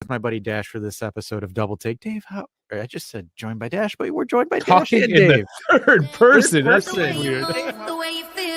with my buddy Dash for this episode of Double Take. Dave, I just said joined by Dash, but we're joined by Dash Talking and in Dave. the third person. Third That's person. weird. The way you feel.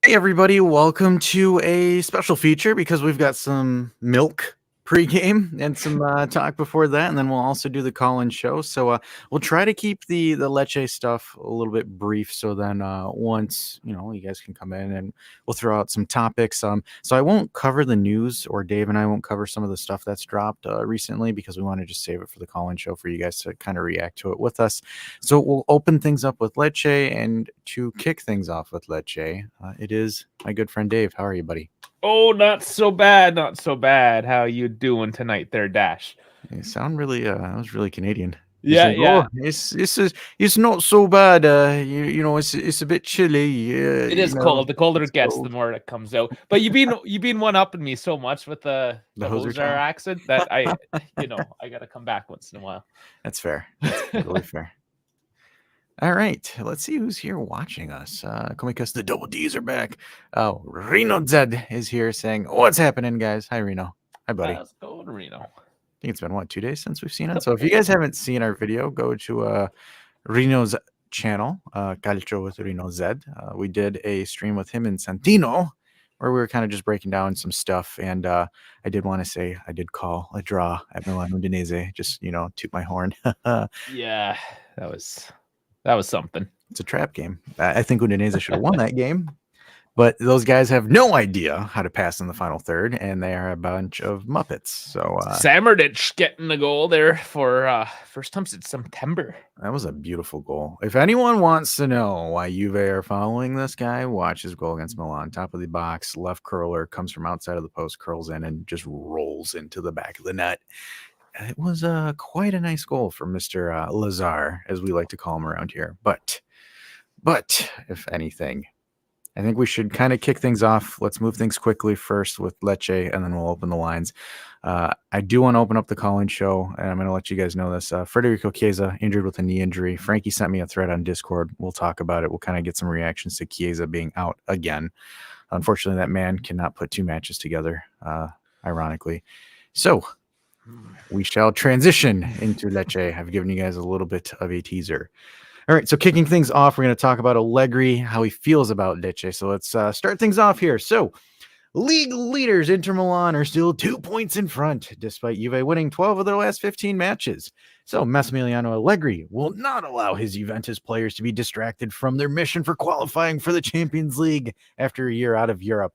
Hey everybody, welcome to a special feature because we've got some milk pregame and some talk before that, and then we'll also do the call-in show. So we'll try to keep the Lecce stuff a little bit brief, so then once you guys can come in and we'll throw out some topics. So I won't cover the news, or Dave and I won't cover some of the stuff that's dropped recently, because we want to just save it for the call-in show for you guys to kind of react to it with us. So we'll open things up with Lecce, and to kick things off with Lecce, it is my good friend Dave. How are you, buddy? Oh, not so bad. Not so bad. How you doing tonight there, Dash? You sound really that was really Canadian. Yeah, like, yeah. Oh, it's not so bad. It's a bit chilly. It is cold. The colder it gets, the more it comes out. But you've been one upping me so much with the Hoser Hoser accent that I gotta come back once in a while. That's fair. That's totally fair. All right, let's see who's here watching us. Because the double D's are back. Oh, Reno Zed is here saying, "What's happening, guys?" Hi, Reno. Hi, buddy. Let's go to Reno. I think it's been 2 days since we've seen it. So if you guys haven't seen our video, go to Reno's channel, Calcio with Reno Zed. We did a stream with him in Santino, where we were kind of just breaking down some stuff. And I did want to say I did call a draw at Milan Udinese. Just toot my horn. Yeah, that was something. It's a trap game. I think Udinese should have won that game, but those guys have no idea how to pass in the final third, and they are a bunch of Muppets. So Samardich getting the goal there for first time since September. That was a beautiful goal. If anyone wants to know why Juve are following this guy, watch his goal against Milan. Top of the box, left curler, comes from outside of the post, curls in, and just rolls into the back of the net. It was quite a nice goal for Mr. Lazar, as we like to call him around here. But if anything, I think we should kind of kick things off. Let's move things quickly first with Lecce, and then we'll open the lines. I do want to open up the call-in show, and I'm going to let you guys know this. Federico Chiesa injured with a knee injury. Frankie sent me a thread on Discord. We'll talk about it. We'll kind of get some reactions to Chiesa being out again. Unfortunately, that man cannot put two matches together, ironically. So we shall transition into Lecce. I've given you guys a little bit of a teaser. All right, so kicking things off, we're going to talk about Allegri, how he feels about Lecce. So let's start things off here. So league leaders Inter Milan are still 2 points in front, despite Juve winning 12 of their last 15 matches. So Massimiliano Allegri will not allow his Juventus players to be distracted from their mission for qualifying for the Champions League after a year out of Europe.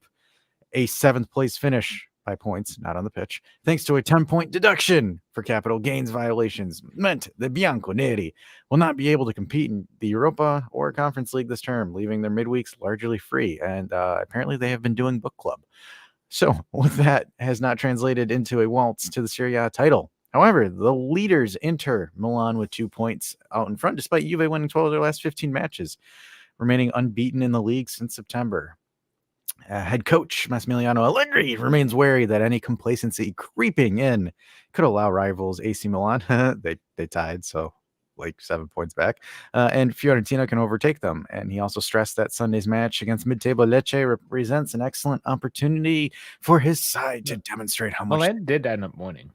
A 7th place finish by points, not on the pitch, thanks to a 10-point deduction for capital gains violations, meant the Bianconeri will not be able to compete in the Europa or Conference League this term, leaving their midweeks largely free. And apparently they have been doing book club. So with that, has not translated into a waltz to the Serie A title. However, the leaders Inter Milan with 2 points out in front, despite Juve winning 12 of their last 15 matches, remaining unbeaten in the league since September. Head coach Massimiliano Allegri remains wary that any complacency creeping in could allow rivals AC Milan, they tied, so like 7 points back, and Fiorentina can overtake them. And he also stressed that Sunday's match against mid-table Lecce represents an excellent opportunity for his side to demonstrate how much. Milan did end up winning.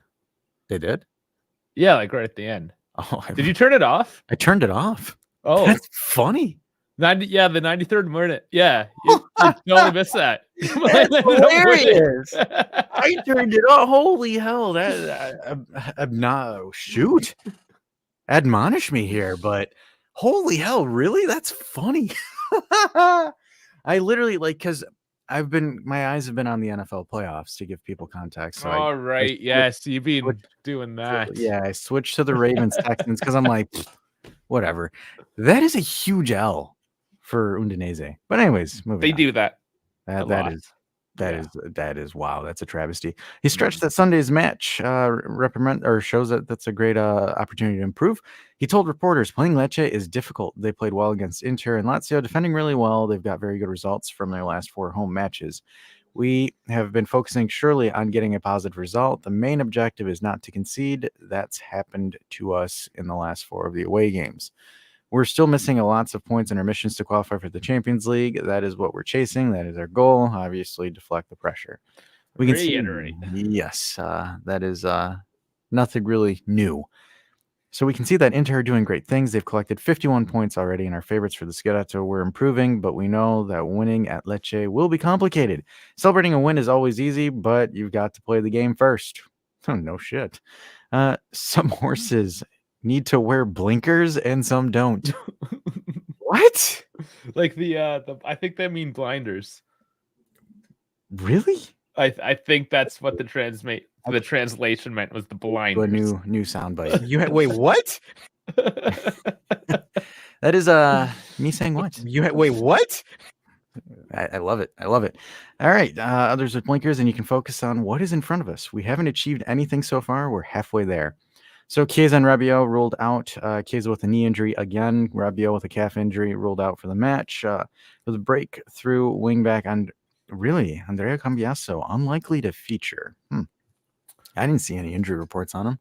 They did? Yeah, like right at the end. Oh, did you turn it off? I turned it off. Oh, that's funny. The 93rd minute. Yeah, you totally missed that. That's hilarious. I turned it off. Holy hell! I'm not. Shoot, admonish me here, but holy hell, really? That's funny. I literally because my eyes have been on the NFL playoffs to give people context. So all right, yes, you've been doing that. Yeah, I switched to the Ravens Texans because I'm like, whatever. That is a huge L for Udinese. But anyways, moving they on. do that. That is That is wow. That's a travesty. He stretched that Sunday's match, reprimand or shows that that's a great opportunity to improve. He told reporters playing Lecce is difficult. They played well against Inter and Lazio, defending really well. They've got very good results from their last 4 home matches. We have been focusing surely on getting a positive result. The main objective is not to concede. That's happened to us in the last 4 of the away games. We're still missing lots of points in our missions to qualify for the Champions League. That is what we're chasing. That is our goal. Obviously, deflect the pressure. We can Reiterate. yes, that is nothing really new. So we can see that Inter are doing great things. They've collected 51 points already and our favorites for the Scudetto. We're improving, but we know that winning at Lecce will be complicated. Celebrating a win is always easy, but you've got to play the game first. Oh, no shit. Some horses need to wear blinkers and some don't. What? Like the I think they mean blinders. Really? I think that's what the translation meant was the A blinders. new soundbite. Wait, what? That is me saying what? Wait, what? I love it. I love it. All right. Others with blinkers, and you can focus on what is in front of us. We haven't achieved anything so far. We're halfway there. So Chiesa and Rabiot ruled out. Chiesa with a knee injury again. Rabiot with a calf injury ruled out for the match. With a breakthrough wingback on really Andrea Cambiasso unlikely to feature. I didn't see any injury reports on him.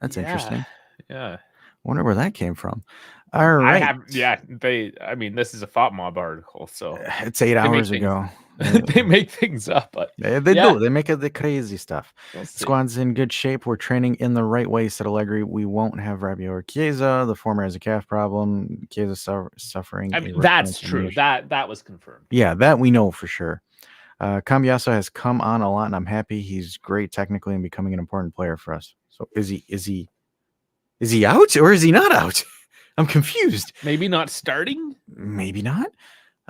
That's interesting. Yeah. Wonder where that came from. All right. I mean, this is a FOTMob article, so It's 8 hours ago. They make things up, but They do. They make the crazy stuff. we'll see. Squad's in good shape. We're training in the right way, said Allegri. We won't have Rabiot or Chiesa. The former has a calf problem. Chiesa suffering. I mean, that's true. That was confirmed. Yeah, that we know for sure. Cambiasso has come on a lot, and I'm happy. He's great technically and becoming an important player for us. So is he out or is he not out? I'm confused. Maybe not starting. Maybe not.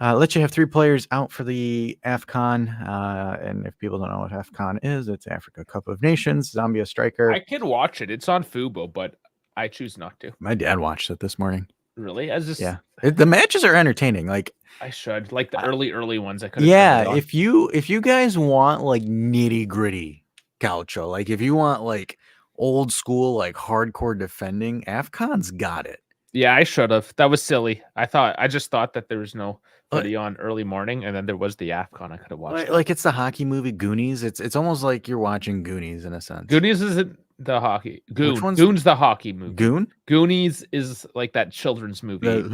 Let you have 3 players out for the AFCON. And if people don't know what AFCON is, it's Africa Cup of Nations. Zambia striker. I could watch it. It's on Fubo, but I choose not to. My dad watched it this morning. Really? The matches are entertaining. Like I should like the early ones. I could. Yeah, if you guys want like nitty gritty calcio, like if you want like old school like hardcore defending, AFCON's got it. Yeah, I should have. That was silly. I just thought that there was no footy on early morning, and then there was the AFCON. I could have watched. Like it's the hockey movie Goonies. It's almost like you're watching Goonies in a sense. Goonies isn't the hockey. Goon's the hockey movie. Goon? Goonies is like that children's movie. That's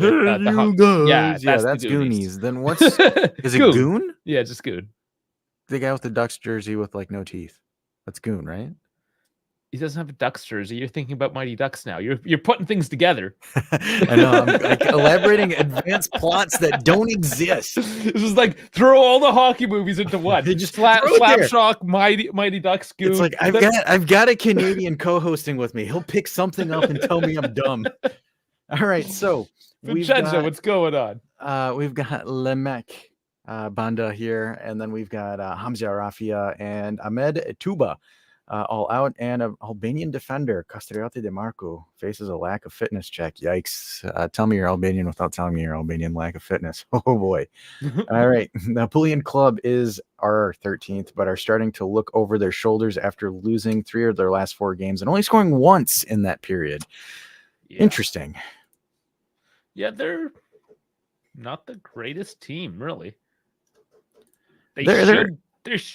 Goonies. Then what's is it Goon? Yeah, just Goon. The guy with the Ducks jersey with like no teeth. That's Goon, right? He doesn't have a Ducks jersey. You're thinking about Mighty Ducks now. You're putting things together. I know. I'm like elaborating advanced plots that don't exist. This is like throw all the hockey movies into one. Just Slapshot, Mighty Ducks, Goon. It's like I've got a Canadian co-hosting with me. He'll pick something up and tell me I'm dumb. All right, so Vincenzo, what's going on? We've got Lemek Banda here, and then we've got Hamza Rafia and Ahmed Tuba. All out, and an Albanian defender, Castrioti De Marco, faces a lack of fitness check. Yikes. Tell me you're Albanian without telling me you're Albanian. Lack of fitness. Oh, boy. All right. The Apulian club is our 13th, but are starting to look over their shoulders after losing 3 of their last 4 games and only scoring once in that period. Yeah. Interesting. Yeah, they're not the greatest team, really. They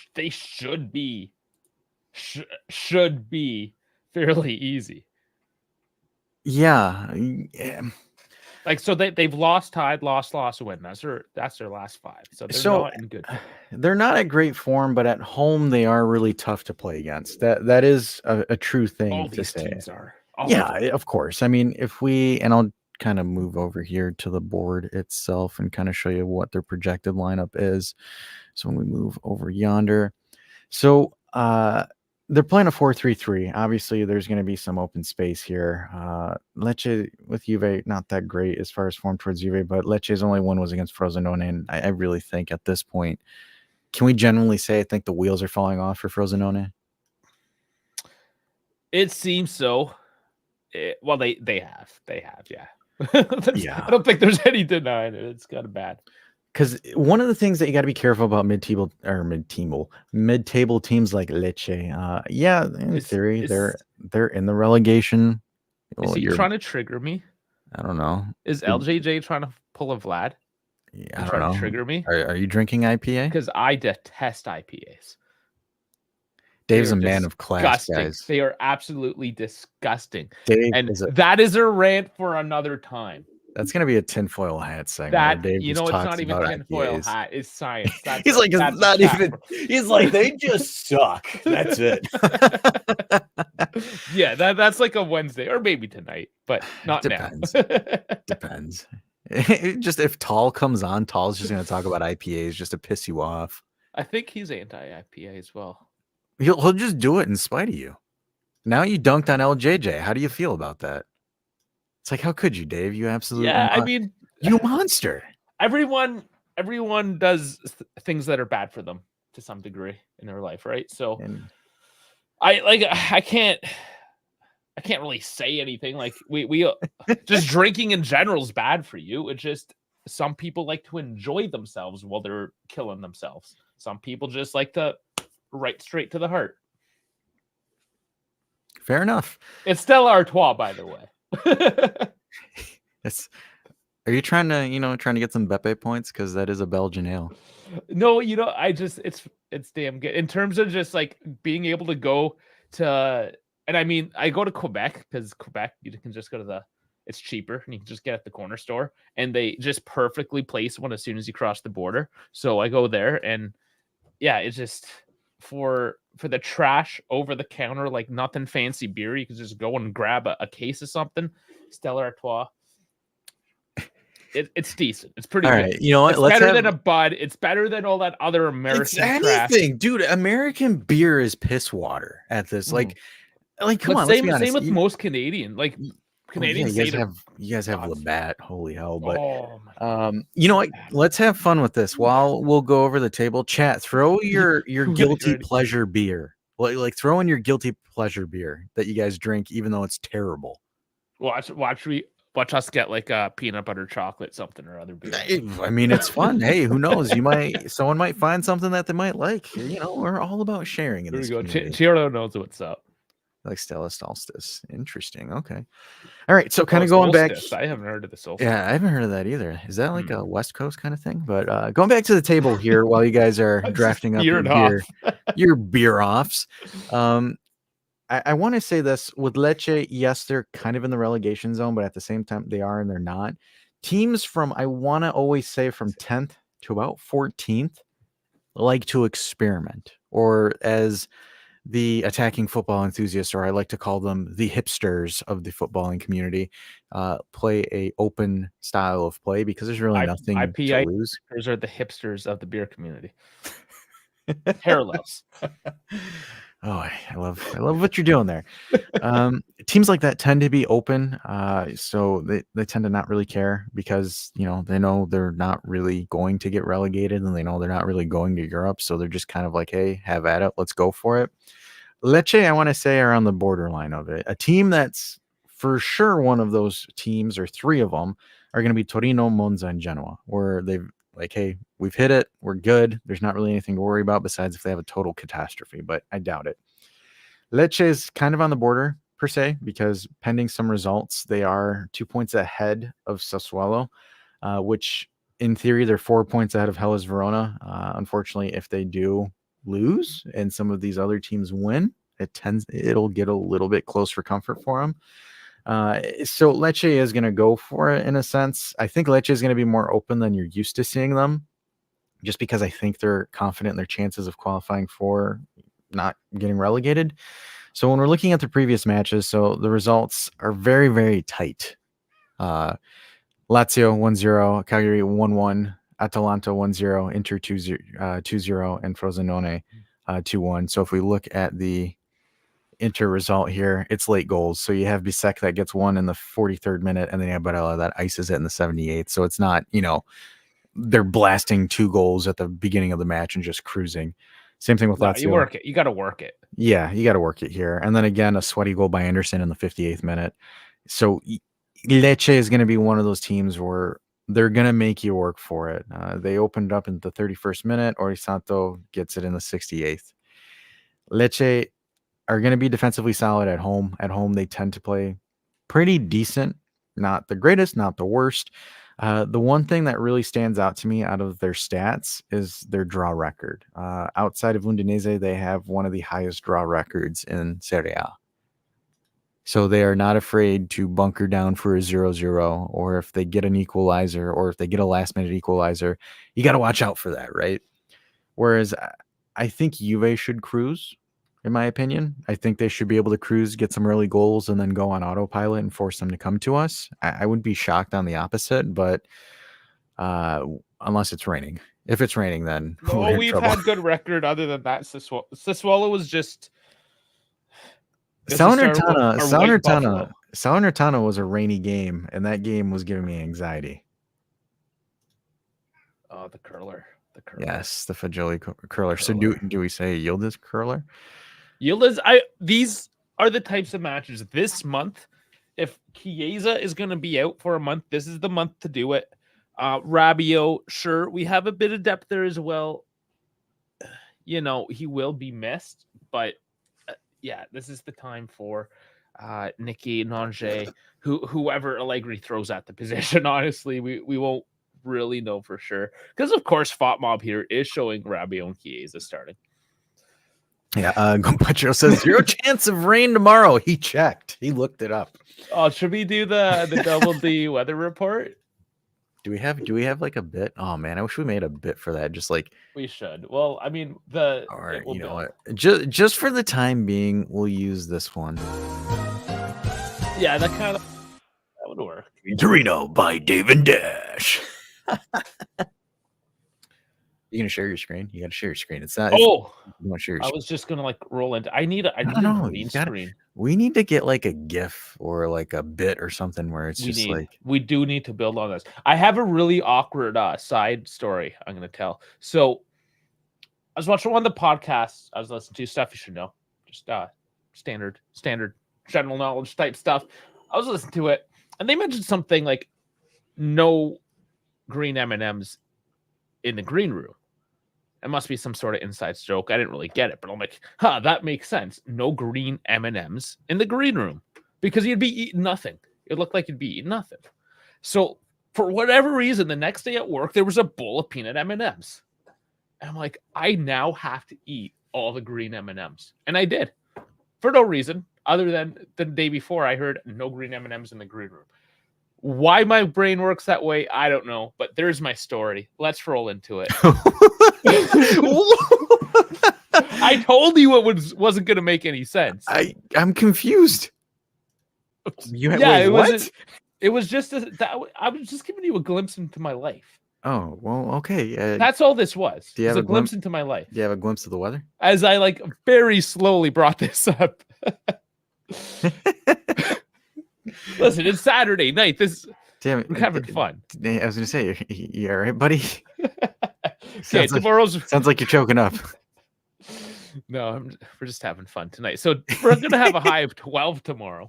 should be. Should be fairly easy. Yeah. Like so they've lost, tied, lost, win. That's their last 5. So they're not in good form. They're not at great form, but at home they are really tough to play against. That is a true thing all to these say. Teams are. Of course. I mean, and I'll kind of move over here to the board itself and kind of show you what their projected lineup is. So when we move over yonder. So they're playing a 4-3-3. Obviously, there's going to be some open space here. Lecce with Juve, not that great as far as form towards Juve, but Lecce's only one was against Frosinone, and I really think at this point, can we genuinely say I think the wheels are falling off for Frosinone? It seems so. Well, they have, yeah. I don't think there's any denying it. It's kind of bad. because one of the things that you got to be careful about mid-table teams like Lecce, yeah, in Is theory is they're in the relegation. is Well, he trying to trigger me? I don't know. Is Did- LJJ trying to pull a Vlad I and don't try to know. trigger me? Are you drinking IPA? Because I detest IPAs. They Dave's are a man of class, disgusting. guys. They are absolutely disgusting. Dave And is a that is a rant for another time. That's gonna be a tinfoil hat segment where That Dave just it's talks not even about tinfoil IPAs. hat. It's science. That's He's like, it's that's a not chat even. He's like, they just suck. That's it. Yeah, that's like a Wednesday or maybe tonight, but not Depends. now. Depends. Just if Tall comes on, Tall's just gonna talk about IPAs just to piss you off. I think he's anti-IPA as well. He'll just do it in spite of you. Now you dunked on LJJ. How do you feel about that? It's like, how could you, Dave? You absolute I mean, you monster. everyone does things that are bad for them to some degree in their life, right? So And I can't really say anything. Like we just drinking in general is bad for you. It's just some people like to enjoy themselves while they're killing themselves. Some people just like to right straight to the heart. fair enough. It's Stella Artois, by the way. Are you trying to get some Beppe points? Because that is a Belgian ale. No, it's damn good in terms of just like being able to go to, and I mean, I go to Quebec because Quebec, you can just go to it's cheaper and you can just get at the corner store and they just perfectly place one as soon as you cross the border. So I go there and yeah, it's just for the trash over the counter, like nothing fancy beer. You can just go and grab a case of something. Stella Artois. It's decent. It's pretty All good. right, you know what? It's better than a Bud. It's better than all that other American trash. Anything, dude. American beer is piss water at this. Like, come on. Let's be honest. Same with most Canadian. Like Canadians, you guys have gods. Labatt. Holy hell! But Oh my you know what? Let's have fun with this. While we'll go over the table, chat. Throw your guilty Ready. pleasure beer. Like throw in your guilty pleasure beer that you guys drink, even though it's terrible. Watch us get like a peanut butter chocolate something or other beer. I mean, it's fun. Hey, who knows? Someone might find something that they might like. You know, we're all about sharing in Here we this go. community. Chiro knows what's up. Like Stella Solstice. Interesting. Okay. All right. So kind of going back. I haven't heard of the solstice. Yeah, I haven't heard of that either. Is that like a West Coast kind of thing? But going back to the table here while you guys are drafting up your beer offs. I want to say this with Lecce. Yes, they're kind of in the relegation zone, but at the same time, they are and they're not. Teams from, I want to always say from 10th to about 14th like to experiment, or as the attacking football enthusiasts, or I like to call them the hipsters of the footballing community, play a open style of play because there's really nothing to lose. Those are the hipsters of the beer community. Parallels. Oh, I love what you're doing there. Teams like that tend to be open, so they tend to not really care because they know they're not really going to get relegated and they know they're not really going to Europe, so they're just kind of like, hey, have at it, let's go for it. Lecce, I want to say, are on the borderline of it. A team that's for sure one of those teams, or three of them, are going to be Torino, Monza, and Genoa, where they've like, hey, we've hit it. We're good. There's not really anything to worry about besides if they have a total catastrophe, but I doubt it. Lecce is kind of on the border, per se, because pending some results, they are 2 points ahead of Sassuolo, which in theory, they're 4 points ahead of Hellas Verona. Unfortunately, if they do lose and some of these other teams win, it'll get a little bit close for comfort for them. So Lecce is going to go for it in a sense. I think Lecce is going to be more open than you're used to seeing them, just because I think they're confident in their chances of qualifying for not getting relegated. So when we're looking at the previous matches, so the results are very, very tight. Lazio 1-0, Cagliari 1-1, Atalanta 1-0, Inter 2-0, and Frosinone 2-1. So if we look at the Inter result here, it's late goals. So you have Bisek that gets one in the 43rd minute, and then you have Barella that ices it in the 78th. So it's not, they're blasting 2 goals at the beginning of the match and just cruising. Same thing with Lazio. You work it. You got to work it. Yeah, you got to work it here. And then again, a sweaty goal by Anderson in the 58th minute. So Lecce is going to be one of those teams where they're going to make you work for it. They opened up in the 31st minute. Orisanto gets it in the 68th. Lecce are going to be defensively solid at home. At home, they tend to play pretty decent. Not the greatest, not the worst. The one thing that really stands out to me out of their stats is their draw record. Outside of Udinese, they have one of the highest draw records in Serie A. So they are not afraid to bunker down for a 0-0, or if they get an equalizer, or if they get a last-minute equalizer, you got to watch out for that, right? Whereas I think Juve should cruise, in my opinion. I think they should be able to cruise, get some early goals, and then go on autopilot and force them to come to us. I wouldn't be shocked on the opposite, but unless it's raining. If it's raining, then No, we're in we've trouble. had good record other than that. Sassuolo was just Salernitana was a rainy game, and that game was giving me anxiety. Oh, the curler. Yes, the Fagioli curler. So do we say Yildiz curler? Yildiz, these are the types of matches this month. If Chiesa is going to be out for a month, this is the month to do it. Rabiot, sure, we have a bit of depth there as well. You know, he will be missed, but yeah, this is the time for Nicky, Nange, whoever Allegri throws at the position. Honestly, we won't really know for sure, because of course FotMob here is showing Rabiot and Chiesa starting. Yeah, Gompachero says 0 chance of rain tomorrow. He checked. He looked it up. Oh, should we do the double D weather report? Do we have like a bit? Oh man, I wish we made a bit for that. Just like we should. Well, I mean, all right, you know what? Just for the time being, we'll use this one. Yeah, that would work. Torino by Dave and Dash. You gonna share your screen? You gotta share your screen. It's not. Oh, you want to share your I was just gonna like roll into. I need a green screen. We need to get like a GIF or like a bit or something where it's we do need to build on this. I have a really awkward side story I'm gonna tell. So I was watching one of the podcasts. I was listening to stuff you should know, just standard general knowledge type stuff. I was listening to it, and they mentioned something like no green M&Ms in the green room. It must be some sort of inside joke. I didn't really get it, but I'm like, that makes sense. No green M&Ms in the green room, because you'd be eating nothing. It looked like you'd be eating nothing. So for whatever reason, the next day at work, there was a bowl of peanut M&Ms. And I'm like, I now have to eat all the green M&Ms. And I did, for no reason other than the day before I heard no green M&Ms in the green room. Why my brain works that way, I don't know. But there's my story. Let's roll into it. I told you it wasn't going to make any sense. I'm confused. It was just I was just giving you a glimpse into my life. Oh, well, okay. That's all this was. Do you have a glimpse into my life? Do you have a glimpse of the weather? As I like very slowly brought this up. Listen, it's Saturday night. We're having fun. I was going to say, you all right, buddy? Okay, sounds like you're choking up. No, we're just having fun tonight. So we're going to have a high of 12 tomorrow.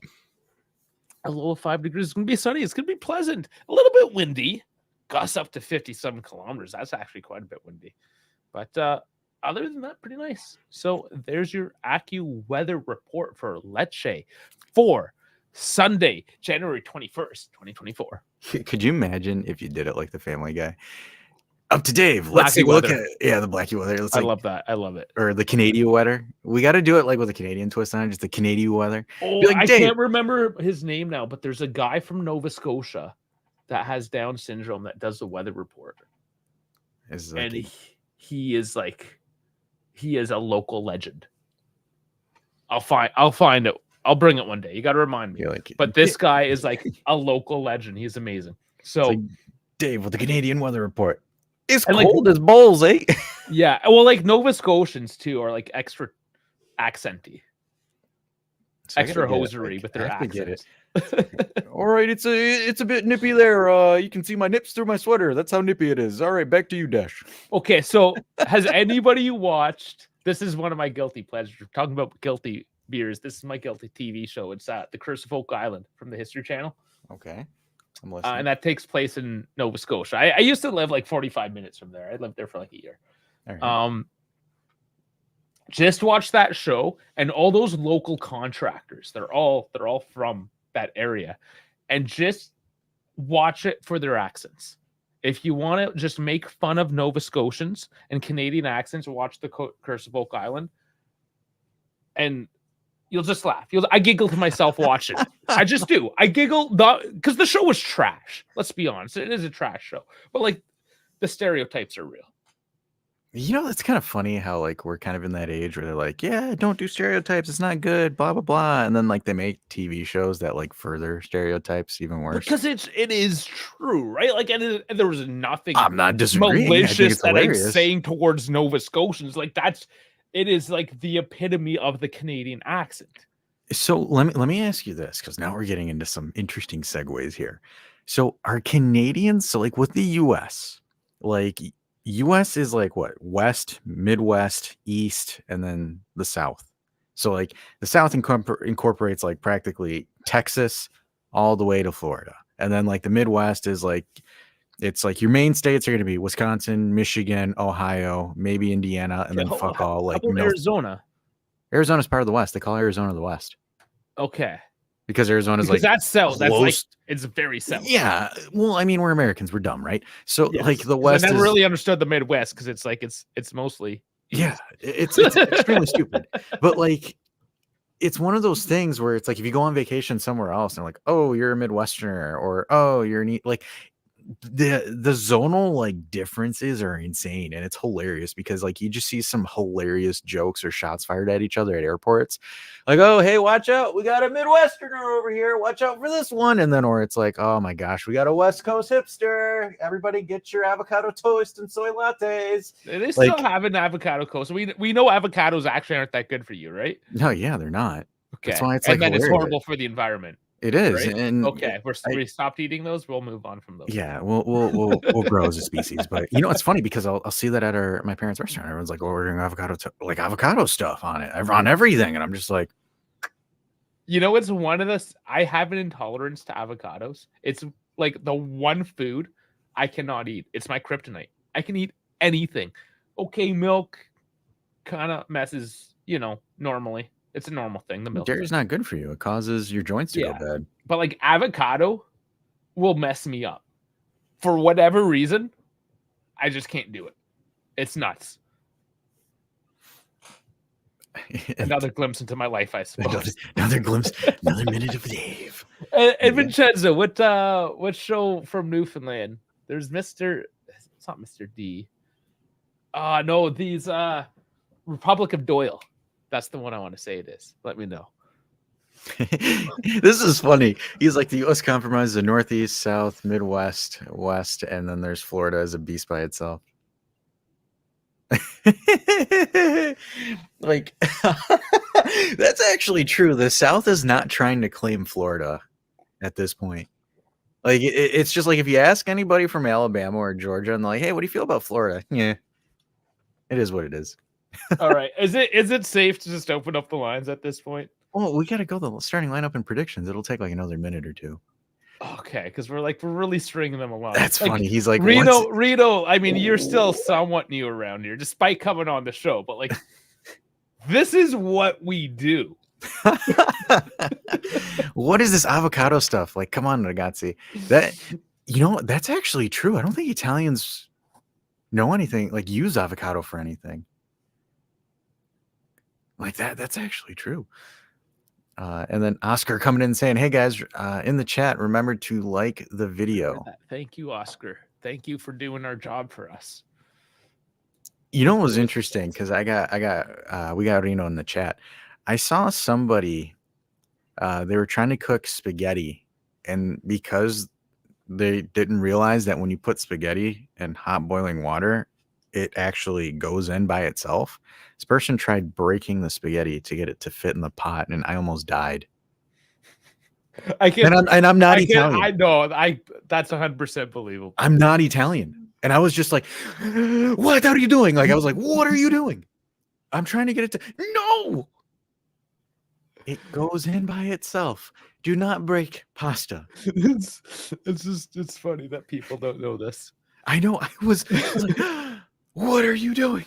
A low of 5 degrees. It's going to be sunny. It's going to be pleasant. A little bit windy. Gusts up to 57 kilometers. That's actually quite a bit windy. But other than that, pretty nice. So there's your AccuWeather report for Lecce for Sunday, January 21st, 2024. Could you imagine if you did it like the Family Guy? Up to Dave. Let's see. Look at the Blackie weather. I love that. I love it. Or the Canadian weather. We got to do it like with a Canadian twist on it, just the Canadian weather. Oh, like, I can't remember his name now, but there's a guy from Nova Scotia that has Down syndrome that does the weather report. And he is a local legend. I'll find it. I'll bring it one day. You got to remind me. But this guy is like a local legend. He's amazing. So like Dave with the Canadian weather report. It's cold as balls, eh? Yeah. Well, like Nova Scotians too are like extra accenty. So extra hosiery with their accents. All right, it's a bit nippy there. You can see my nips through my sweater. That's how nippy it is. All right, back to you, Dash. Okay, so has anybody watched? This is one of my guilty pleasures. We're talking about guilty beers. This is my guilty TV show. It's The Curse of Oak Island from the History Channel. Okay. I'm listening. and that takes place in Nova Scotia. I used to live like 45 minutes from there. I lived there for like a year. All right. Just watch that show, and all those local contractors, they're all from that area, and just watch it for their accents. If you want to just make fun of Nova Scotians and Canadian accents, watch the Curse of Oak Island, and you'll just laugh. I giggle to myself watching it. I just do. I giggle because the show was trash. Let's be honest, it is a trash show, but like the stereotypes are real. You know, it's kind of funny how like we're kind of in that age where they're like, yeah, don't do stereotypes, it's not good, blah blah blah, and then like they make TV shows that like further stereotypes even worse. Because it is true, right? Like, and there was nothing I'm not disagreeing. I think malicious it's that I'm hilarious. saying towards Nova Scotians. Like it is like the epitome of the Canadian accent. So let me ask you this, because now we're getting into some interesting segues here. So are Canadians, so like with the US, like US is like what? West, Midwest, East, and then the South. So like the South incorporates like practically Texas all the way to Florida. And then like the Midwest is like, it's like your main states are going to be Wisconsin, Michigan, Ohio, maybe Indiana, and then fuck all like Arizona. Arizona's part of the West. They call Arizona the West. Okay. Because Arizona's like that's south. That's like close. it's very south. Yeah. Well, I mean, we're Americans. We're dumb, right? So Yes. like the West I never is really understood the Midwest because it's like it's mostly yeah, it's extremely stupid. But like it's one of those things where it's like if you go on vacation somewhere else and like, oh, you're a Midwesterner, or oh, you're like the zonal like differences are insane, and it's hilarious because like you just see some hilarious jokes or shots fired at each other at airports, like, oh hey, watch out, we got a Midwesterner over here, watch out for this one, and then or it's like, oh my gosh, we got a West Coast hipster, everybody get your avocado toast and soy lattes. They still have an avocado toast. We know avocados actually aren't that good for you, right? No, yeah, they're not. Okay, that's why it's and like then it's horrible for the environment. It is, right? and okay, we stopped eating those. We'll move on from those. Yeah, we'll grow as a species. But you know, it's funny because I'll see that at my parents' restaurant. Everyone's like ordering avocado stuff on it, on everything, and I'm just like, you know, it's one of the I have an intolerance to avocados. It's like the one food I cannot eat. It's my kryptonite. I can eat anything. Okay, milk kind of messes, normally. It's a normal thing. The milk dairy's not good for you. It causes your joints to go bad. But like avocado will mess me up. For whatever reason, I just can't do it. It's nuts. Another glimpse into my life, I suppose. Another glimpse, another minute of Dave. And Vincenzo, what show from Newfoundland? There's Mr. It's not Mr. D. No, these Republic of Doyle. That's the one I want to say it is. Let me know. This is funny. He's like, the U.S. compromises the Northeast, South, Midwest, West, and then there's Florida as a beast by itself. Like, that's actually true. The South is not trying to claim Florida at this point. Like, it's just like if you ask anybody from Alabama or Georgia and they're like, hey, what do you feel about Florida? Yeah, it is what it is. All right. Is it safe to just open up the lines at this point? Well, we got to go the starting lineup and predictions. It'll take like another minute or two. Okay, because we're really stringing them along. That's like, funny. He's like, Reno. I mean, you're still somewhat new around here, despite coming on the show. But like, this is what we do. What is this avocado stuff? Like, come on, ragazzi. That's actually true. I don't think Italians know anything, like use avocado for anything. Like that. That's actually true. And then Oscar coming in and saying, hey guys, in the chat, remember to like the video. Thank you, Oscar. Thank you for doing our job for us. You know what was interesting? Because we got Reno in the chat. I saw somebody, they were trying to cook spaghetti, and because they didn't realize that when you put spaghetti in hot boiling water, it actually goes in by itself. This person tried breaking the spaghetti to get it to fit in the pot, and I almost died. I'm not Italian. I know. That's 100% believable. I'm not Italian, and I was just like, "What are you doing?" Like I was like, "What are you doing?" I'm trying to get it to no. It goes in by itself. Do not break pasta. It's funny that people don't know this. I know. I was like, what are you doing?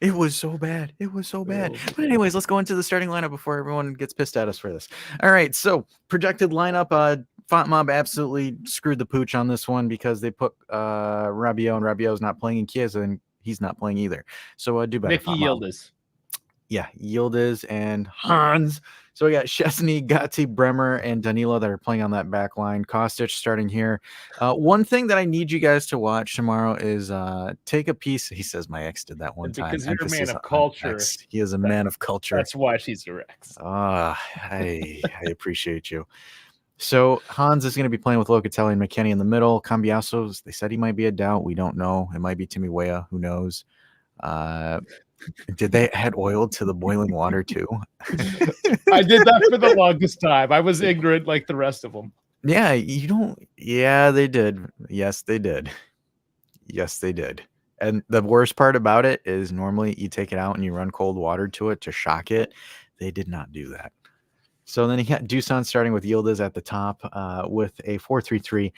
It was so bad. It was so bad. Oh, But anyways, let's go into the starting lineup before everyone gets pissed at us for this. All right. So projected lineup. Font Mob absolutely screwed the pooch on this one because they put Rabiot, and Rabiot's not playing in Chiesa, and he's not playing either. So do better. Nicky Font Mob. Yildiz. Yeah, Yildiz and Hans. So we got Szczesny, Gatti, Bremer, and Danilo that are playing on that back line. Kostic starting here. One thing that I need you guys to watch tomorrow is take a piece. He says my ex did that one time. Because you're a man Emphasis of on culture. ex. He is a man of culture. That's why she's your ex. I appreciate you. So Hans is going to be playing with Locatelli and McKennie in the middle. Cambiaso, they said he might be a doubt. We don't know. It might be Timmy Weah. Who knows? Did they add oil to the boiling water too? I did that for the longest time. I was ignorant like the rest of them. Yeah, you don't. Yeah, they did. Yes, they did. Yes, they did. And the worst part about it is normally you take it out and you run cold water to it to shock it. They did not do that. So then you got Dusan starting with Yildiz at the top with a 4-3-3.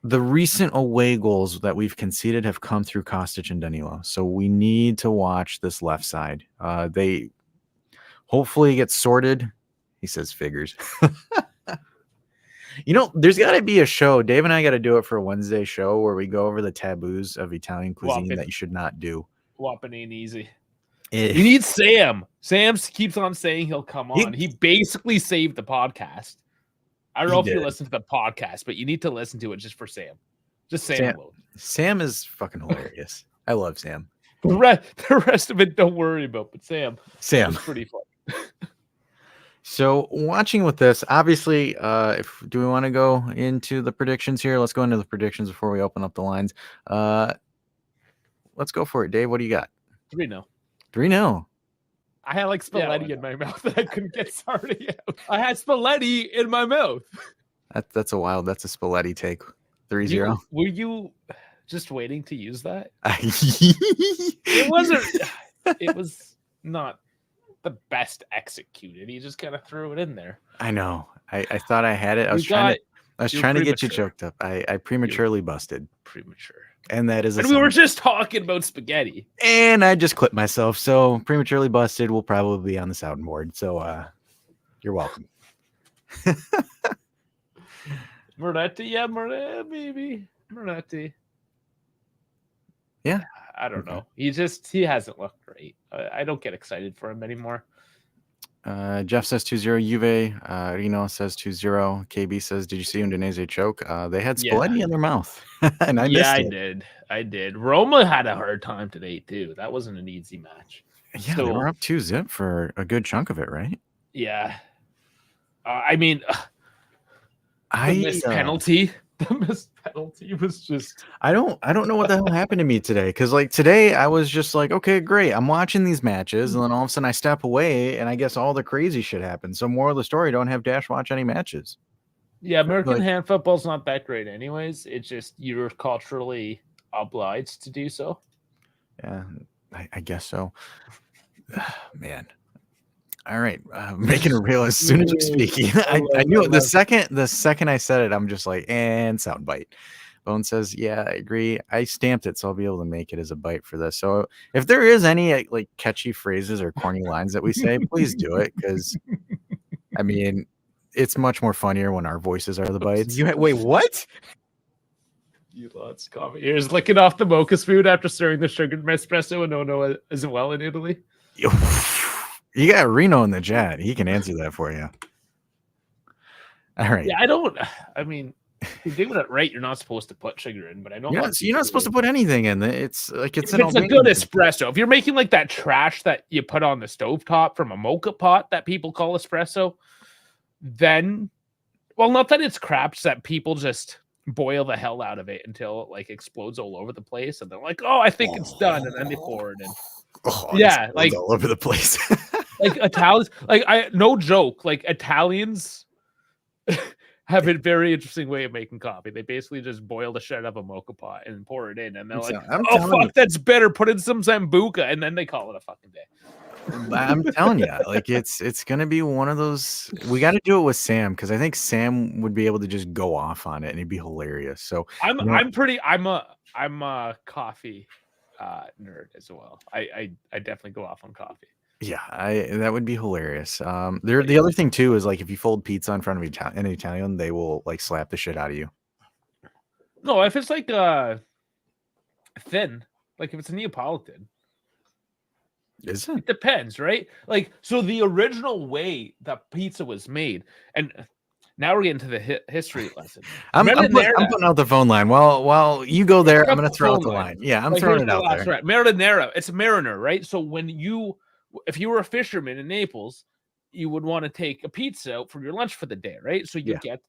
The recent away goals that we've conceded have come through Kostic and Danilo. So we need to watch this left side. They hopefully get sorted. He says figures. There's got to be a show. Dave and I got to do it for a Wednesday show where we go over the taboos of Italian cuisine that you should not do. Whopping ain't easy. You need Sam. Sam keeps on saying he'll come on. He basically saved the podcast. I don't know if you listen to the podcast, but you need to listen to it just for Sam. Just Sam alone. Sam is fucking hilarious. I love Sam. The rest of it, don't worry about. But Sam, is pretty fun. So watching with this, obviously, do we want to go into the predictions here? Let's go into the predictions before we open up the lines. Let's go for it, Dave. What do you got? 3-0. 3-0. I had like Spalletti in my mouth that I couldn't get Sardi out. I had Spalletti in my mouth. That's a Spalletti take. 3-0. Were you just waiting to use that? It wasn't. It was not the best executed. He just kind of threw it in there. I know. I thought I had it. I was trying to get you choked up. I prematurely busted. Premature. And that is. And we were just talking about spaghetti. And I just clipped myself. So prematurely busted will probably be on the soundboard. So you're welcome. Moretti, yeah, maybe. Moretti. Yeah. I don't know. He hasn't looked great. I don't get excited for him anymore. Jeff says 2-0 Juve. Reno says 2-0. KB says, did you see Udinese choke? They had Spalletti in their mouth. And I missed it. I did. Roma had a hard time today, too. That wasn't an easy match. Yeah, they were up 2-0 for a good chunk of it, right? Yeah. I mean, the missed penalty. The missed penalty was just. I don't know what the hell happened to me today. Because like today, I was just like, okay, great. I'm watching these matches, and then all of a sudden I step away, and I guess all the crazy shit happens. So moral of the story: don't have Dash watch any matches. Yeah, American hand football's not that great, anyways. It's just you're culturally obliged to do so. Yeah, I guess so. Man. All right, making it real as soon as you're speaking. I knew it the second I said it. I'm just like, and soundbite. Bone says, yeah, I agree. I stamped it, so I'll be able to make it as a bite for this. So if there is any like catchy phrases or corny lines that we say, please do it, because I mean, it's much more funnier when our voices are the bites. Wait, what? You lots coffee. Here's licking off the mocha spoon after stirring the sugared espresso, and no as well in Italy. You got Reno in the chat. He can answer that for you. All right. Yeah, I mean, if you're doing it right, you're not supposed to put sugar in, but I know you're not supposed to put anything in. It's like it's a good espresso. If you're making like that trash that you put on the stovetop from a mocha pot that people call espresso, then, well, not that it's crap, just that people just boil the hell out of it until it like explodes all over the place, and they're like, "Oh, I think it's done," and then they pour it in. Yeah, like all over the place. Like Italians, like no joke, like Italians have a very interesting way of making coffee. They basically just boil the shit out of a mocha pot and pour it in, and they're like, I'm "Oh telling you. fuck, that's better. Put in some sambuca," and then they call it a fucking day. I'm telling you, like it's gonna be one of those. We got to do it with Sam because I think Sam would be able to just go off on it and it'd be hilarious. So I'm you know, I'm a coffee nerd as well. I definitely go off on coffee. yeah, that would be hilarious. The other thing too is like if you fold pizza in front of an Italian, they will like slap the shit out of you. No, if it's like thin, like if it's a Neapolitan, Is it? it depends, right? Like, so the original way that pizza was made, and now we're getting to the history lesson. I'm putting out the phone line. While you go there, I'm gonna throw out the line. Yeah, I'm throwing it out there. Right. Marinara, it's a mariner, right? So if you were a fisherman in Naples, you would want to take a pizza out for your lunch for the day, right? So you get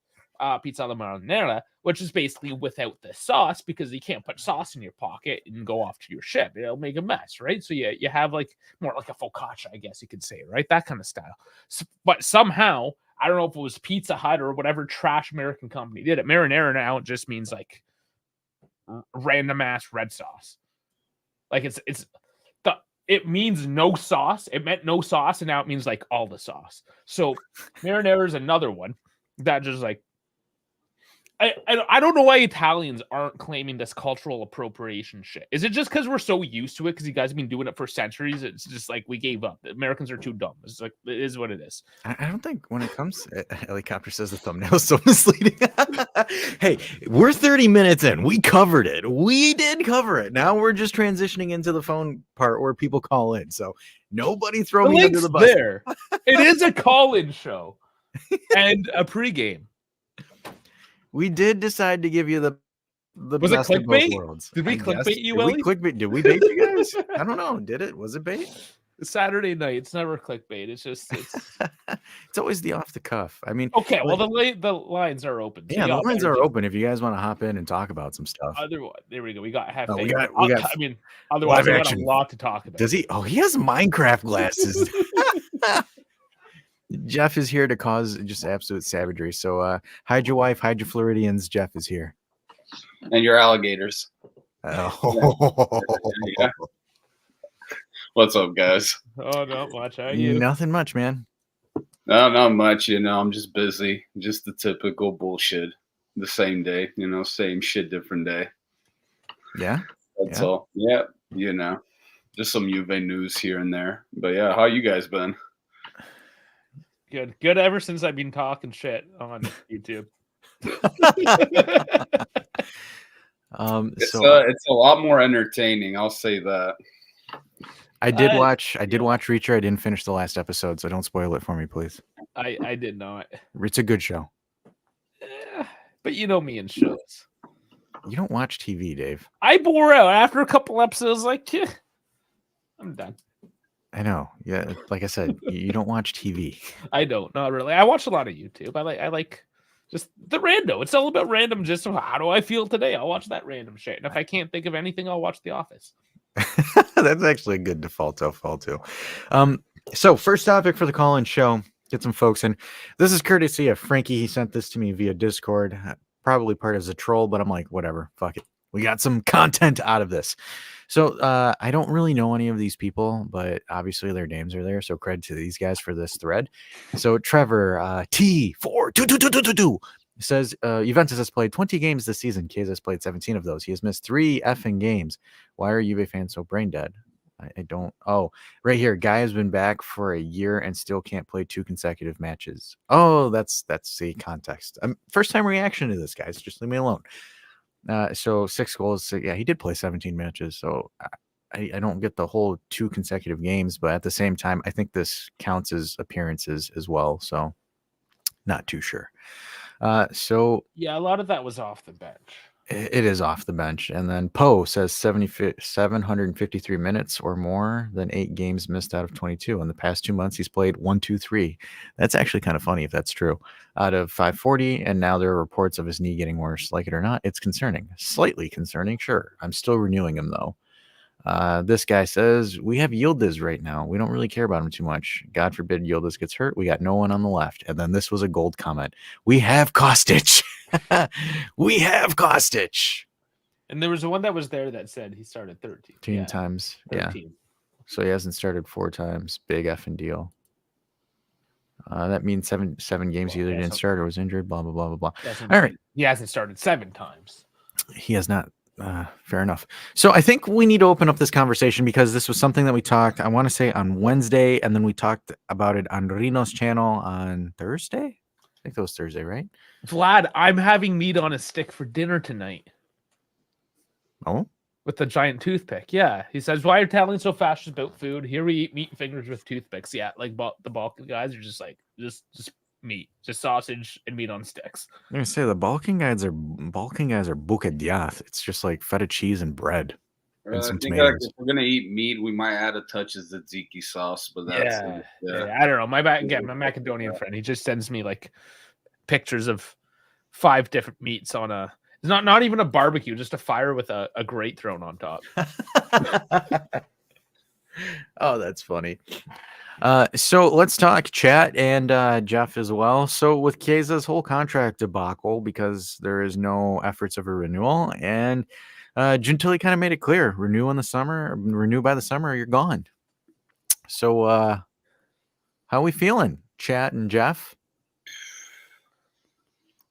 pizza alla marinara, which is basically without the sauce because you can't put sauce in your pocket and go off to your ship. It'll make a mess, right? So you have like more like a focaccia, I guess you could say, right? That kind of style. But somehow, I don't know if it was Pizza Hut or whatever trash American company did it. Marinara now just means like random ass red sauce. Like it means no sauce. It meant no sauce, and now it means like all the sauce. So marinara is another one that just like I don't know why Italians aren't claiming this cultural appropriation shit. Is it just because we're so used to it? Because you guys have been doing it for centuries. It's just like we gave up. Americans are too dumb. It's like it is what it is. I don't think when it comes, helicopter says the thumbnail is so misleading. Hey, we're 30 minutes in. We covered it. We did cover it. Now we're just transitioning into the phone part where people call in. So nobody throw me under the bus. There. It is a call-in show and a pregame. We did decide to give you the was it best of both clickbait? worlds. Did we clickbait you, Willie? Did we bait you guys? I don't know. Did it? Was it bait? Saturday night. It's never clickbait. It's just it's always the off the cuff. I mean, okay. Well, the lines are open. So yeah, the lines are open if you guys want to hop in and talk about some stuff. Otherwise, there we go. We got half. We got. I mean, otherwise, we got a lot to talk about. Does he? Oh, he has Minecraft glasses. Jeff is here to cause just absolute savagery. So hide your wife, hide your Floridians. Jeff is here. And your alligators. Oh. Yeah. What's up, guys? Oh, not much. How are you? Nothing much, man. No, not much. I'm just busy. Just the typical bullshit. The same day, same shit, different day. Yeah. That's all. Yeah, just some Juve news here and there. But yeah, how you guys been? Good ever since I've been talking shit on YouTube. It's a lot more entertaining, I'll say that. I did watch Reacher. I didn't finish the last episode, so don't spoil it for me, please. I did not. It's a good show. But you know me and shows. You don't watch TV, Dave. I bore out after a couple episodes, like, I'm done. I know. Yeah, like I said, you don't watch TV. I don't, not really. I watch a lot of YouTube. I like just the random. It's all about random. Just how do I feel today? I'll watch that random shit. And if I can't think of anything, I'll watch The Office. That's actually a good default too. So first topic for the call-in show. Get some folks in. This is courtesy of Frankie. He sent this to me via Discord. Probably part as a troll, but I'm like, whatever. Fuck it. We got some content out of this. So I don't really know any of these people, but obviously their names are there. So credit to these guys for this thread. So Trevor T4222222 says Juventus has played 20 games this season. Chiesa has played 17 of those. He has missed 3 effing games. Why are Juve fans so brain dead? I don't. Oh, right here. Guy has been back for a year and still can't play 2 consecutive matches. Oh, that's the context. First time reaction to this, guys. Just leave me alone. So 6 goals. So yeah, he did play 17 matches. So I don't get the whole 2 consecutive games, but at the same time, I think this counts as appearances as well. So not too sure. So yeah, a lot of that was off the bench. It is off the bench. And then Poe says 753 minutes or more than 8 games missed out of 22. In the past 2 months, he's played 1, 2, 3. That's actually kind of funny if that's true. Out of 540, and now there are reports of his knee getting worse. Like it or not, it's concerning. Slightly concerning, sure. I'm still renewing him, though. This guy says, we have Yildiz right now. We don't really care about him too much. God forbid Yildiz gets hurt. We got no one on the left. And then this was a gold comment. We have Kostic. We have Kostic. And there was the one that was there that said he started 13 times. 13. Yeah. So he hasn't started 4 times. Big effing deal. That means seven games he either didn't start or was injured, blah, blah, blah, blah, blah. All right. He hasn't started 7 times. He has not. Fair enough. So I think we need to open up this conversation because this was something that we talked, I want to say on Wednesday, and then we talked about it on Reno's channel on Thursday. I think that was Thursday, right? Vlad, I'm having meat on a stick for dinner tonight. Oh? With the giant toothpick. Yeah. He says, why are you telling so fast about food? Here we eat meat fingers with toothpicks. Yeah. Like the Balkan guys are just like, just meat, just sausage and meat on sticks. I'm gonna say the Balkan guys are bukadiath. It's just like feta cheese and bread. And some I think tomatoes. if we're gonna eat meat, we might add a touch of tzatziki sauce, but that's yeah. I don't know. My Macedonian friend, he just sends me like pictures of 5 different meats on a not even a barbecue, just a fire with a grate thrown on top. Oh, that's funny. So let's talk chat and Jeff as well. So with Kieza's whole contract debacle, because there is no efforts of a renewal, and Gentili kind of made it clear: renew by the summer, or you're gone. So how are we feeling, chat and Jeff?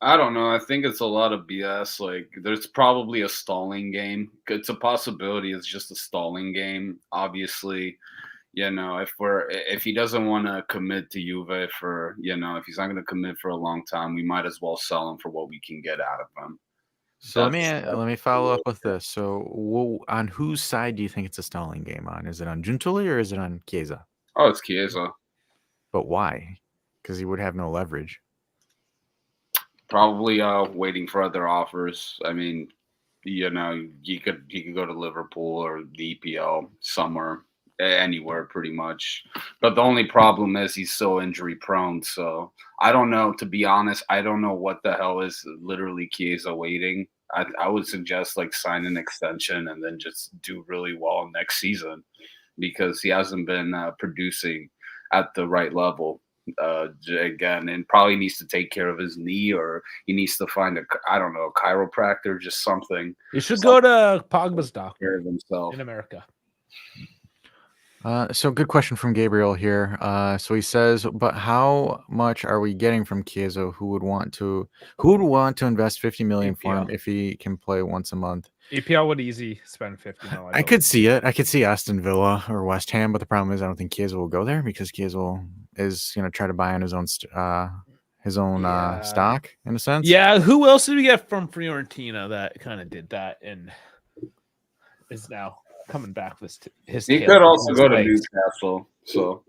I don't know. I think it's a lot of BS. Like, there's probably a stalling game. It's a possibility. It's just a stalling game. Obviously, if he doesn't want to commit to Juve for, if he's not going to commit for a long time, we might as well sell him for what we can get out of him. So let me follow up with this. So on whose side do you think it's a stalling game on? Is it on Gentili or is it on Chiesa? Oh, it's Chiesa. But why? Because he would have no leverage. Probably waiting for other offers. I mean, he could go to Liverpool or the EPL, somewhere, anywhere pretty much. But the only problem is he's so injury prone. So I don't know, to be honest, I don't know what the hell is literally Chiesa waiting. I would suggest like sign an extension and then just do really well next season because he hasn't been producing at the right level. Again, and probably needs to take care of his knee, or he needs to find a chiropractor, just something. You should go to Pogba's doctor of himself in America. So good question from Gabriel here. So he says, but how much are we getting from Chiesa? Who would want to invest 50 million for him if he can play once a month? EPL would easy spend 50 million. I could see it. I could see Aston Villa or West Ham, but the problem is I don't think Chiesa will go there because Chiesa is going to try to buy on his own stock in a sense. Yeah. Who else did we get from Fiorentina that kind of did that and is now coming back with his? He could also go to Newcastle. So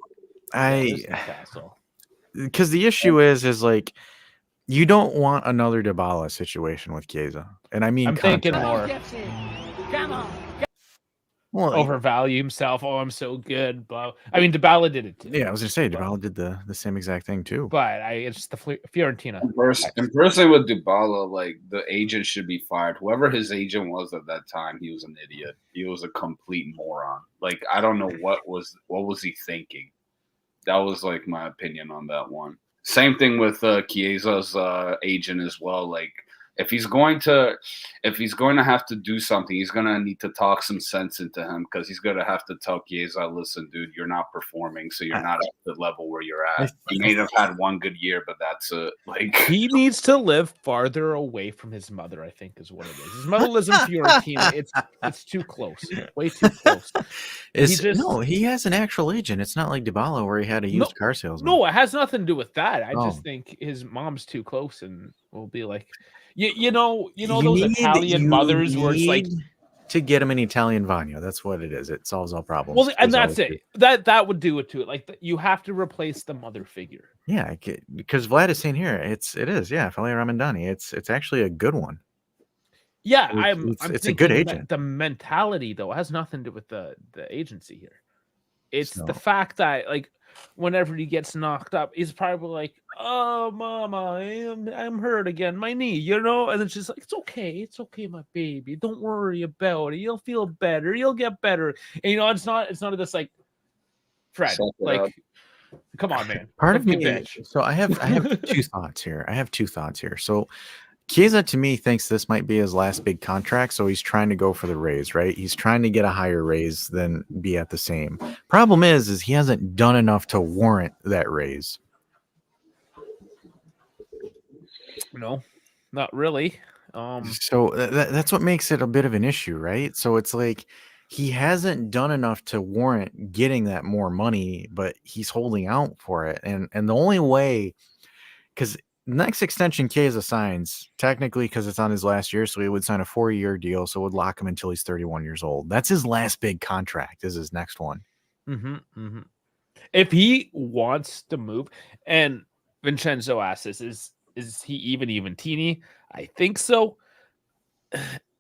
because the issue is like you don't want another Dybala situation with Chiesa, and I mean I'm thinking more. Come on. Well, overvalue himself. Oh, I'm so good. But I mean, Dybala did it too. Yeah, I was gonna say Dybala did the same exact thing too. But it's the Fiorentina. In person with Dybala, like the agent should be fired. Whoever his agent was at that time, he was an idiot. He was a complete moron. Like I don't know what was he thinking. That was like my opinion on that one. Same thing with Chiesa's agent as well. Like if he's going to have to do something, he's going to need to talk some sense into him because he's going to have to tell Chiesa, listen, dude, you're not performing, so you're not at the level where you're at. He may have had one good year, but that's it. Like he needs to live farther away from his mother, I think is what it is. His mother lives in Fiorentina. It's too close. Way too close. He has an actual agent. It's not like Dybala where he had a used car salesman. No, it has nothing to do with that. I just think his mom's too close and will be like you know those Italian mothers where it's like to get him an Italian Vagno. That's what it is. It solves all problems. Well, and that's it. That would do it to it. Like you have to replace the mother figure. Yeah, because Vlad is saying here, it is. Yeah, Feli Ramandani. It's actually a good one. Yeah, it's a good agent. The mentality though has nothing to do with the agency here. It's the fact that like whenever he gets knocked up, he's probably like, "Oh, mama, I'm hurt again, my knee," and then she's like, it's okay, my baby, don't worry about it, you'll feel better, you'll get better." And it's not this like, Fred, Suck it up. like, come on, man, Part don't of be a me, bitch. so I have two thoughts here. So Chiesa to me thinks this might be his last big contract, so he's trying to go for the raise, right? He's trying to get a higher raise than be at the same. Problem is he hasn't done enough to warrant that raise. No, not really. So that's what makes it a bit of an issue, right? So it's like he hasn't done enough to warrant getting that more money, but he's holding out for it. And the only way, because next extension Chiesa signs, technically because it's on his last year, so he would sign a 4-year deal, so it would lock him until he's 31 years old. That's his last big contract, is his next one. If he wants to move, and Vincenzo asks this, is he even teeny? I think so.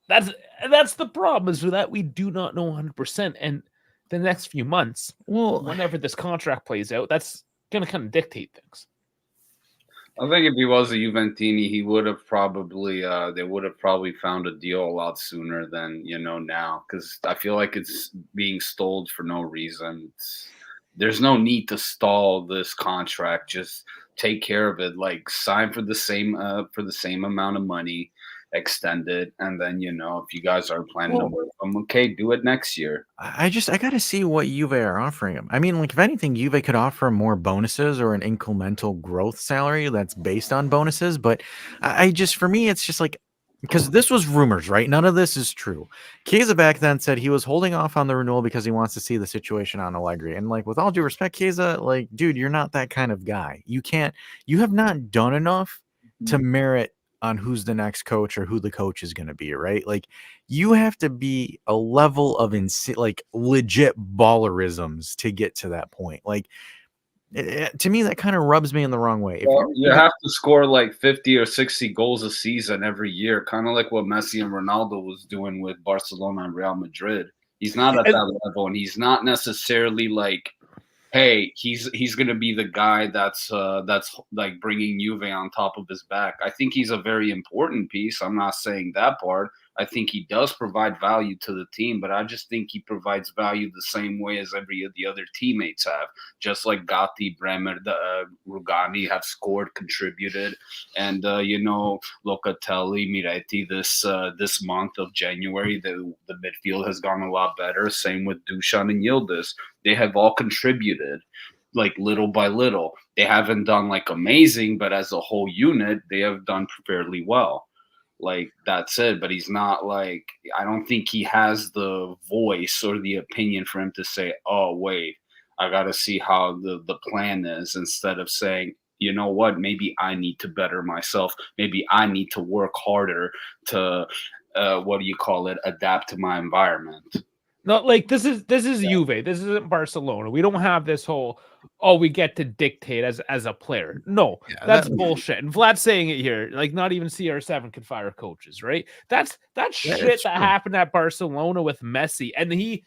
That's the problem, is that we do not know 100%. And the next few months, Well, whenever this contract plays out, that's gonna kind of dictate things. I think if he was a Juventini, he would have probably they would have probably found a deal a lot sooner than now, because I feel like it's being stalled for no reason. There's no need to stall this contract. Just take care of it. Like, sign for the same amount of money, extend it, and then if you guys are planning to move them, okay, do it next year. I got to see what Juve are offering him. I mean, like, if anything, Juve could offer him more bonuses or an incremental growth salary that's based on bonuses. But I just, for me, it's just like, because this was rumors, right? None of this is true. Chiesa back then said he was holding off on the renewal because he wants to see the situation on Allegri. And like, with all due respect, Chiesa, like, dude, you're not that kind of guy. You have not done enough to merit on who's the next coach or who the coach is going to be, right? Like, you have to be a level of like legit ballerisms to get to that point. Like, to me, that kind of rubs me in the wrong way. Well, you have to score like 50 or 60 goals a season every year, kind of like what Messi and Ronaldo was doing with Barcelona and Real Madrid. He's not at that level, and he's not necessarily like, hey, he's going to be the guy that's like bringing Juve on top of his back. I think he's a very important piece. I'm not saying that part. I think he does provide value to the team, but I just think he provides value the same way as every of the other teammates have. Just like Gatti, Bremer, Rugani have scored, contributed, and Locatelli, Miretti. This month of January, the midfield has gone a lot better. Same with Dusan and Yildiz. They have all contributed, like, little by little. They haven't done like amazing, but as a whole unit, they have done fairly well. Like, that's it. But he's not like, I don't think he has the voice or the opinion for him to say, oh, wait, I got to see how the plan is, instead of saying, you know what, maybe I need to better myself. Maybe I need to work harder to, adapt to my environment. No, like, this is Juve. This isn't Barcelona. We don't have this whole, we get to dictate as a player. No, that's bullshit. And Vlad's saying it here. Like, not even CR7 can fire coaches, right? That's shit that happened at Barcelona with Messi, and he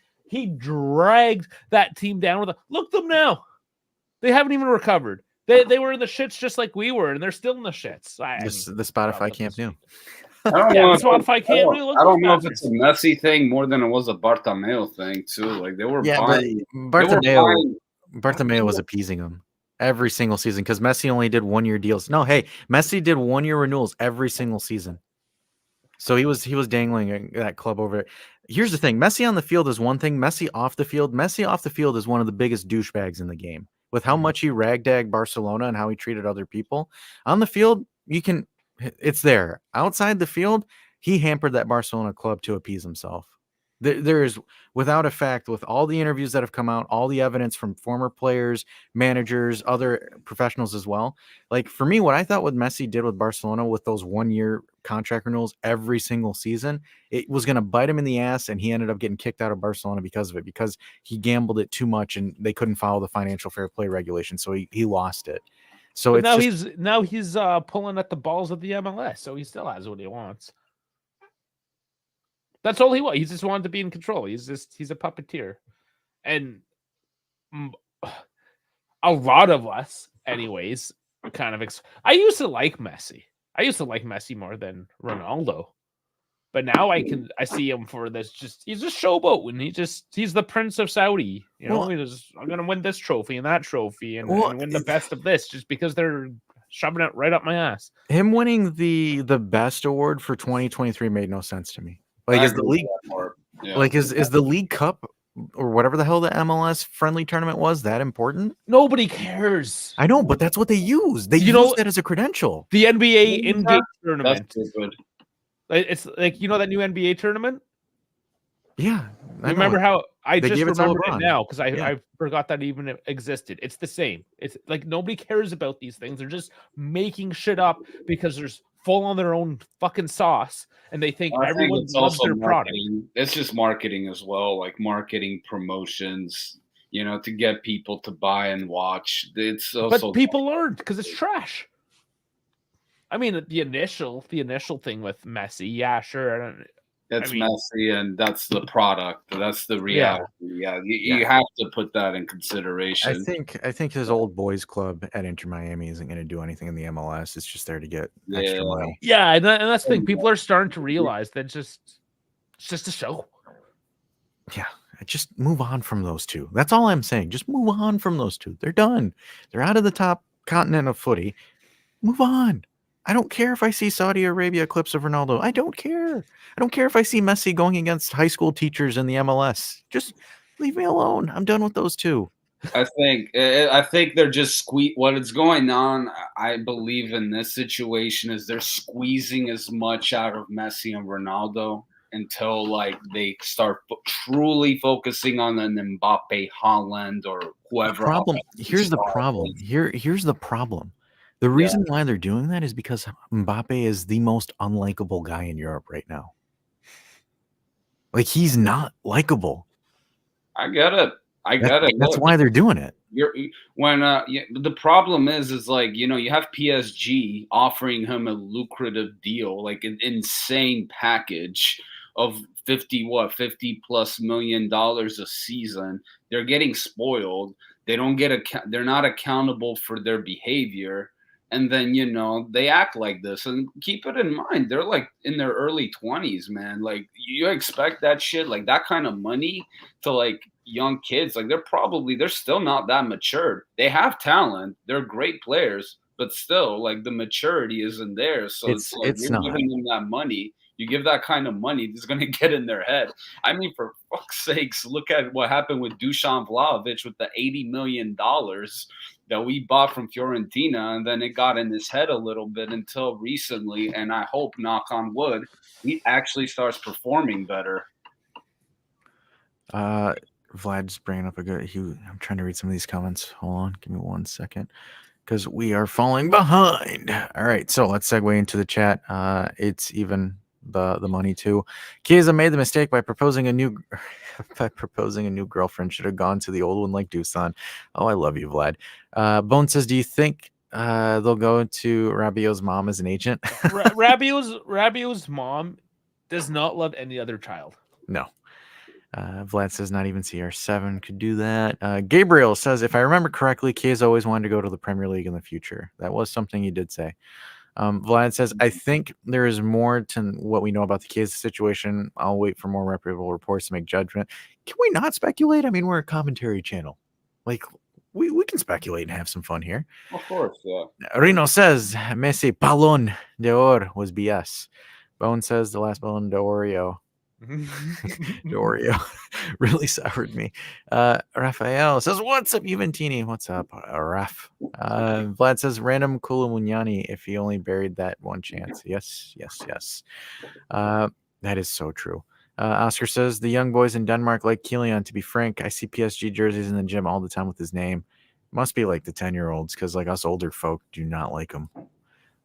dragged that team down with look them now. They haven't even recovered. They were in the shits just like we were, and they're still in the shits. The Spotify Camp Nou. I don't Yeah, know. the Spotify Camp Nou. I don't know if it's a Messi thing more than it was a Bartomeu thing too. Like, they were buying. But Bartomeu was appeasing him every single season because Messi only did 1-year deals. No, hey, Messi did 1-year renewals every single season. So he was dangling that club over. Here's the thing: Messi on the field is one thing. Messi off the field is one of the biggest douchebags in the game. With how much he ragdagged Barcelona and how he treated other people on the field, it's there. Outside the field, he hampered that Barcelona club to appease himself. There is, without a fact, with all the interviews that have come out, all the evidence from former players, managers, other professionals as well. Like, for me, what I thought what Messi did with Barcelona with those 1-year contract renewals every single season, it was going to bite him in the ass, and he ended up getting kicked out of Barcelona because of it, because he gambled it too much and they couldn't follow the financial fair play regulation, so he lost it. So but now he's pulling at the balls of the MLS, so he still has what he wants. That's all he wants. He just wanted to be in control. He's a puppeteer, and a lot of us, anyways, kind of. I used to like Messi. I used to like Messi more than Ronaldo. But now I see him for this. He's just showboat, and he's the Prince of Saudi. You know, Well, I'm gonna win this trophy and that trophy, and well, win the best of this, just because they're shoving it right up my ass. him winning the best award for 2023 made no sense to me. Like, I is the agree with league that more. Yeah. like is the League Cup or whatever the hell the MLS friendly tournament was that important? Nobody cares. I know, but that's what they use. They You use know- that as a credential. The NBA Yeah, in-game That's tournament. stupid. It's like, you know, that new NBA tournament. Yeah, I know Remember it. how I They just gave it to remembered it LeBron. now because Yeah. I forgot that even existed. It's the same. It's like nobody cares about these things. They're just making shit up because there's full on their own fucking sauce, and they think I think everyone it's loves also their product. marketing. It's just marketing as well, like marketing promotions, to get people to buy and watch. It's also But people learned because it's trash. I mean, the initial thing with Messi, yeah, sure. it's I mean- messy, and that's the product. That's the reality. Yeah, you have to put that in I consideration. think his old boys club at Inter Miami isn't going to do anything in the MLS. It's just there to get extra Yeah. money. Yeah, and that's the thing. People are starting to realize that it's just a show. Yeah, just move on from those two. That's all I'm saying. Just move on from those two. They're done. They're out of the top continent of footy. Move on. I don't care if I see Saudi Arabia clips of Ronaldo. I don't care. I don't care if I see Messi going against high school teachers in the MLS. Just leave me alone. I'm done with those two. I think they're just what is going on. I believe in this situation is they're squeezing as much out of Messi and Ronaldo until like they start truly focusing on an Mbappe, Holland, or whoever. Here's the problem. Here's the problem. The reason why they're doing that is because Mbappe is the most unlikable guy in Europe right now. Like, he's not likable. I get it. That's Look, why they're doing it. The problem is like you have PSG offering him a lucrative deal, like an insane package of 50 plus $1 million a season. They're getting spoiled. They don't they're not accountable for their behavior. And then they act like this, and keep it in mind, they're like in their early 20s, man. Like, you expect that shit, like that kind of money to like young kids. Like, they're still not that matured. They have talent, they're great players, but still, like, the maturity isn't there. So it's like it's you're not. giving them that money. You give that kind of money, it's going to get in their head. I mean, for fuck's sakes, look at what happened with Dusan Vlahovic with the $80 million that we bought from Fiorentina, and then it got in his head a little bit until recently. And I hope, knock on wood, he actually starts performing better. Vlad's bringing up I'm trying to read some of these comments. Hold on, give me 1 second, because we are falling behind. All right, so let's segue into the chat. It's even the money too. Chiesa made the mistake by proposing a new girlfriend. Should have gone to the old one like Dusan. Oh, I love you, Vlad. Bone says, do you think they'll go to Rabiot's mom as an agent? Rabiot's mom does not love any other child. No. Vlad says not even CR7 could do that. Gabriel says, if I remember correctly, Chiesa always wanted to go to the Premier League in the future. That was something he did say. Vlad says, I think there is more to what we know about the Chiesa situation. I'll wait for more reputable reports to make judgment. Can we not speculate? I mean, we're a commentary channel. Like, we can speculate and have some fun here. Of course, yeah. Reno says, Messi Ballon d'Or was BS. Bone says the last Ballon d'Oreo. D'Oreo really soured me. Raphael says, what's up, Juventini? What's up, Raf? Vlad says, random Koulibaly if he only buried that one chance. Yes. That is so true. Oscar says, the young boys in Denmark like Kylian. To be frank, I see PSG jerseys in the gym all the time with his name. Must be like the 10-year-olds, because like us older folk do not like him.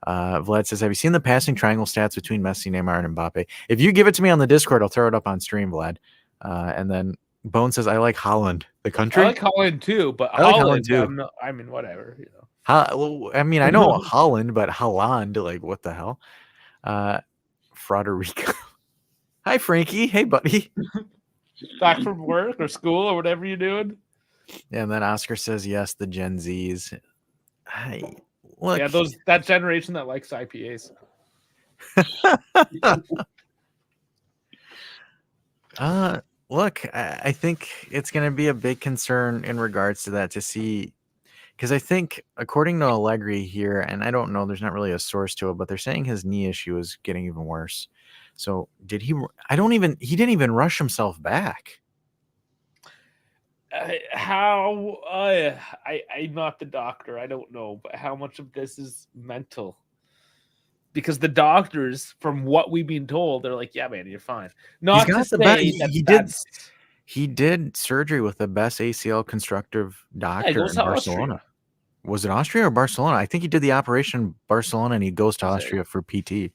Vlad says, have you seen the passing triangle stats between Messi, Neymar, and Mbappe? If you give it to me on the Discord, I'll throw it up on stream, Vlad. And then Bone says, I like Holland, the country. I like Holland too, but I like Holland too. I mean, whatever. Well, I mean, I know Holland, but Holland, like, what the hell? Frederico. Hi, Frankie. Hey, buddy. Back from work or school or whatever you're doing. And then Oscar says, yes, the Gen Zs. Look, Yeah, that generation that likes IPAs. look, I think it's going to be a big concern in regards to that to see, because I think according to Allegri here, and I don't know, there's not really a source to it, but they're saying his knee issue is getting even worse. So did he? He didn't even rush himself back. I'm not the doctor. I don't know, but how much of this is mental? Because the doctors, from what we've been told, they're like, "Yeah, man, you're fine." Not He's to got the say best. that Did. He did surgery with the best ACL constructive he doctor goes in to Barcelona. Austria. Was it Austria or Barcelona? I think he did the operation in Barcelona and he goes to Is it? Austria for PT.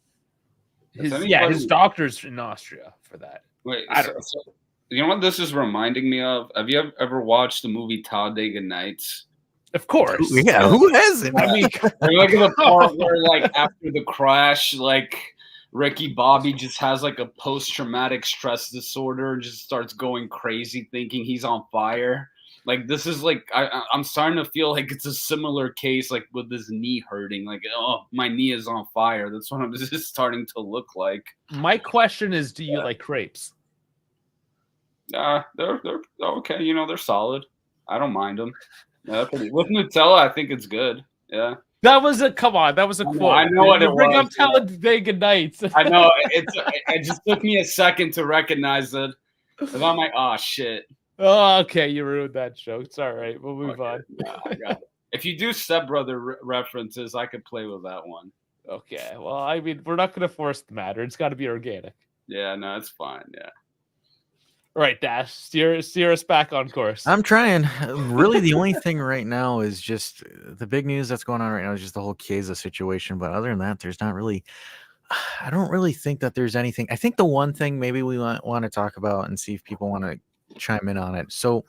His doctor's in Austria for that. Wait, I don't know. So, you know what this is reminding me of? Have you ever watched the movie Talladega Nights? Of course. Yeah, who hasn't? I mean, look at the part where, like, after the crash, like, Ricky Bobby just has like a post-traumatic stress disorder and just starts going crazy thinking he's on fire. Like, this is like, I'm starting to feel like it's a similar case, like with his knee hurting. Like, oh, my knee is on fire. That's what I'm just starting to look like. My question is, do you like crepes? They're okay. You know, they're solid. I don't mind them. Yeah, with Nutella, I think it's good. Yeah. That was a quote. I know what it bring was. up Talladega Nights. I know it just took me a second to recognize it. And I'm like, oh shit. Oh, okay, you ruined that joke. It's all right. We'll move on. I got it. If you do stepbrother references, I could play with that one. Okay. Well, I mean, we're not going to force the matter. It's got to be organic. Yeah, no, it's fine. Yeah. All right, Dash, steer us back on course. I'm trying. Really, the only thing right now is just the big news that's going on right now is just the whole Chiesa situation. But other than that, there's not really. I don't really think that there's anything. I think the one thing maybe we want to talk about and see if people want to chime in on it. So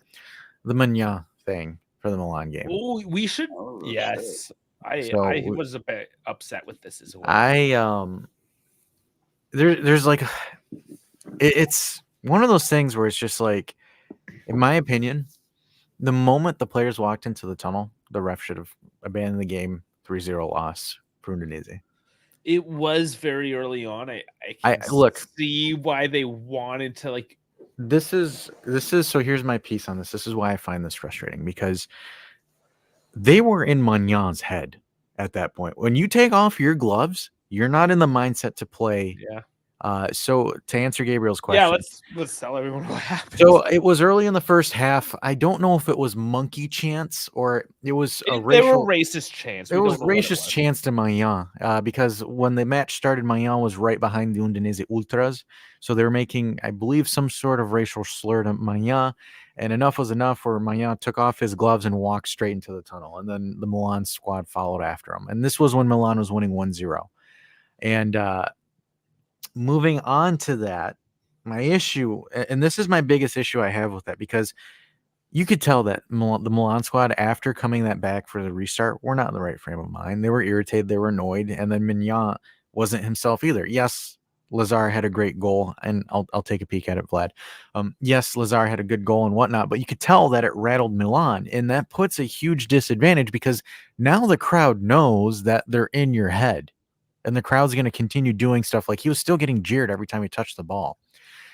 the Magnan thing for the Milan game. Oh, we should. Oh, yes, shit. I was a bit upset with this as well. There's like it's one of those things where it's just like, in my opinion, the moment the players walked into the tunnel, the ref should have abandoned the game. 3-0 loss for Udinese. It was very early on. I can see why they wanted to like. This is so here's my piece on this. This is why I find this frustrating, because they were in Magnan's head at that point. When you take off your gloves, you're not in the mindset to play. Yeah. So to answer Gabriel's question, yeah, let's tell everyone what happened. So it was early in the first half. I don't know if it was monkey chants or it was They were racist chants. It was racist chants to Magnan because when the match started, Magnan was right behind the Udinese Ultras. So they were making, I believe, some sort of racial slur to Magnan. And enough was enough where Magnan took off his gloves and walked straight into the tunnel. And then the Milan squad followed after him. And this was when Milan was winning 1-0. And moving on to that, my issue, and this is my biggest issue I have with that, because you could tell that the Milan squad, after coming that back for the restart, were not in the right frame of mind. They were irritated. They were annoyed. And then Magnan wasn't himself either. Yes, Lazar had a great goal, and I'll take a peek at it, Vlad. Yes, Lazar had a good goal and whatnot, but you could tell that it rattled Milan, and that puts a huge disadvantage because now the crowd knows that they're in your head, and the crowd's going to continue doing stuff like he was still getting jeered every time he touched the ball.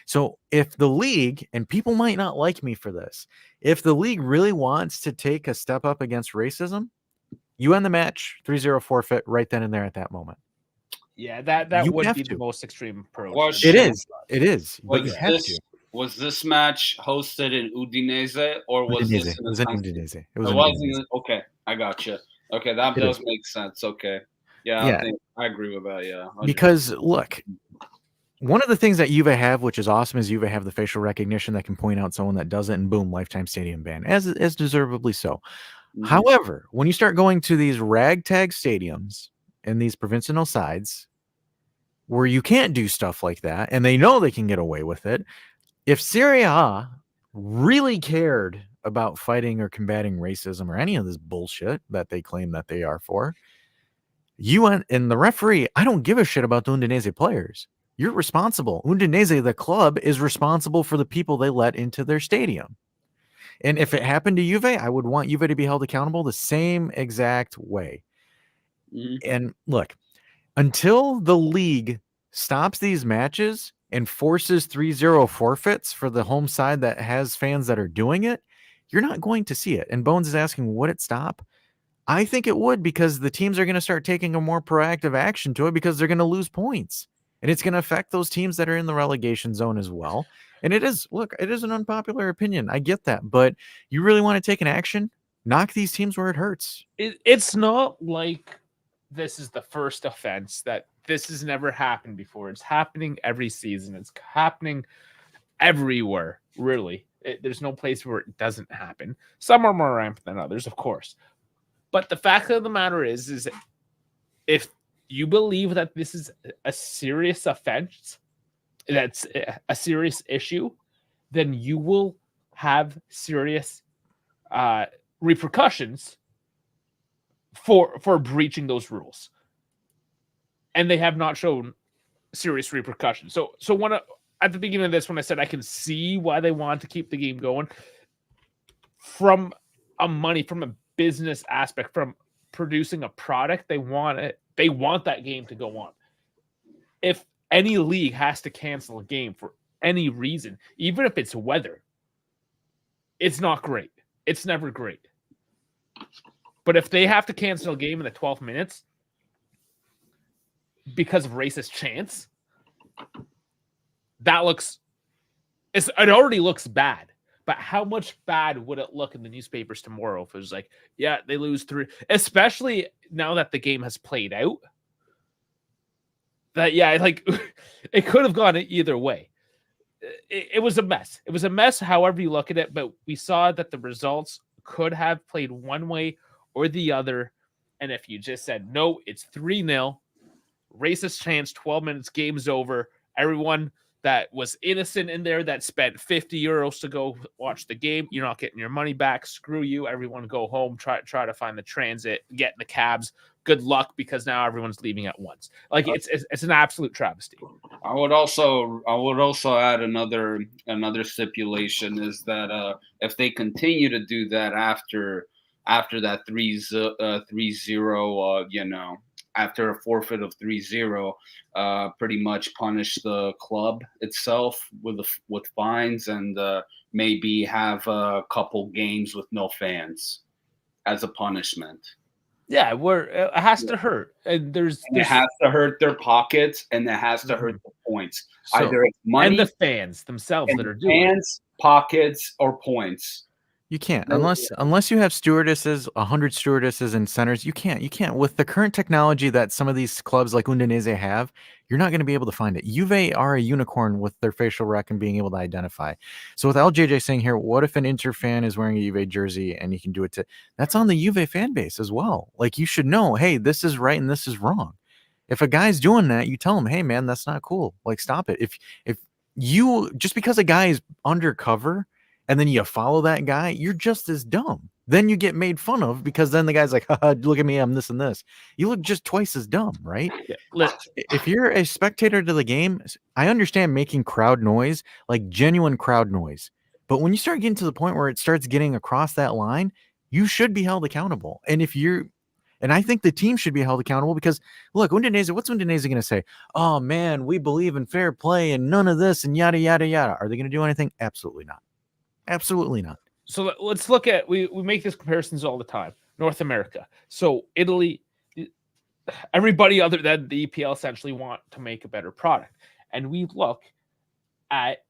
So if the league, and people might not like me for this, if the league really wants to take a step up against racism, you end the match, 3-0 forfeit right then and there at that moment. Yeah, that would be the most extreme approach. It is. But you have to. Was this match hosted in Udinese or was this in Udinese? It was Udinese. Okay, I got you. Okay, that does make sense. Okay. Yeah, I agree with that. Yeah. Because look, one of the things that Juve have, which is awesome, is Juve have the facial recognition that can point out someone that doesn't, and boom, lifetime stadium ban, as deservedly so. Mm-hmm. However, when you start going to these ragtag stadiums and these provincial sides where you can't do stuff like that, and they know they can get away with it, if Serie A really cared about fighting or combating racism or any of this bullshit that they claim that they are for, you and the referee, I don't give a shit about the Udinese players. You're responsible. Udinese, the club, is responsible for the people they let into their stadium. And if it happened to Juve, I would want Juve to be held accountable the same exact way. Mhm. And look, until the league stops these matches and forces 3-0 forfeits for the home side that has fans that are doing it, you're not going to see it. And Bones is asking, would it stop? I think it would, because the teams are going to start taking a more proactive action to it, because they're going to lose points. And it's going to affect those teams that are in the relegation zone as well. And it is an unpopular opinion. I get that. But you really want to take an action? Knock these teams where it hurts. It's not like this is the first offense, that this has never happened before. It's happening every season. It's happening everywhere, really. There's no place where it doesn't happen. Some are more rampant than others, of course. But the fact of the matter is if you believe that this is a serious offense, that's a serious issue, then you will have serious repercussions for breaching those rules. And they have not shown serious repercussions. So when at the beginning of this, when I said I can see why they want to keep the game going, from a business aspect, from producing a product, they want that game to go on. If any league has to cancel a game for any reason, even if it's weather, it's not great. It's never great. But if they have to cancel a game in the 12 minutes because of racist chants, it already looks bad. But how much bad would it look in the newspapers tomorrow if it was like, yeah, they lose 3, especially now that the game has played out? That, yeah, like, it could have gone either way. It was a mess. It was a mess, however you look at it, but we saw that the results could have played one way or the other. And if you just said, no, it's 3-0, racist chance, 12 minutes, game's over, everyone that was innocent in there that spent 50 euros to go watch the game, you're not getting your money back. Screw you. Everyone go home. Try to find the transit, get in the cabs. Good luck, because now everyone's leaving at once. Like, it's an absolute travesty. I would also add another stipulation is that if they continue to do that after that 3-0, after a forfeit of 3-0, pretty much punish the club itself with fines, and maybe have a couple games with no fans as a punishment. Yeah, where it has to hurt, and it has to hurt their pockets, and it has to hurt the points. So, Either it's money and the fans themselves and that are doing fans, pockets, or points. You can't, unless you have stewardesses, 100 stewardesses and centers. You can't with the current technology that some of these clubs like Udinese have. You're not going to be able to find it. Juve are a unicorn with their facial rec and being able to identify. So with LJJ saying here, what if an Inter fan is wearing a Juve jersey and you can do it that's on the Juve fan base as well. Like, you should know, hey, this is right and this is wrong. If a guy's doing that, you tell him, hey man, that's not cool. Like, stop it. If you, just because a guy is undercover and then you follow that guy, you're just as dumb. Then you get made fun of, because then the guy's like, haha, look at me, I'm this and this. You look just twice as dumb, right? Yeah. If you're a spectator to the game, I understand making crowd noise, like genuine crowd noise. But when you start getting to the point where it starts getting across that line, you should be held accountable. And I think the team should be held accountable, because look, Udinese, what's Udinese going to say? Oh man, we believe in fair play and none of this and yada, yada, yada. Are they going to do anything? Absolutely not. Absolutely not. So let's look at, we make these comparisons all the time. North America. So Italy, everybody other than the EPL essentially want to make a better product. And we look at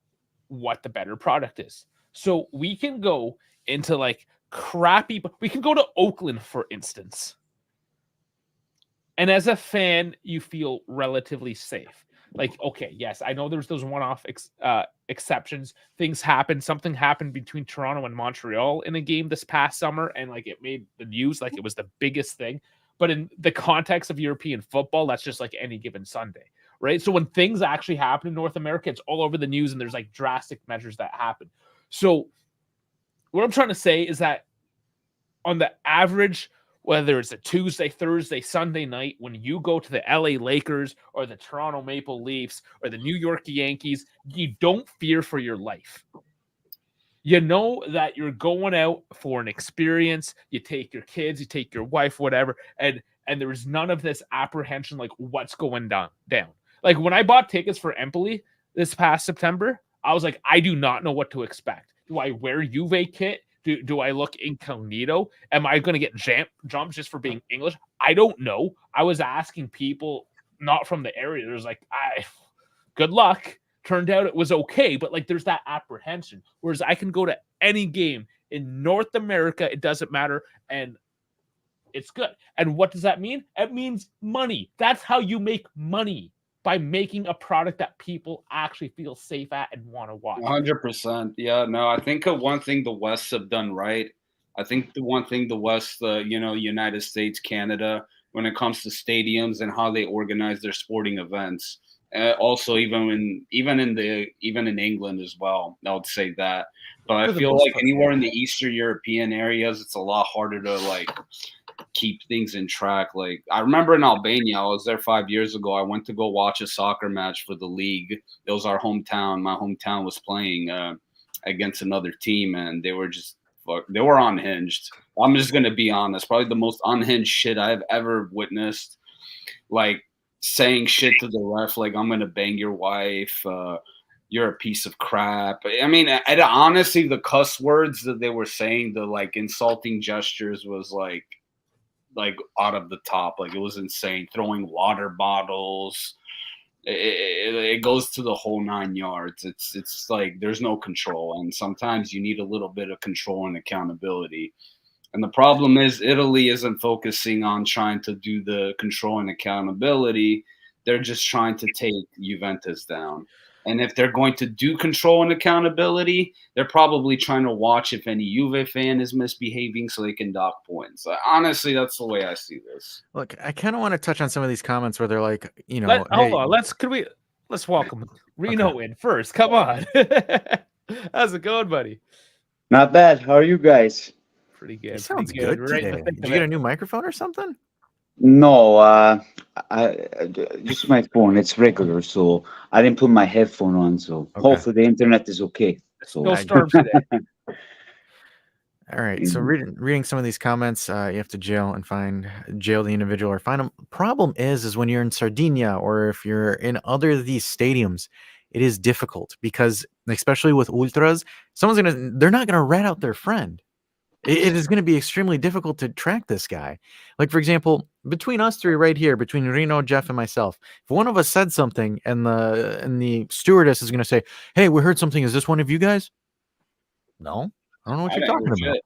what the better product is. So we can go into like crappy, we can go to Oakland, for instance. And as a fan, you feel relatively safe. Like, okay, yes, I know there's those one-off exceptions. Things happen. Something happened between Toronto and Montreal in a game this past summer, and like it made the news, like it was the biggest thing. But in the context of European football, that's just like any given Sunday, right? So when things actually happen in North America, it's all over the news, and there's like drastic measures that happen. So what I'm trying to say is that on the average, whether it's a Tuesday, Thursday, Sunday night, when you go to the LA Lakers or the Toronto Maple Leafs or the New York Yankees, you don't fear for your life. You know that you're going out for an experience. You take your kids, you take your wife, whatever, and there's none of this apprehension like what's going down. Like when I bought tickets for Empoli this past September, I was like, I do not know what to expect. Do I wear Juve kit? Do I look incognito? Am I going to get jumped just for being English? I don't know. I was asking people not from the area. There's like, good luck. Turned out it was okay, but like there's that apprehension. Whereas I can go to any game in North America, it doesn't matter, and it's good. And what does that mean? It means money. That's how you make money, by making a product that people actually feel safe at and want to watch. 100%. Yeah, no, I think one thing the West have done right. I think the one thing the West, United States, Canada, when it comes to stadiums and how they organize their sporting events. Also, even in England as well, I would say that. But I feel like anywhere in the Eastern European areas, it's a lot harder to like keep things in track. Like I remember in Albania, I was there 5 years ago. I went to go watch a soccer match for the league. It was our hometown. My hometown was playing against another team, and they were unhinged. I'm just gonna be honest. Probably the most unhinged shit I've ever witnessed. Like saying shit to the ref, like I'm gonna bang your wife. You're a piece of crap. I mean, honestly, the cuss words that they were saying, the like insulting gestures, was like out of the top. Like it was insane. Throwing water bottles. It goes to the whole 9 yards. It's like there's no control, and sometimes you need a little bit of control and accountability. And the problem is Italy isn't focusing on trying to do the control and accountability. They're just trying to take Juventus down. And if they're going to do control and accountability, they're probably trying to watch if any Juve fan is misbehaving so they can dock points. Honestly, that's the way I see this. Look, I kind of want to touch on some of these comments where they're like, Hold on. Let's welcome Reno in first. Come on. How's it going, buddy? Not bad. How are you guys? Pretty good. He sounds pretty good. good Right in today. the thick Did of you get it. a new microphone or something? No, just my phone. It's regular, so I didn't put my headphone on. So hopefully the internet is okay. So No storms today. All right. So reading some of these comments, you have to jail the individual or find them. Problem is when you're in Sardinia or if you're in other of these stadiums, it is difficult because especially with ultras, they're not gonna rat out their friend. It is going to be extremely difficult to track this guy. Like, for example, between us three right here, between Reno, Jeff, and myself, if one of us said something and the stewardess is going to say, "Hey, we heard something. Is this one of you guys?" No, I don't know what you're talking about.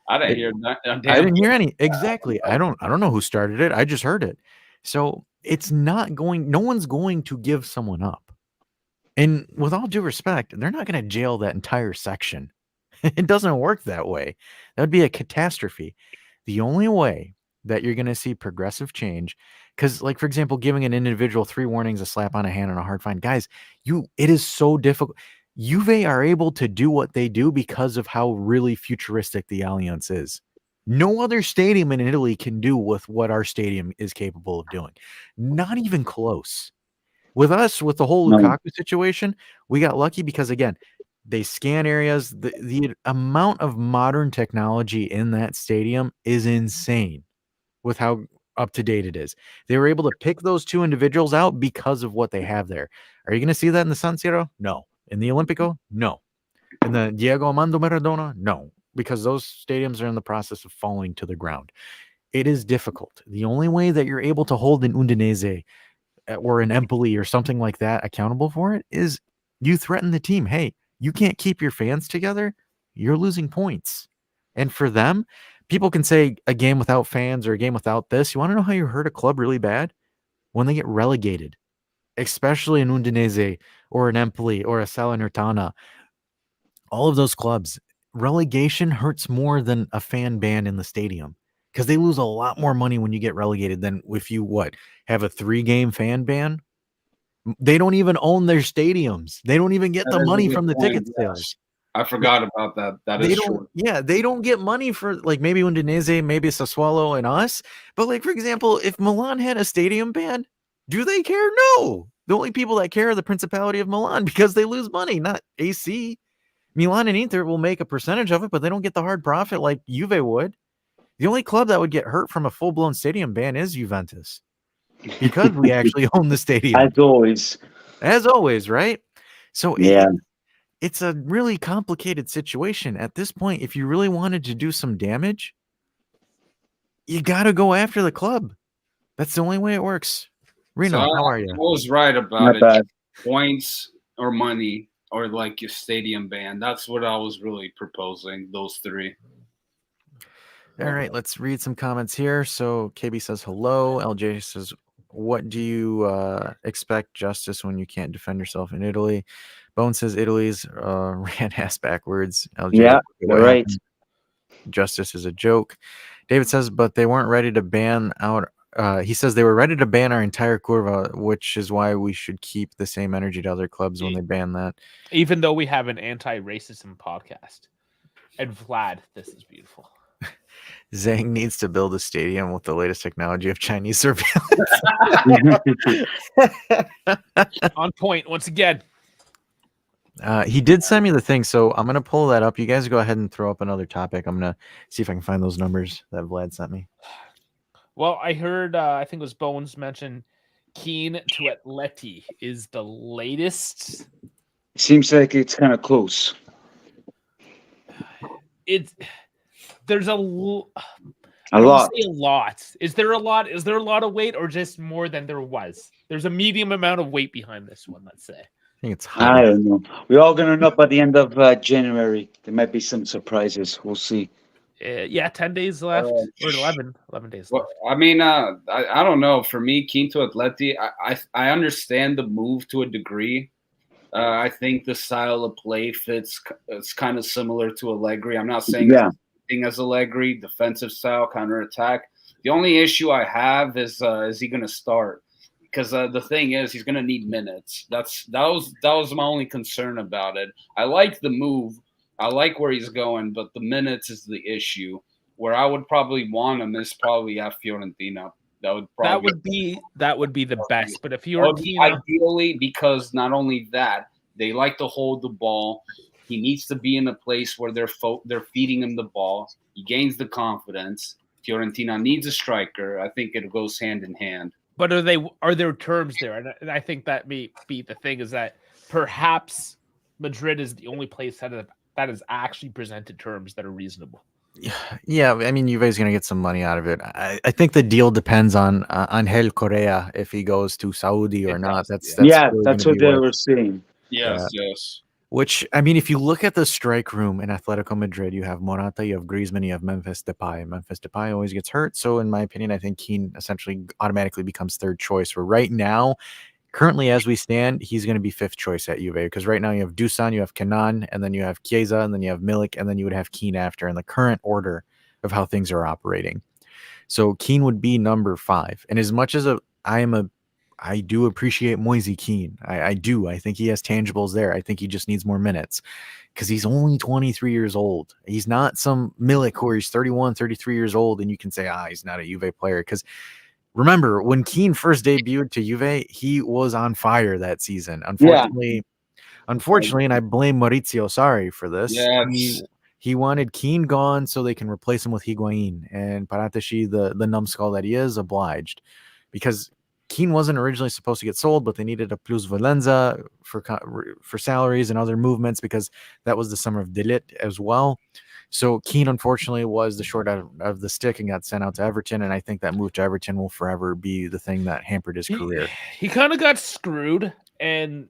I didn't hear that. I didn't hear any. Exactly. I don't know who started it. I just heard it. So it's not going. No one's going to give someone up. And with all due respect, they're not going to jail that entire section. It doesn't work that way. That would be a catastrophe. The only way that you're going to see progressive change, because, like, for example, giving an individual 3 warnings, a slap on a hand, and a hard fine, guys, it is so difficult. Juve are able to do what they do because of how really futuristic the Allianz is. No other stadium in Italy can do with what our stadium is capable of doing. Not even close. With us, with the whole Lukaku situation, we got lucky because, again, they scan areas. The amount of modern technology in that stadium is insane with how up to date it is. They were able to pick those 2 individuals out because of what they have there. Are you going to see that in the San Siro? No. In the Olimpico? No. In the Diego Armando Maradona? No. Because those stadiums are in the process of falling to the ground. It is difficult. The only way that you're able to hold an Udinese or an Empoli or something like that accountable for it is you threaten the team. Hey, you can't keep your fans together, you're losing points. And for them, people can say a game without fans or a game without this. You want to know how you hurt a club really bad? When they get relegated, especially an Udinese or an Empoli or a Salernitana. All of those clubs, relegation hurts more than a fan ban in the stadium because they lose a lot more money when you get relegated than if you have a 3-game fan ban. They don't even own their stadiums. They don't even get the money from the ticket sales. I forgot about that. That is true. Yeah, they don't get money for like maybe Udinese, maybe Sassuolo and us. But like, for example, if Milan had a stadium ban, do they care? No. The only people that care are the Principality of Milan because they lose money, not AC. Milan and Inter will make a percentage of it, but they don't get the hard profit like Juve would. The only club that would get hurt from a full-blown stadium ban is Juventus, because we actually own the stadium. As always, right? So yeah. it's a really complicated situation. At this point, if you really wanted to do some damage, you got to go after the club. That's the only way it works. Reno, how are you? I was right about Not it. bad. Points or money or like your stadium ban. That's what I was really proposing, those three. All right, let's read some comments here. So KB says hello. LJ says, what do you expect justice when you can't defend yourself in Italy? Bone says Italy's ran ass backwards. LJ, Yeah, what you're right. happened? Justice is a joke. David says, but they weren't ready to ban out. He says they were ready to ban our entire curva, which is why we should keep the same energy to other clubs when they ban that. Even though we have an anti-racism podcast. And Vlad, this is beautiful. Zhang needs to build a stadium with the latest technology of Chinese surveillance. On point once again. He did send me the thing, so I'm gonna pull that up. You guys go ahead and throw up another topic. I'm gonna see if I can find those numbers that Vlad sent me. Well, I heard, I think it was Bones mention Keen to Atleti is the latest. Seems like it's kind of close. There's a lot. Say a lot. Is there a lot? Is there a lot of weight, or just more than there was? There's a medium amount of weight behind this one. Let's say. I think it's I don't know. We're all gonna know by the end of January. There might be some surprises. We'll see. Yeah, 10 days left, or 11 days left. I mean, I don't know. For me, Keen to Atleti, I understand the move to a degree. I think the style of play fits. It's kind of similar to Allegri. I'm not saying anything as Allegri, defensive style, counter attack. The only issue I have is he going to start? Because the thing is, he's going to need minutes. That was my only concern about it. I like the move. I like where he's going, but the minutes is the issue. Where I would probably want him is probably at Fiorentina. That would be the best. But if Fiorentina, ideally, because not only that, they like to hold the ball. He needs to be in a place where they're feeding him the ball. He gains the confidence. Fiorentina needs a striker. I think it goes hand in hand. But are there terms there? And I think that may be the thing, is that perhaps Madrid is the only place that has actually presented terms that are reasonable. Yeah, I mean, Juve's going to get some money out of it. I think the deal depends on Angel Correa, if he goes to Saudi or not. That's really that's what they were saying. Yes. Which, I mean, if you look at the strike room in Atletico Madrid, you have Morata, you have Griezmann, you have Memphis Depay. Memphis Depay always gets hurt. So, in my opinion, I think Keane essentially automatically becomes third choice. Where right now, currently as we stand, he's going to be fifth choice at Juve. Because right now you have Dusan, you have Kenan, and then you have Chiesa, and then you have Milik, and then you would have Keane after in the current order of how things are operating. So, Keane would be number 5. And as much as I do appreciate Moise Kean. I do. I think he has tangibles there. I think he just needs more minutes because he's only 23 years old. He's not some Milik where he's 31, 33 years old, and you can say, he's not a Juve player. Because remember, when Kean first debuted to Juve, he was on fire that season. Unfortunately, and I blame Maurizio Sarri for this. Yes. He wanted Kean gone so they can replace him with Higuain. And Paratici, the numbskull that he is, obliged. Because Keane wasn't originally supposed to get sold, but they needed a plus valenza for salaries and other movements because that was the summer of De Ligt as well. So Keane, unfortunately, was the short of the stick and got sent out to Everton. And I think that move to Everton will forever be the thing that hampered his career. He kind of got screwed, and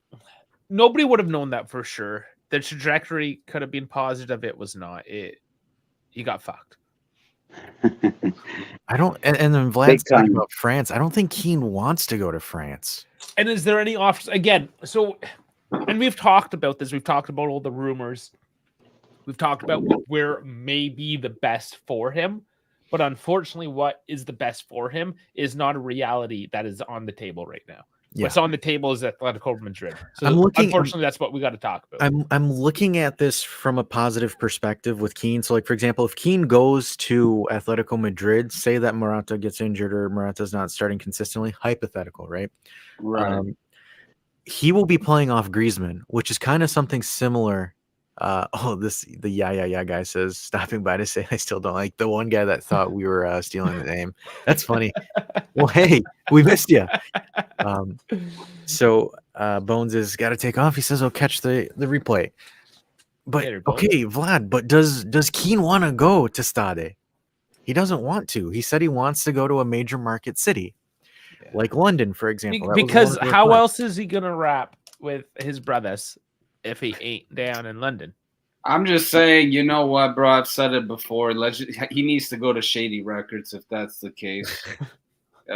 nobody would have known that for sure. The trajectory could have been positive. It was not. He got fucked. I don't, and then Vlad's talking about France. I don't think Keane wants to go to France. And is there any offers again? So, and we've talked about this. We've talked about all the rumors. We've talked about where may be the best for him, but unfortunately, what is the best for him is not a reality that is on the table right now. Yeah. What's on the table is Atletico Madrid. So unfortunately, that's what we got to talk about. I'm looking at this from a positive perspective with Keane. So, like, for example, if Keane goes to Atletico Madrid, say that Morata gets injured or Morata's not starting consistently, hypothetical, right? Right. He will be playing off Griezmann, which is kind of something similar The yeah guy says stopping by to say I still don't like the one guy that thought we were stealing the name. That's funny. Well, hey, we missed you. So Bones has got to take off. He says, "I'll catch the replay." But Later, Bones. okay, Vlad. But does Keen want to go to Stade? He doesn't want to. He said he wants to go to a major market city, like London, for example. That was one Because of the how requests. else is he gonna rap with his brothers if he ain't down in London? I'm just saying, you know what, bro? I've said it before. He needs to go to Shady Records if that's the case.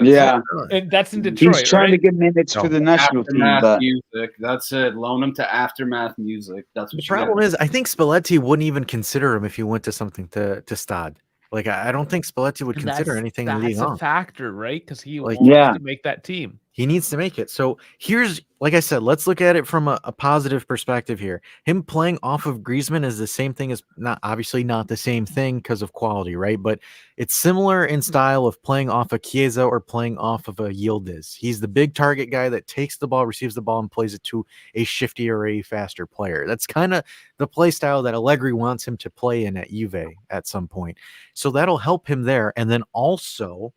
Yeah, And that's in Detroit, he's trying to right? get minutes for the national team, Aftermath but Music. That's it. Loan him to Aftermath Music. That's what The you gotta problem is, I think Spalletti wouldn't even consider him if he went to something to Stade. Like, I don't think Spalletti would And consider anything in League that's a One. factor, right? Because he Like, wants yeah. to make that team. He needs to make it. So here's, like I said, let's look at it from a positive perspective here. Him playing off of Griezmann is the same thing as obviously not the same thing because of quality, right? But it's similar in style of playing off of Chiesa or playing off of a Yildiz. He's the big target guy that takes the ball, receives the ball, and plays it to a shifty or a faster player. That's kind of the play style that Allegri wants him to play in at Juve at some point. So that'll help him there. And then also,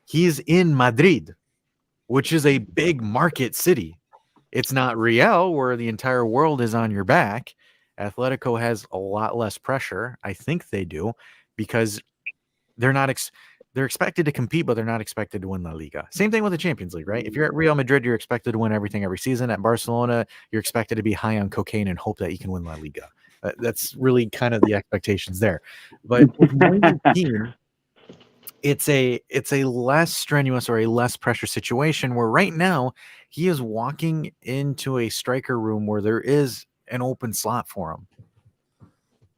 he's in Madrid, which is a big market city. It's not Real, where the entire world is on your back. Atletico has a lot less pressure. I think they do, because they're not they're expected to compete, but they're not expected to win La Liga. Same thing with the Champions League, right? If you're at Real Madrid, you're expected to win everything every season. At Barcelona, you're expected to be high on cocaine and hope that you can win La Liga. That's really kind of the expectations there. But with Moise Kean, it's a less strenuous or a less pressure situation where right now he is walking into a striker room where there is an open slot for him.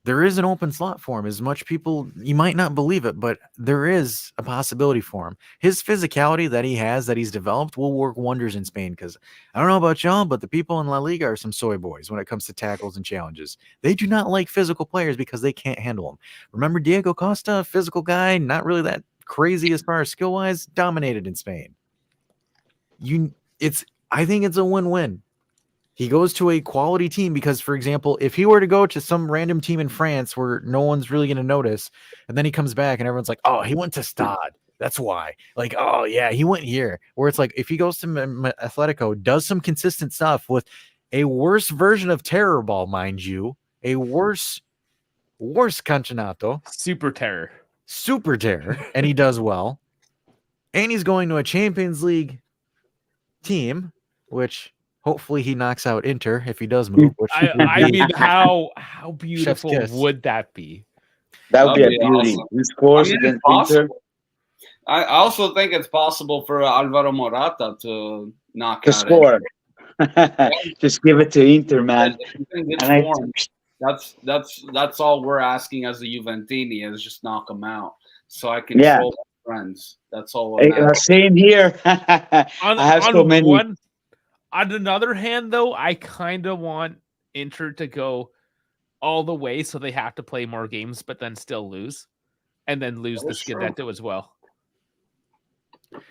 There is an open slot for him. As much people, you might not believe it, but there is a possibility for him. His physicality that he has, that he's developed, will work wonders in Spain, because I don't know about y'all, but the people in La Liga are some soy boys when it comes to tackles and challenges. They do not like physical players because they can't handle them. Remember Diego Costa, physical guy, not really that crazy as far as skill-wise, dominated in Spain. I think it's a win-win. He goes to a quality team because, for example, if he were to go to some random team in France where no one's really going to notice, and then he comes back and everyone's like, oh, he went to Stade. That's why. Like, oh, yeah, he went here. Where it's like, if he goes to Atletico, does some consistent stuff with a worse version of Terror Ball, mind you, a worse Campionato. Super terror. And he does well. And he's going to a Champions League team, which... hopefully he knocks out Inter if he does move. Which I mean, how beautiful would that be? That would be a beauty. Awesome. He scores against Inter. I also think it's possible for Alvaro Morata to knock out score. Just give it to Inter, man. That's all we're asking as a Juventini is just knock them out, so I can troll my friends. That's all. Same here. I have so many. On another hand, though, I kind of want Inter to go all the way, so they have to play more games, but then still lose, and then lose the Scudetto as well.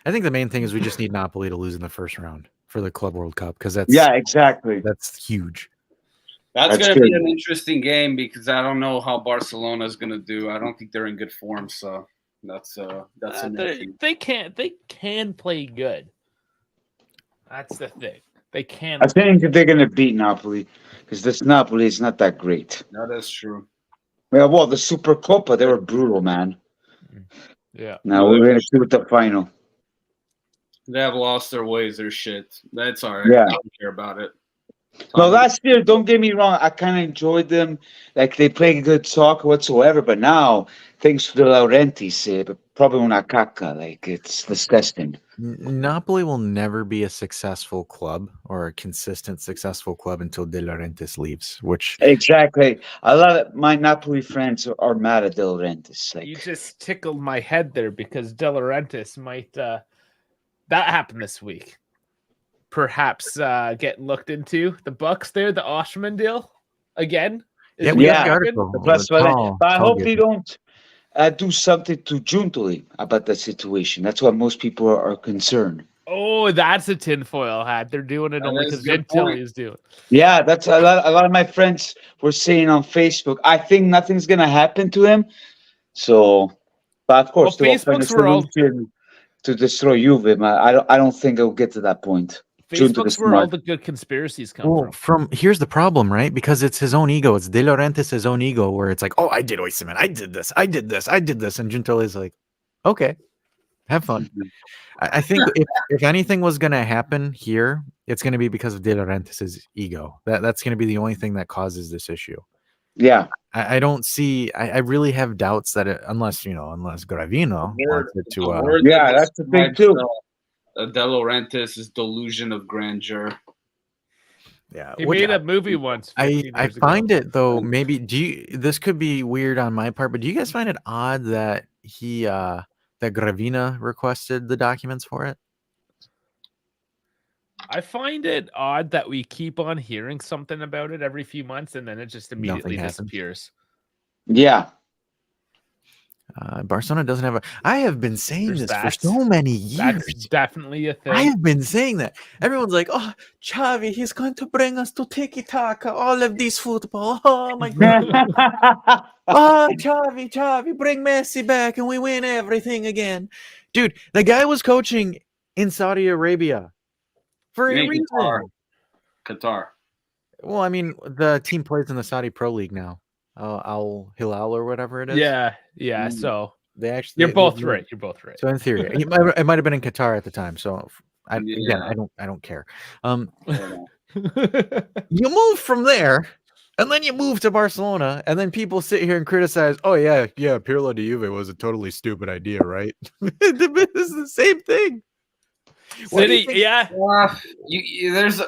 I think the main thing is we just need Napoli to lose in the first round for the Club World Cup, because that's exactly. That's huge. That's going to be an interesting game because I don't know how Barcelona is going to do. I don't think they're in good form, so that's they can play good. That's the thing. They can. I think they're going to beat Napoli because this Napoli is not that great. That is true. Well, the Super Copa, they were brutal, man. Yeah. Now we're going to see with the final. They have lost their ways. They're shit. That's all right. Yeah. I don't care about it. No, last year, don't get me wrong, I kind of enjoyed them. Like, they play good soccer whatsoever, but now, thanks to the Laurentiis, probably una caca. Like, it's disgusting. Napoli will never be a successful club or a consistent successful club until De Laurentiis leaves, which... Exactly. A lot of my Napoli friends are mad at De Laurentiis. Like... You just tickled my head there because De Laurentiis might... that happened this week. Perhaps get looked into. The Bucks there, the Oshman deal again. Yeah, we have the article. But I hope they don't do something to Giuntoli about that situation. That's what most people are concerned. Oh, that's a tinfoil hat. They're doing it That only is a because good point. Gentili is doing it. Yeah, that's a lot. A lot of my friends were saying on Facebook. I think nothing's gonna happen to him. So, but of course, Well, they'll find a Facebook's where all solution to destroy Juve. I don't. I don't think it'll get to that point. June to the Facebook's where all smart. the good conspiracies come Well, from. here's the problem, right? Because it's his own ego. It's De Laurentiis' own ego, where it's like, oh, I did Osimhen, I did this, I did this, I did this, and Gentili's like, okay, have fun. I think if anything was going to happen here, it's going to be because of De Laurentiis' ego. That's going to be the only thing that causes this issue. Yeah. I don't see. I really have doubts that unless Gravino wants it to. Yeah, that's the thing too. De Laurentiis' delusion of grandeur. Yeah, He made a movie once. I 15 years ago. find it though. Maybe this could be weird on my part, but do you guys find it odd that that Gravina requested the documents for it? I find it odd that we keep on hearing something about it every few months and then it just immediately happens. disappears. Yeah. Barcelona doesn't have a. I have been saying There's this that. for so many years. That's definitely a thing. I have been saying that. Everyone's like, "Oh, Xavi, he's going to bring us to tiki taka, all of this football. Oh my god! Oh, Xavi, bring Messi back, and we win everything again." Dude, the guy was coaching in Saudi Arabia for a reason. Qatar. Well, I mean, the team plays in the Saudi Pro League now. Al Hilal or whatever it is. Yeah. So they actually you're both right. You're both right. So in theory, it might have been in Qatar at the time. So again, I don't care. You move from there, and then you move to Barcelona, and then people sit here and criticize. Oh yeah, Pirlo to Juve was a totally stupid idea, right? It's the same thing. City, yeah.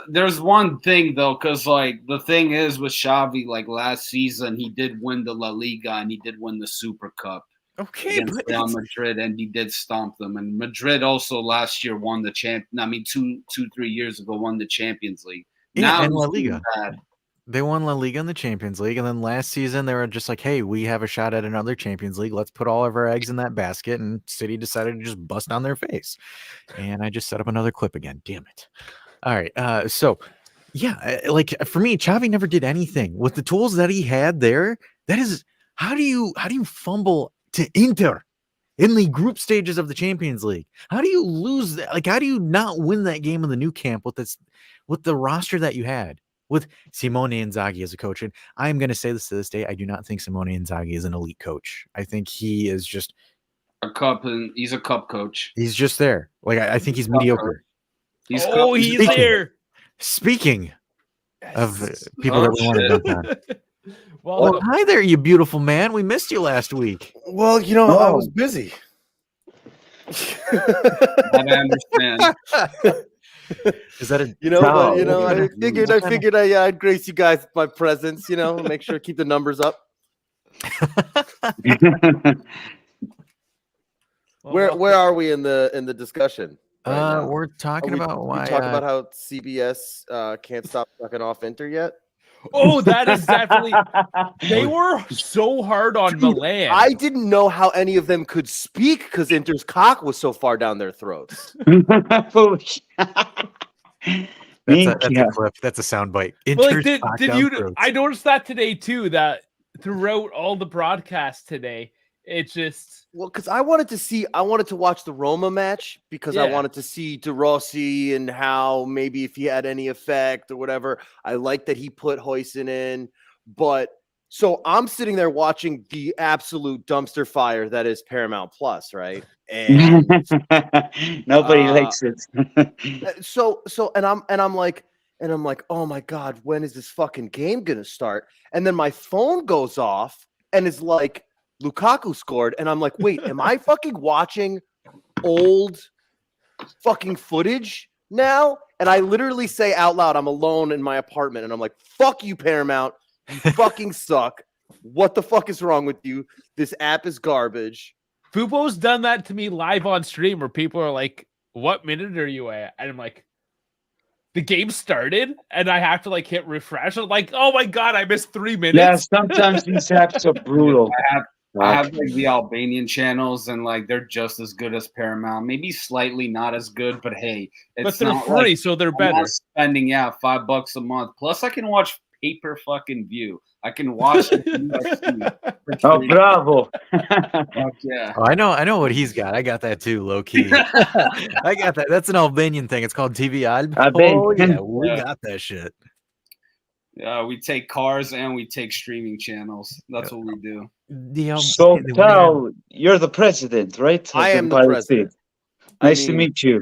There's one thing though, because like the thing is with Xavi, like last season he did win the La Liga and he did win the Super Cup against Real Madrid, and he did stomp them. And Madrid also last year won the 3 years ago won the Champions League. Yeah, and La Liga. They won La Liga in the Champions League, and then last season they were just like, "Hey, we have a shot at another Champions League. Let's put all of our eggs in that basket." And City decided to just bust on their face. And I just set up another clip again. Damn it! All right, so yeah, like for me, Xavi never did anything with the tools that he had there. That is, how do you fumble to Inter in the group stages of the Champions League? How do you lose that? Like, how do you not win that game in the new camp with the roster that you had? With Simone Inzaghi as a coach. And I'm going to say this to this day. I do not think Simone Inzaghi is an elite coach. I think he is just he's a cup coach. He's just there. Like, I think he's mediocre. He's there. Speaking of people that we want to dump on. Well, hi there, you beautiful man. We missed you last week. Well, I was busy. I understand. Is that a I figured I'd grace you guys with my presence, make sure to keep the numbers up. Where are we in the discussion? Right we're talking about why talk about how CBS can't stop sucking off Inter yet. Oh, that is definitely. They were so hard on Milan. I didn't know how any of them could speak because Inter's cock was so far down their throats. That's a clip. That's a soundbite. Did you? I noticed that today too. That throughout all the broadcasts today, it just. Well, because I wanted to watch the Roma match because I wanted to see De Rossi and how maybe if he had any effect or whatever. I like that he put Huijsen in, but so I'm sitting there watching the absolute dumpster fire that is Paramount Plus, right? And nobody likes it. And I'm like, oh my God, when is this fucking game gonna start? And then my phone goes off and it's like, Lukaku scored, and I'm like, wait, am I fucking watching old fucking footage now? And I literally say out loud, I'm alone in my apartment, and I'm like, fuck you, Paramount. You fucking suck. What the fuck is wrong with you? This app is garbage. Fubo's done that to me live on stream where people are like, what minute are you at? And I'm like, the game started, and I have to like hit refresh. I'm like, oh my God, I missed 3 minutes. Yeah, sometimes these apps are brutal. I have like the Albanian channels, and like they're just as good as Paramount. Maybe slightly not as good, but hey, But it's they're not free, like so they're I'm better. not spending $5 a month. Plus, I can watch pay-per fucking view. I can watch the UFC for Oh, free. bravo. Fuck yeah. Oh, I know what he's got. I got that too, low key. I got that. That's an Albanian thing. It's called TV Alb. Oh yeah, we Yeah. got that shit. We take cars and we take streaming channels. That's what we do. So, Tal, you're the president, right? of I am the Empire State. president. I Nice to mean, meet you.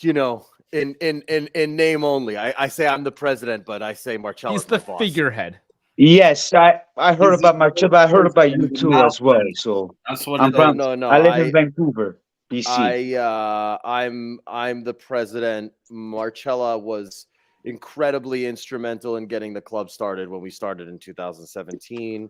You know, in name only. I say I'm the president, but I say Marcella's He's the my boss. figurehead. Yes, I heard He's about Marcel, but I heard about you the too as well. mouthpiece. So That's what I'm it from. is. No, I live in Vancouver, BC. I'm the president. Marcella was incredibly instrumental in getting the club started when we started in 2017,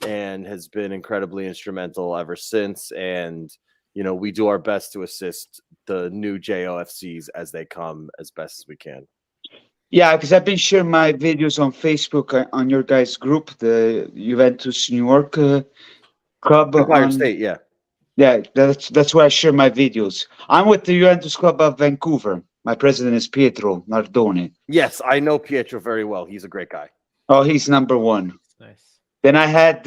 and has been incredibly instrumental ever since. And you know, we do our best to assist the new JOFCs as they come as best as we can. Yeah, because I've been sharing my videos on Facebook on your guys' group, the Juventus New York club. Empire State, yeah. Yeah, that's where I share my videos. I'm with the Juventus Club of Vancouver. My president is Pietro Nardone. Yes, I know Pietro very well. He's a great guy. Oh, he's number one. Nice. Then I had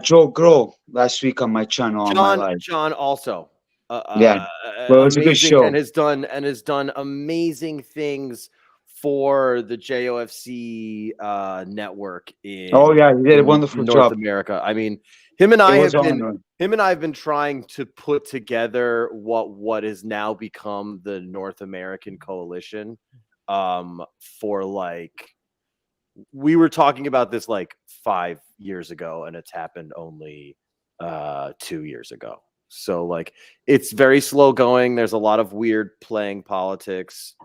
Joe Grow last week on my channel on my live. John also. Yeah. Well, it was a good amazing, show. and has done amazing things for the JOFC network in Oh yeah, he did a wonderful North job. America. I mean, him and I It have was been honored. him and I have been trying to put together what has now become the North American coalition for like we were talking about this like 5 years ago, and it's happened only 2 years ago. So like it's very slow going. There's a lot of weird playing politics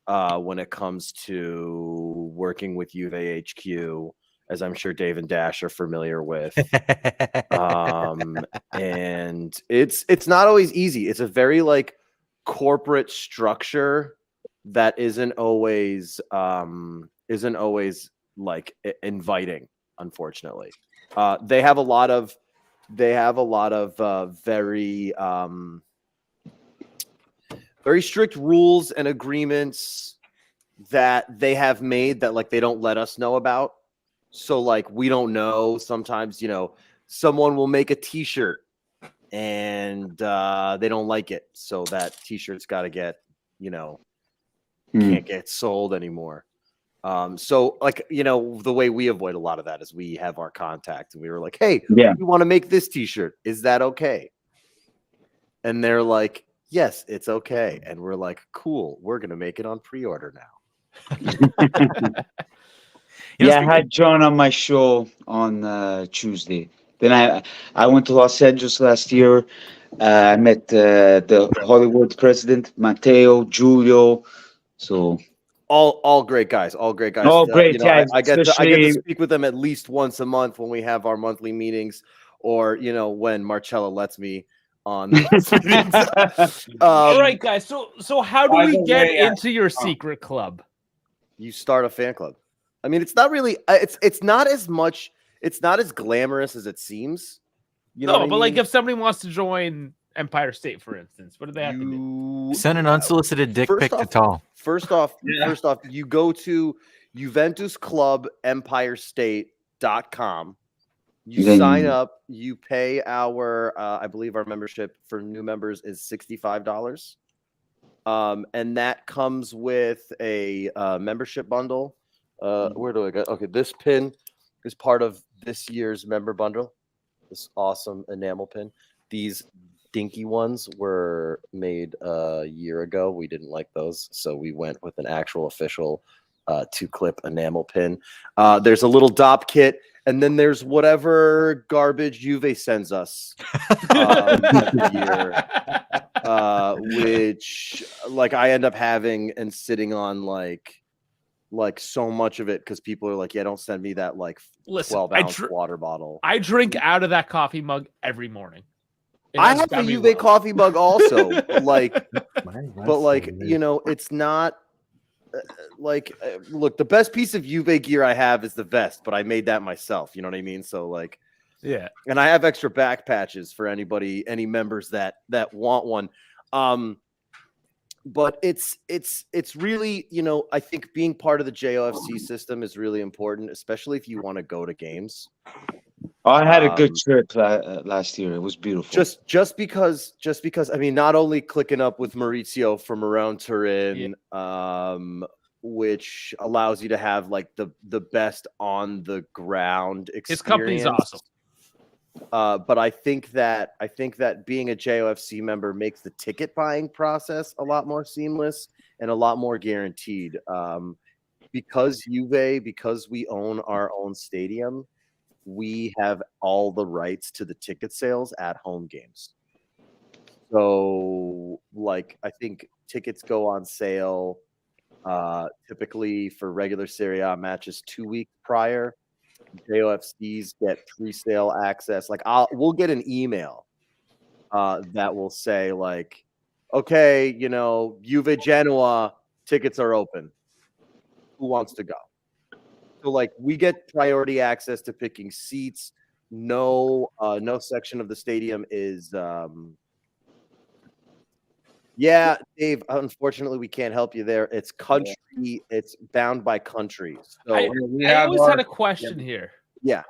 when it comes to working with Juve HQ, as I'm sure Dave and Dash are familiar with. And it's not always easy. It's a very like corporate structure that isn't always like inviting, unfortunately. They have a lot of very strict rules and agreements that they have made that like they don't let us know about. So like we don't know. Sometimes, you know, someone will make a t-shirt and they don't like it. So that t-shirt's got to get, you know, can't get sold anymore. So like, you know, the way we avoid a lot of that is we have our contact and we were like, hey, we want to make this t-shirt. Is that okay? And they're like, yes, it's okay. And we're like, cool, we're going to make it on pre-order now. Yeah, I had John on my show on Tuesday. Then I went to Los Angeles last year. I met the Hollywood president, Matteo, Giulio. So all great guys, all great guys. Oh, great! You know, Yeah, I get to speak with them at least once a month when we have our monthly meetings, or you know when Marcella lets me on those meetings. All right, guys. So how do we get into your secret club? You start a fan club. I mean, it's not really. It's not as much. It's not as glamorous as it seems. You know, but like if somebody wants to join Empire State, for instance, what do they have to do? Send an unsolicited dick pic to Tall. First off, you go to JuventusClubEmpireState.com. You sign up. You pay our, I believe our membership for new members is $65. And that comes with a membership bundle. Where do I go? Okay, this pin is part of this year's member bundle. This awesome enamel pin. These dinky ones were made a year ago. We didn't like those, so we went with an actual official 2-clip enamel pin. There's a little DOP kit, and then there's whatever garbage Juve sends us every year, which like I end up having and sitting on like so much of it because people are like, yeah, don't send me that like 12-ounce water bottle. I drink out of that coffee mug every morning. I have a Juve coffee mug also, like, but like, you know, it's not look, the best piece of Juve gear I have is the vest, but I made that myself. You know what I mean? So like, Yeah. and I have extra back patches for any members that want one. But it's really, you know, I think being part of the JOFC system is really important, especially if you want to go to games. Oh, I had a good trip last year. It was beautiful. Just because I mean, not only clicking up with Maurizio from around Turin, which allows you to have like the best on the ground experience. His company's awesome. But I think that being a JOFC member makes the ticket buying process a lot more seamless and a lot more guaranteed. Because we own our own stadium, we have all the rights to the ticket sales at home games. So, like, I think tickets go on sale typically for regular Serie A matches 2 weeks prior. JOFCs get pre-sale access. Like, we'll get an email that will say, like, okay, you know, Juve Genoa tickets are open. Who wants to go? So, like, we get priority access to picking seats. No section of the stadium is yeah, Dave, unfortunately we can't help you there. It's country, it's bound by countries. So I always had a question here. Yeah.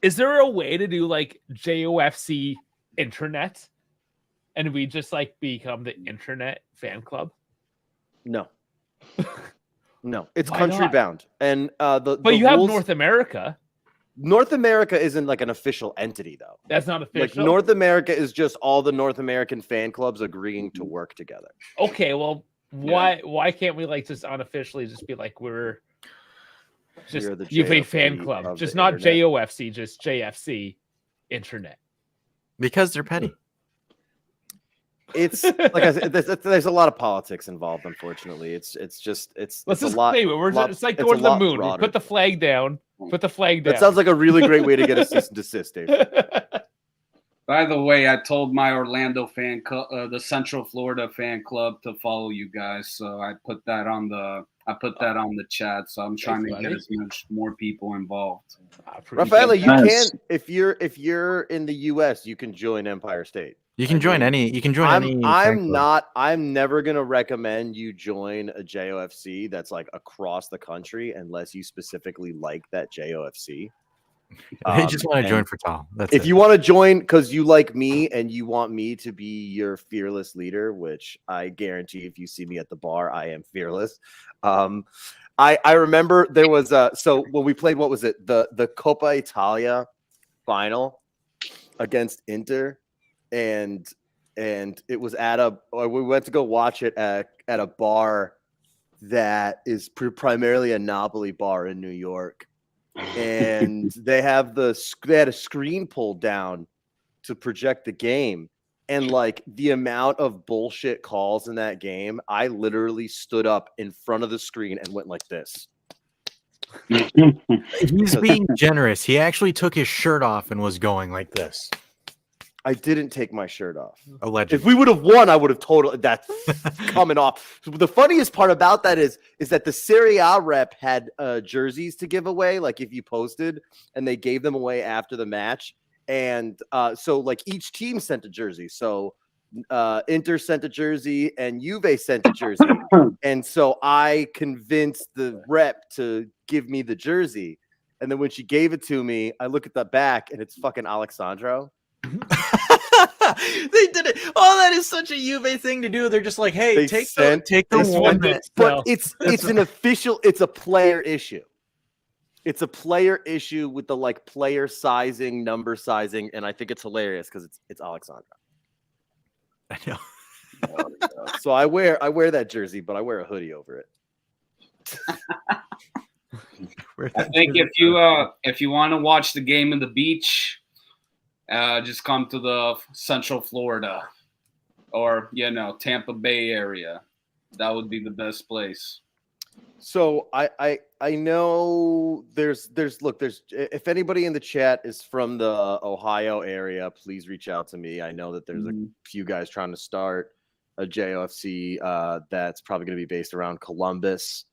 Is there a way to do like JOFC internet and we just like become the internet fan club? No. No, it's Why country not? bound. And But the you have rules, North America. North America isn't like an official entity though. That's not official. Like North America is just all the North American fan clubs agreeing to work together. Okay, well, why can't we like just unofficially just be like we're just the Juve fan JFC club, of just the not internet. JOFC, just JFC internet. Because they're petty. It's like I said, there's a lot of politics involved. Unfortunately, it's Let's just just a lot. name it. It's like going to the moon. We put the flag down. Put the flag down. That sounds like a really great way to get a cease and desist, Dave. By the way, I told my Orlando fan club, the Central Florida fan club, to follow you guys. So I put that on the chat. So I'm trying to get as much more people involved. Rafaela, you Nice. can if you're in the U.S., you can join Empire State. You can join any. You can join any. I'm never gonna recommend you join a JOFC that's like across the country unless you specifically like that JOFC. They just want to join for Tom. That's if it. you want to join because you like me and you want me to be your fearless leader, which I guarantee if you see me at the bar, I am fearless. I remember there was so when we played, what was it, the Coppa Italia final against Inter, and it was we went to go watch it at a bar that is primarily a Napoli bar in New York. And they had a screen pulled down to project the game, and like the amount of bullshit calls in that game, I literally stood up in front of the screen and went like this. He's being generous. He actually took his shirt off and was going like this. I didn't take my shirt off. Allegedly. If we would have won, I would have totally. That's coming off. The funniest part about that is that the Serie A rep had jerseys to give away. Like if you posted, and they gave them away after the match, and so like each team sent a jersey. So Inter sent a jersey, and Juve sent a jersey, and so I convinced the rep to give me the jersey. And then when she gave it to me, I look at the back, and it's fucking Alexandro. They did it. Oh, that is such a Juve thing to do. They're just like, hey, take the one that. But it's an official. It's a player issue. It's a player issue with the like player sizing, number sizing, and I think it's hilarious because it's Alexandra. I know. So I wear that jersey, but I wear a hoodie over it. I think if you want to watch the game in the beach, just come to the Central Florida or Tampa Bay area. That would be the best place. So I know there's if anybody in the chat is from the Ohio area, please reach out to me. I know that there's a few guys trying to start a JOFC that's probably going to be based around Columbus.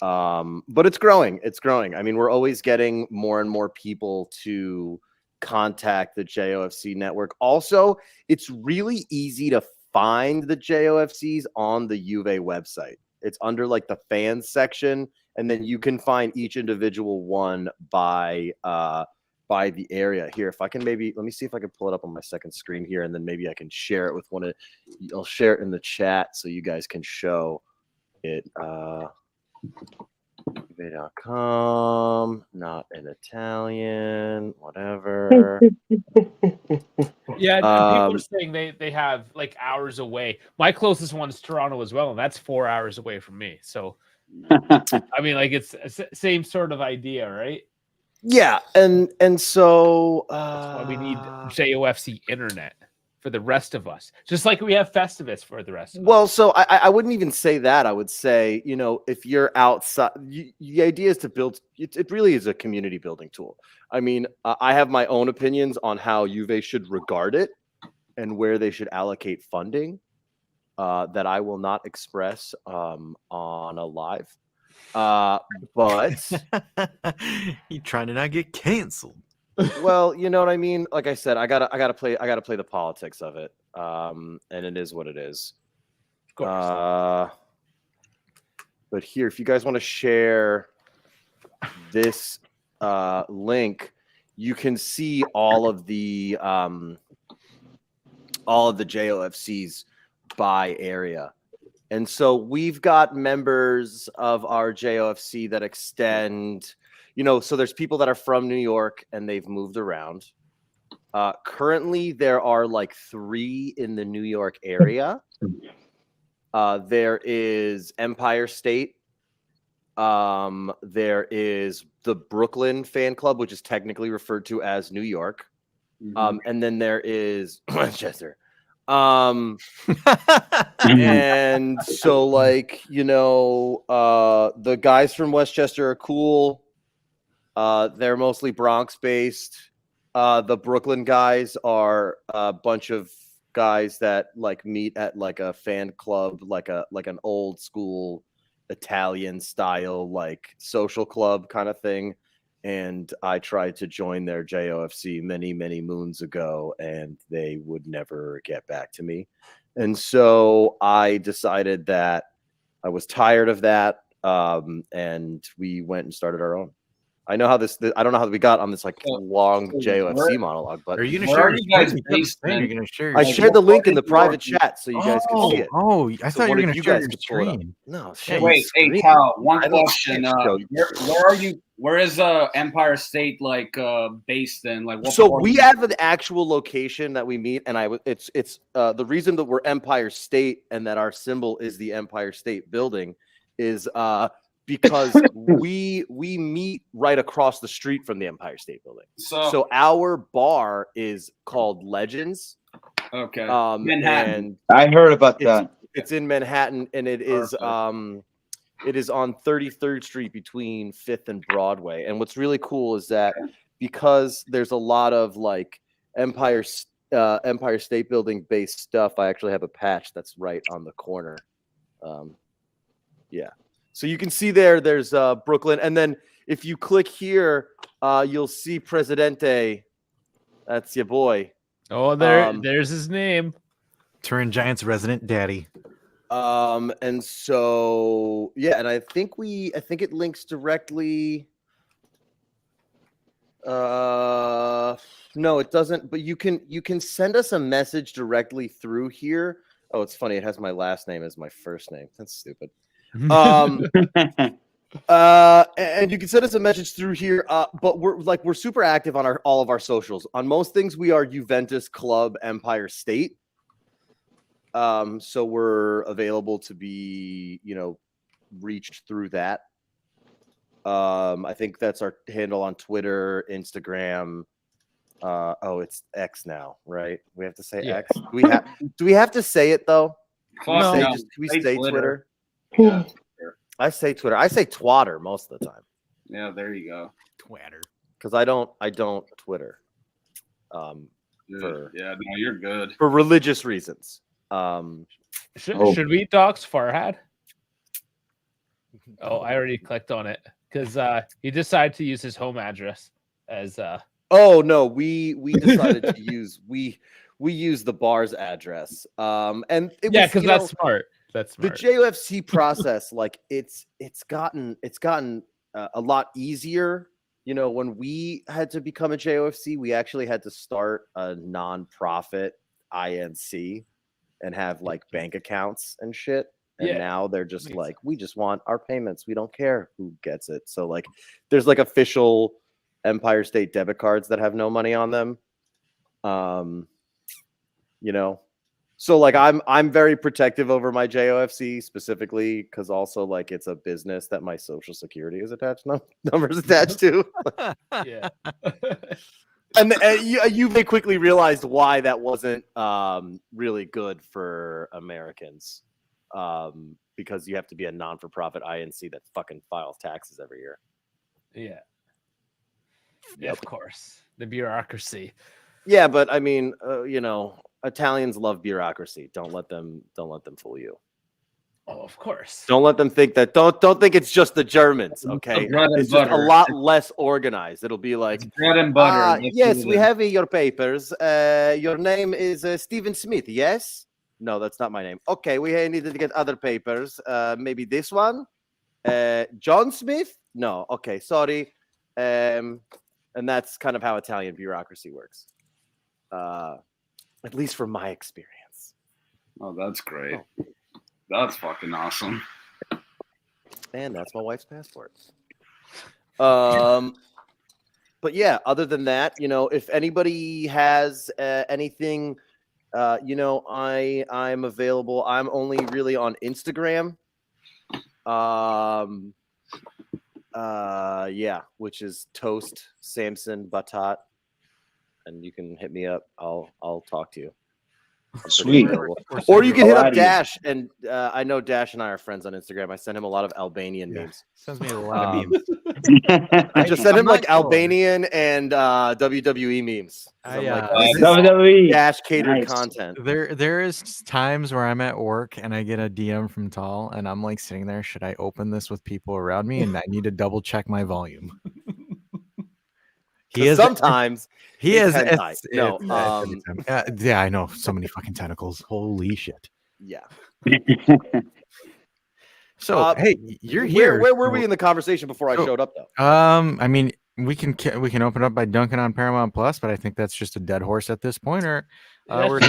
But it's growing. It's growing. I mean, we're always getting more and more people to contact the JOFC network. Also, it's really easy to find the JOFCs on the Juve website. It's under like the fans section, and then you can find each individual one by the area. Here, if I can maybe let me see if I can pull it up on my second screen here, and then maybe I can share it with one of I'll share it in the chat so you guys can show it. eBay.com, not in Italian, whatever. Yeah, people are saying they have like hours away. My closest one is Toronto as well, and that's 4 hours away from me. So, I mean, like it's same sort of idea, right? Yeah, and so That's why we need JOFC internet for the rest of us, just like we have Festivus for the rest of us. Well, so I wouldn't even say that. I would say, you know, if you're outside, the idea is to build. It really is a community building tool. I mean, I have my own opinions on how Juve should regard it and where they should allocate funding that I will not express on a live. But you trying to not get canceled? well, you know what I mean. Like I said, I gotta play the politics of it. And it is what it is. Of course. But here, if you guys want to share this link, you can see all of the JOFCs by area. And so we've got members of our JOFC that extend, you know, so there's people that are from New York and they've moved around. Currently, there are like 3 in the New York area. There is Empire State. There is the Brooklyn fan club, which is technically referred to as New York. And then there is Westchester. And so, like, you know, the guys from Westchester are cool. They're mostly Bronx based. The Brooklyn guys are a bunch of guys that like meet at like a fan club, like an old school Italian style, like social club kind of thing. And I tried to join their JOFC many, many moons ago, and they would never get back to me. And so I decided that I was tired of that, and we went and started our own. I know how I don't know how we got on this like long JOFC monologue, but Are you gonna Where share? are you guys you kept based saying you're in? gonna share. I your shared the link in the What private is your- chat so you guys can see it. Oh, I So thought you what were if gonna you share guys your could pull it up? screen. No, Hey, share Wait, your screen. hey Cal, one I don't question. shit show. Where are you? Where is Empire State like based in? Like what So part we of- have an actual location that we meet, and it's the reason that we're Empire State and that our symbol is the Empire State Building is because we meet right across the street from the Empire State Building. So our bar is called Legends. okay, And Manhattan. I heard about that. it's in Manhattan, and it is Perfect. it is on 33rd Street between 5th and Broadway. And what's really cool is that because there's a lot of like Empire State Building based stuff, I actually have a patch that's right on the corner. Yeah. So you can see there's Brooklyn. And then if you click here, you'll see Presidente. That's your boy. Oh, there's his name. Turin Giants resident daddy. And so yeah, and I think it links directly. No, it doesn't, but you can send us a message directly through here. Oh, it's funny, it has my last name as my first name. That's stupid. And you can send us a message through here, but we're super active on all of our socials. On most things, we are Juventus Club Empire State. So we're available to be, you know, reached through that. I think that's our handle on Twitter, Instagram. It's X now, right? We have to say X. Do we have to say it though? No. Can we say Twitter? Yeah, sure. I say Twitter. I say twatter most of the time. Yeah, there you go. Twatter. Because I don't Twitter. Yeah, no, you're good. For religious reasons. Should we dox Farhad? Oh, I already clicked on it because he decided to use his home address as Oh no, we decided to use we use the bar's address. And it yeah, was, because you know, that's smart. That's the smart. JOFC process, like it's gotten a lot easier. You know, when we had to become a JOFC, we actually had to start a nonprofit INC and have like bank accounts and shit. And Yeah, now they're just makes like, we just want our payments. We don't care who gets it. So like, there's like official Empire State debit cards that have no money on them. You know, so like I'm very protective over my JOFC specifically because also like it's a business that my social security is attached numbers attached to. yeah. And you may quickly realized why that wasn't really good for Americans, because you have to be a non-for-profit INC that fucking files taxes every year. Yeah. Yep. Of course. The bureaucracy. Yeah, but I mean, you know, Italians love bureaucracy. Don't let them fool you. Oh, of course. Don't let them think that. Don't think it's just the Germans. Okay, bread and it's just a butter. lot less organized. It'll be like, It's bread and butter. That's yes, what it we is. have your papers. Your name is Stephen Smith. Yes. No, that's not my name. Okay, we needed to get other papers. Maybe this one. John Smith. No. Okay, sorry. And that's kind of how Italian bureaucracy works. At least from my experience. Oh, that's great. That's fucking awesome. And that's my wife's passport. But yeah, other than that, you know, if anybody has anything, you know, I'm available. I'm only really on Instagram. Yeah, which is Toast Samson Batat, and you can hit me up. I'll talk to you. Sweet. Or you can hit How up are you? Dash, and I know Dash and I are friends on Instagram. I send him a lot of Albanian Yeah. memes. Sends me a lot of Um, memes. I just send I'm him like not sure. Albanian and WWE memes. 'Cause I'm like, this is WWE. Dash catered Nice. content. There is times where I'm at work and I get a DM from Tall and I'm like sitting there, should I open this with people around me? And I need to double check my volume. He 'Cause is sometimes he it's is hentai. it's, No, it's every time. Yeah, I know so many fucking tentacles. Holy shit. yeah. So hey, you're here. Where were we so- in the conversation before I so- showed up though? I mean, we can open up by dunking on Paramount Plus, but I think that's just a dead horse at this point. Or we're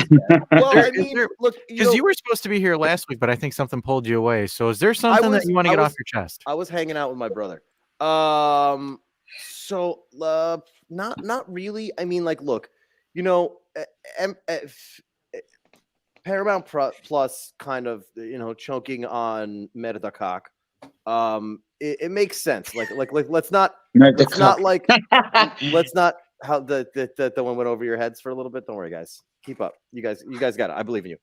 Well, there- I is mean, there- look, because you were supposed to be here last week, but I think something pulled you away. So is there something that you want to get off your chest? I was hanging out with my brother. So not really. I mean, like, look, you know, Paramount Plus kind of, you know, choking on Merdakak. It makes sense. Like let's not like let's not how the one went over your heads for a little bit. Don't worry, guys. Keep up. You guys got it. I believe in you.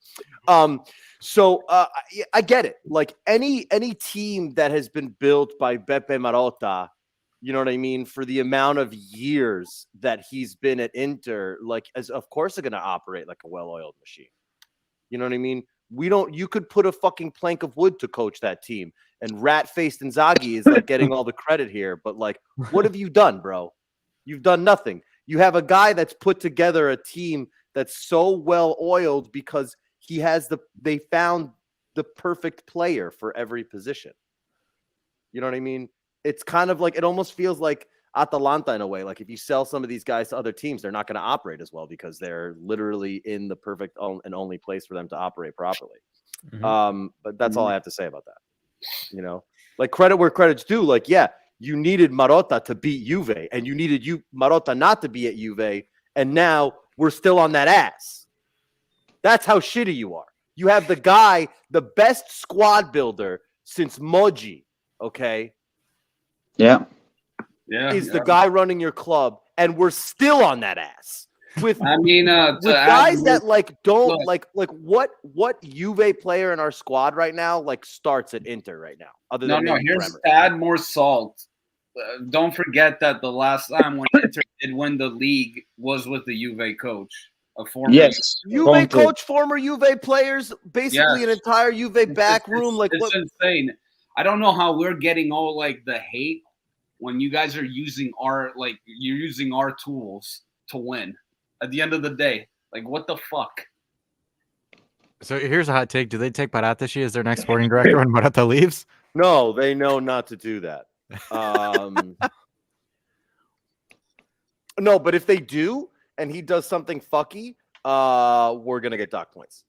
So I get it. Like any team that has been built by Beppe Marotta, you know what I mean, for the amount of years that he's been at Inter, like, as of course they're gonna operate like a well-oiled machine. You know what I mean? You could put a fucking plank of wood to coach that team, and rat-faced Inzaghi is like getting all the credit here. But like, what have you done, bro? You've done nothing. You have a guy that's put together a team that's so well oiled because they found the perfect player for every position. You know what I mean? It's kind of like, it almost feels like Atalanta in a way. Like if you sell some of these guys to other teams, they're not going to operate as well because they're literally in the perfect and only place for them to operate properly. Mhm. But that's all I have to say about that. You know, like, credit where credit's due. Like, yeah, you needed Marotta to beat Juve, and you needed Marotta not to be at Juve, and now we're still on that ass. That's how shitty you are. You have the guy, the best squad builder since Moji, okay? Yeah. Yeah. Is the guy running your club, and we're still on that ass. With I mean, with guys that like don't look. like what Juve player in our squad right now like starts at Inter right now. Other than maybe Here's Bremer. to add more salt. Don't forget that the last time when Inter did win the league was with the Juve coach. A former Yes. Juve Conte. coach, former Juve players, basically an Yes. entire Juve back room. Like it's what? insane. I don't know how we're getting all like the hate when you guys are using you're using our tools to win. At the end of the day, like what the fuck? So here's a hot take. Do they take Paratici as their next sporting director when Morata leaves? No, they know not to do that. No, but if they do and he does something fucky, we're gonna get dock points.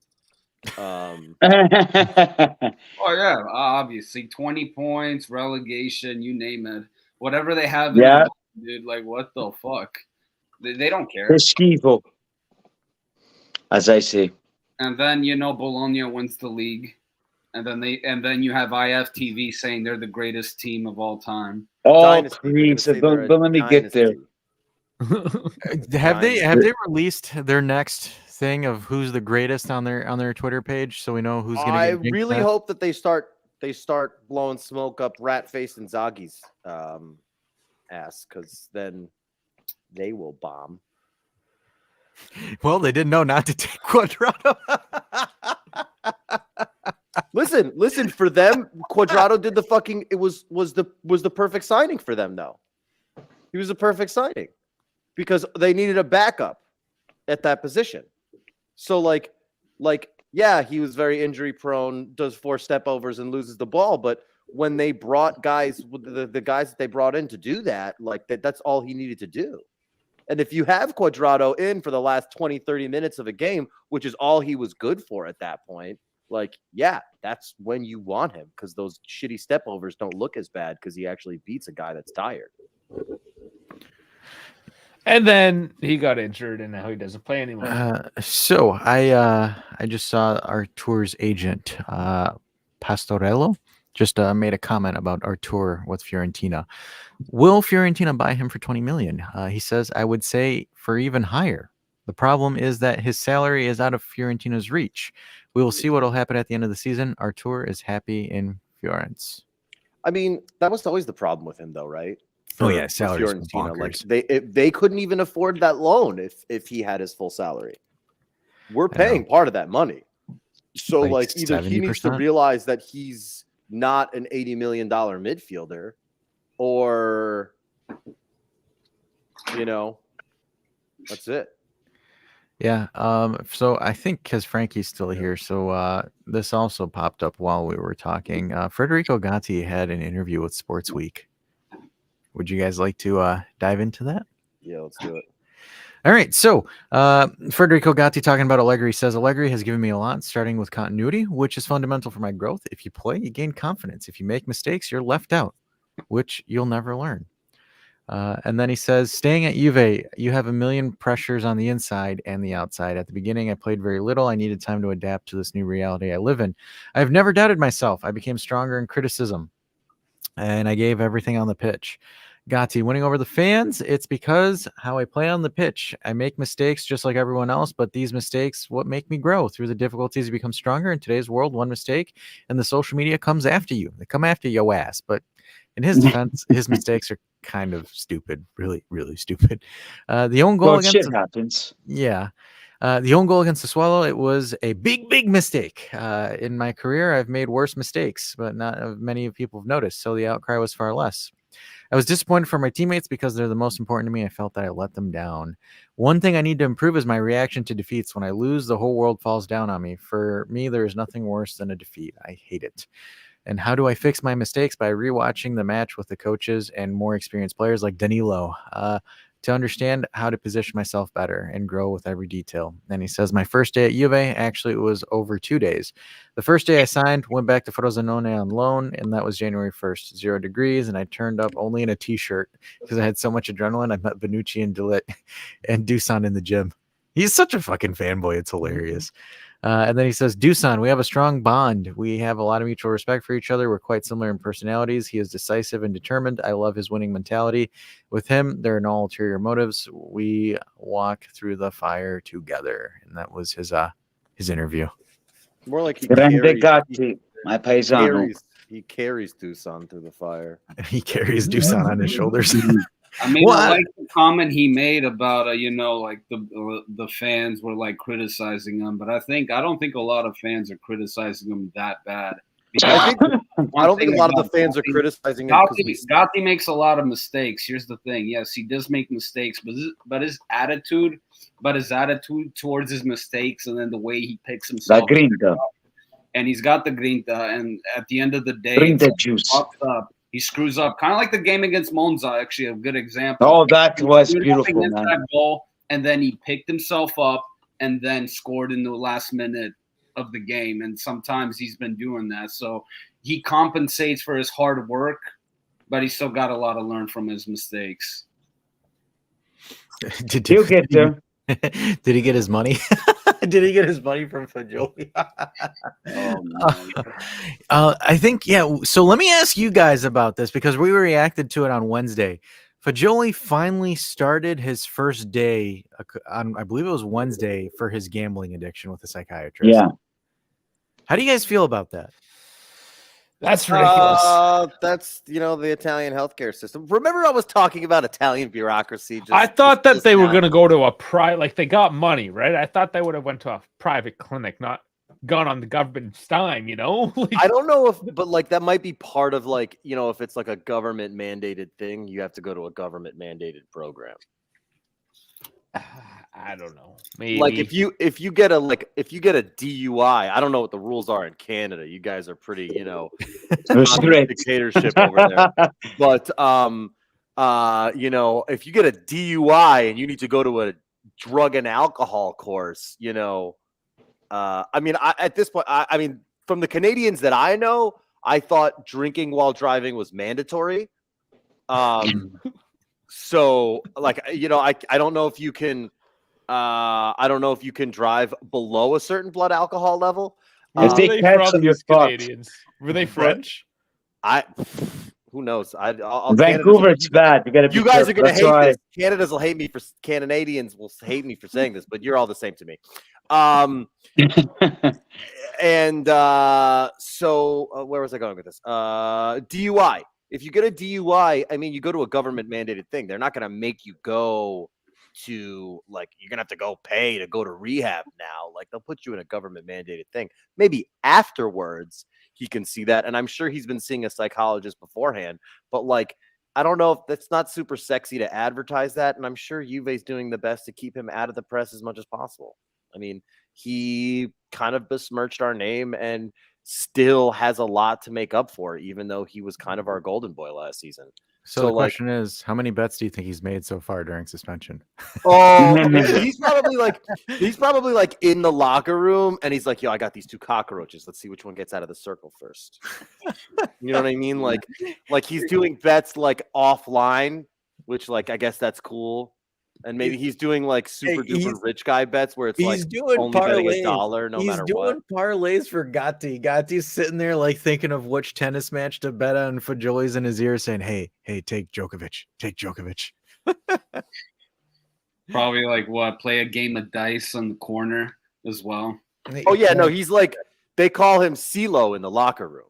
Oh yeah, obviously 20 points, relegation, you name it. Whatever they have in Yeah. the dude, like what the fuck? They don't care. È schifo, as I say. And then Bologna wins the league. And then you have IFTV saying they're the greatest team of all time. Oh, Dynasty, they're gonna please, say don't, they're a don't let me get there. dynasty. Have they released their next thing of who's the greatest on their Twitter page so we know who's going to I get jinxed really at? hope that they start blowing smoke up Rat-Face and Zaghi's ass, because then they will bomb. Well, they didn't know not to take Quadrado. Listen. For them, Quadrado did the fucking. It was the perfect signing for them, though. He was the perfect signing because they needed a backup at that position. So yeah, he was very injury prone, does 4 step-overs and loses the ball. But when they brought guys, the guys that they brought in to do that, that's all he needed to do. And if you have Quadrado in for the last 20, 30 minutes of a game, which is all he was good for at that point, yeah, that's when you want him, because those shitty step-overs don't look as bad because he actually beats a guy that's tired. And then he got injured, and now he doesn't play anymore. So I just saw Artur's agent, Pastorello, just made a comment about Artur with Fiorentina. Will Fiorentina buy him for 20 million? He says, I would say for even higher. The problem is that his salary is out of Fiorentina's reach. We will see what will happen at the end of the season. Artur is happy in Florence. I mean, that was always the problem with him, though, right? Salaries Fiorentina, they couldn't even afford that loan if he had his full salary. We're paying part of that money, so either he needs to realize that he's not an $80 million midfielder, or that's it. Yeah. So I think because Frankie's still here, so this also popped up while we were talking. Federico Gatti had an interview with Sports Week. Would you guys like to dive into that? Yeah, let's do it. All right. So Federico Gatti talking about Allegri says, Allegri has given me a lot, starting with continuity, which is fundamental for my growth. If you play, you gain confidence. If you make mistakes, you're left out, which you'll never learn. And then he says, staying at Juve, you have a million pressures on the inside and the outside. At the beginning, I played very little. I needed time to adapt to this new reality I live in. I've never doubted myself. I became stronger in criticism, and I gave everything on the pitch. Gatti, winning over the fans, it's because how I play on the pitch. I make mistakes just like everyone else, but these mistakes, what make me grow. Through the difficulties, you become stronger. In today's world, one mistake, and the social media comes after you. They come after your ass. But in his defense, his mistakes are kind of stupid, really, really stupid. The own goal against shit happens. Yeah. The own goal against the Swallow, it was a big, big mistake. In my career, I've made worse mistakes, but not many people have noticed, so the outcry was far less. I was disappointed for my teammates because they're the most important to me. I felt that I let them down. One thing I need to improve is my reaction to defeats. When I lose, the whole world falls down on me. For me, there is nothing worse than a defeat. I hate it. And how do I fix my mistakes? By rewatching the match with the coaches and more experienced players like Danilo to understand how to position myself better and grow with every detail. And he says, my first day at Juve, actually it was over 2 days. The first day I signed, went back to Frosinone on loan, and that was January 1st, 0 degrees, and I turned up only in a t-shirt because I had so much adrenaline. I met Bonucci and Delit and Dusan in the gym. He's such a fucking fanboy. It's hilarious. And then he says, Dusan, we have a strong bond. We have a lot of mutual respect for each other. We're quite similar in personalities. He is decisive and determined. I love his winning mentality. With him, there are no ulterior motives. We walk through the fire together. And that was his interview. More like he Grande Gatti, my paesano. He carries Dusan through the fire. He carries Dusan on his shoulders. I mean, Well, I like the comment he made about like the fans were like criticizing him, but I don't think a lot of fans are criticizing him that bad. I think I One don't think a thing lot of the about fans are Gotti- criticizing him because we. Gotti makes a lot of mistakes. Here's the thing: yes, he does make mistakes, but his attitude towards his mistakes, and then the way he picks La himself, grinta. and he's got the grinta, and at the end of the day, Grinta it's juice. fucked up. He screws up, kind of like the game against Monza. Actually, a good example. Oh, that was Screwed up beautiful, against man. that goal, and then he picked himself up and then scored in the last minute of the game. And sometimes he's been doing that. So he compensates for his hard work, but he's still got a lot to learn from his mistakes. He'll get there. Did he get his money? Did he get his money from Fagioli? I think, yeah. So let me ask you guys about this because we reacted to it on Wednesday. Fagioli finally started his first day on, I believe it was Wednesday, for his gambling addiction with a psychiatrist. Yeah. How do you guys feel about that? That's ridiculous. That's the Italian healthcare system. Remember, I was talking about Italian bureaucracy. I thought that they were now. going to go to a private, like they got money, right? I thought they would have went to a private clinic, not gone on the government dime, Like, I don't know but like that might be part of like if it's like a government mandated thing, you have to go to a government mandated program. I don't know. Maybe Like if you get a DUI, I don't know what the rules are in Canada. You guys are pretty Strict. dictatorship over there. But if you get a DUI and you need to go to a drug and alcohol course, I mean, at this point, I mean, from the Canadians that I know, I thought drinking while driving was mandatory. So like, I don't know if you can, I don't know if you can drive below a certain blood alcohol level. If they were they catch from, them, you're these fucked. Canadians? Were they French? Who knows? Vancouver, it's bad. You gotta be You guys are careful. gonna That's hate why. this. Canadians will hate me for saying this, but you're all the same to me. And so where was I going with this? DUI. If you get a DUI, I mean, you go to a government mandated thing. They're not going to make you go to like, you're going to have to go pay to go to rehab now. Like they'll put you in a government mandated thing. Maybe afterwards he can see that. And I'm sure he's been seeing a psychologist beforehand, but like, I don't know if that's not super sexy to advertise that. And I'm sure Juve's doing the best to keep him out of the press as much as possible. I mean, he kind of besmirched our name and still has a lot to make up for, even though he was kind of our golden boy last season. So the question is, how many bets do you think he's made so far during suspension? Oh, he's probably like in the locker room and he's like, yo, I got these two cockroaches. Let's see which one gets out of the circle first. You know what I mean? Like he's doing bets like offline, which like I guess that's cool. And maybe he's doing like super duper rich guy bets where it's like doing only betting $1 no matter what. He's doing parlays for Gotti. Gotti's sitting there like thinking of which tennis match to bet on. Fagioli's in his ear saying, hey, take Djokovic. Take Djokovic. Probably like play a game of dice on the corner as well. Oh yeah, no, he's like, they call him CeeLo in the locker room.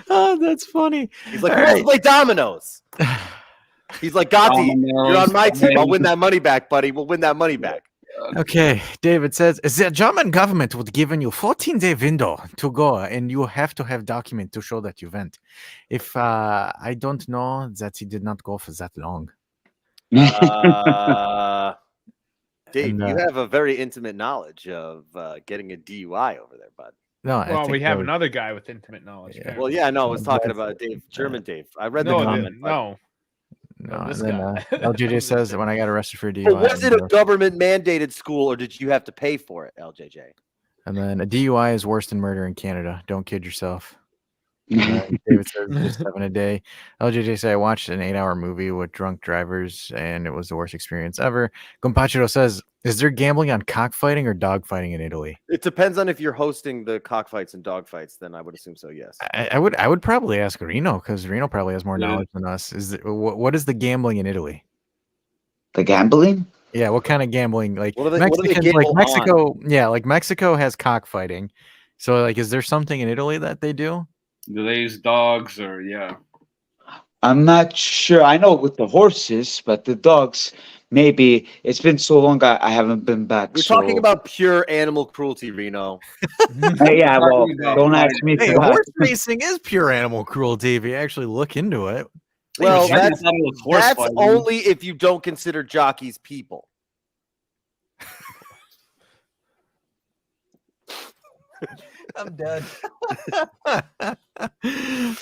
Oh, that's funny. He's like, let's play dominoes. He's like, Gotti, you're on my team. I'll win that money back, buddy. We'll win that money back. Okay, David says the German government would given you 14-day window to go, and you have to have document to show that you went. If I don't know that he did not go for that long. Dave, you have a very intimate knowledge of getting a DUI over there, bud. No, well, we have another guy with intimate knowledge. Yeah. Well, yeah, no, I was talking about Dave, German Dave. I read the No, comment. No, this and then guy. LJJ says that when I got arrested for a DUI. But was it a government mandated school or did you have to pay for it, LJJ? And then a DUI is worse than murder in Canada. Don't kid yourself. David says just 7 a day. LJJ said I watched an 8-hour movie with drunk drivers and it was the worst experience ever. Gompachiro says, is there gambling on cockfighting or dogfighting in Italy? It depends on if you're hosting the cockfights and dogfights. Then I would assume so. Yes. I would probably ask Reno because Reno probably has more knowledge than us. What is the gambling in Italy? The gambling? Yeah, what kind of gambling? Like what do they Mexicans, gamble like Mexico. on? Yeah, like Mexico has cockfighting. So like, is there something in Italy that they do? Do they use dogs or yeah? I'm not sure. I know with the horses, but the dogs, maybe it's been so long. I haven't been back. We're So talking about pure animal cruelty, Reno. yeah. Well, Talking about don't ask fighting. me Hey, for that. horse racing is pure animal cruelty if you actually look into it. Well, I that's thought it was horse that's fighting. only if you don't consider jockeys people. I'm dead.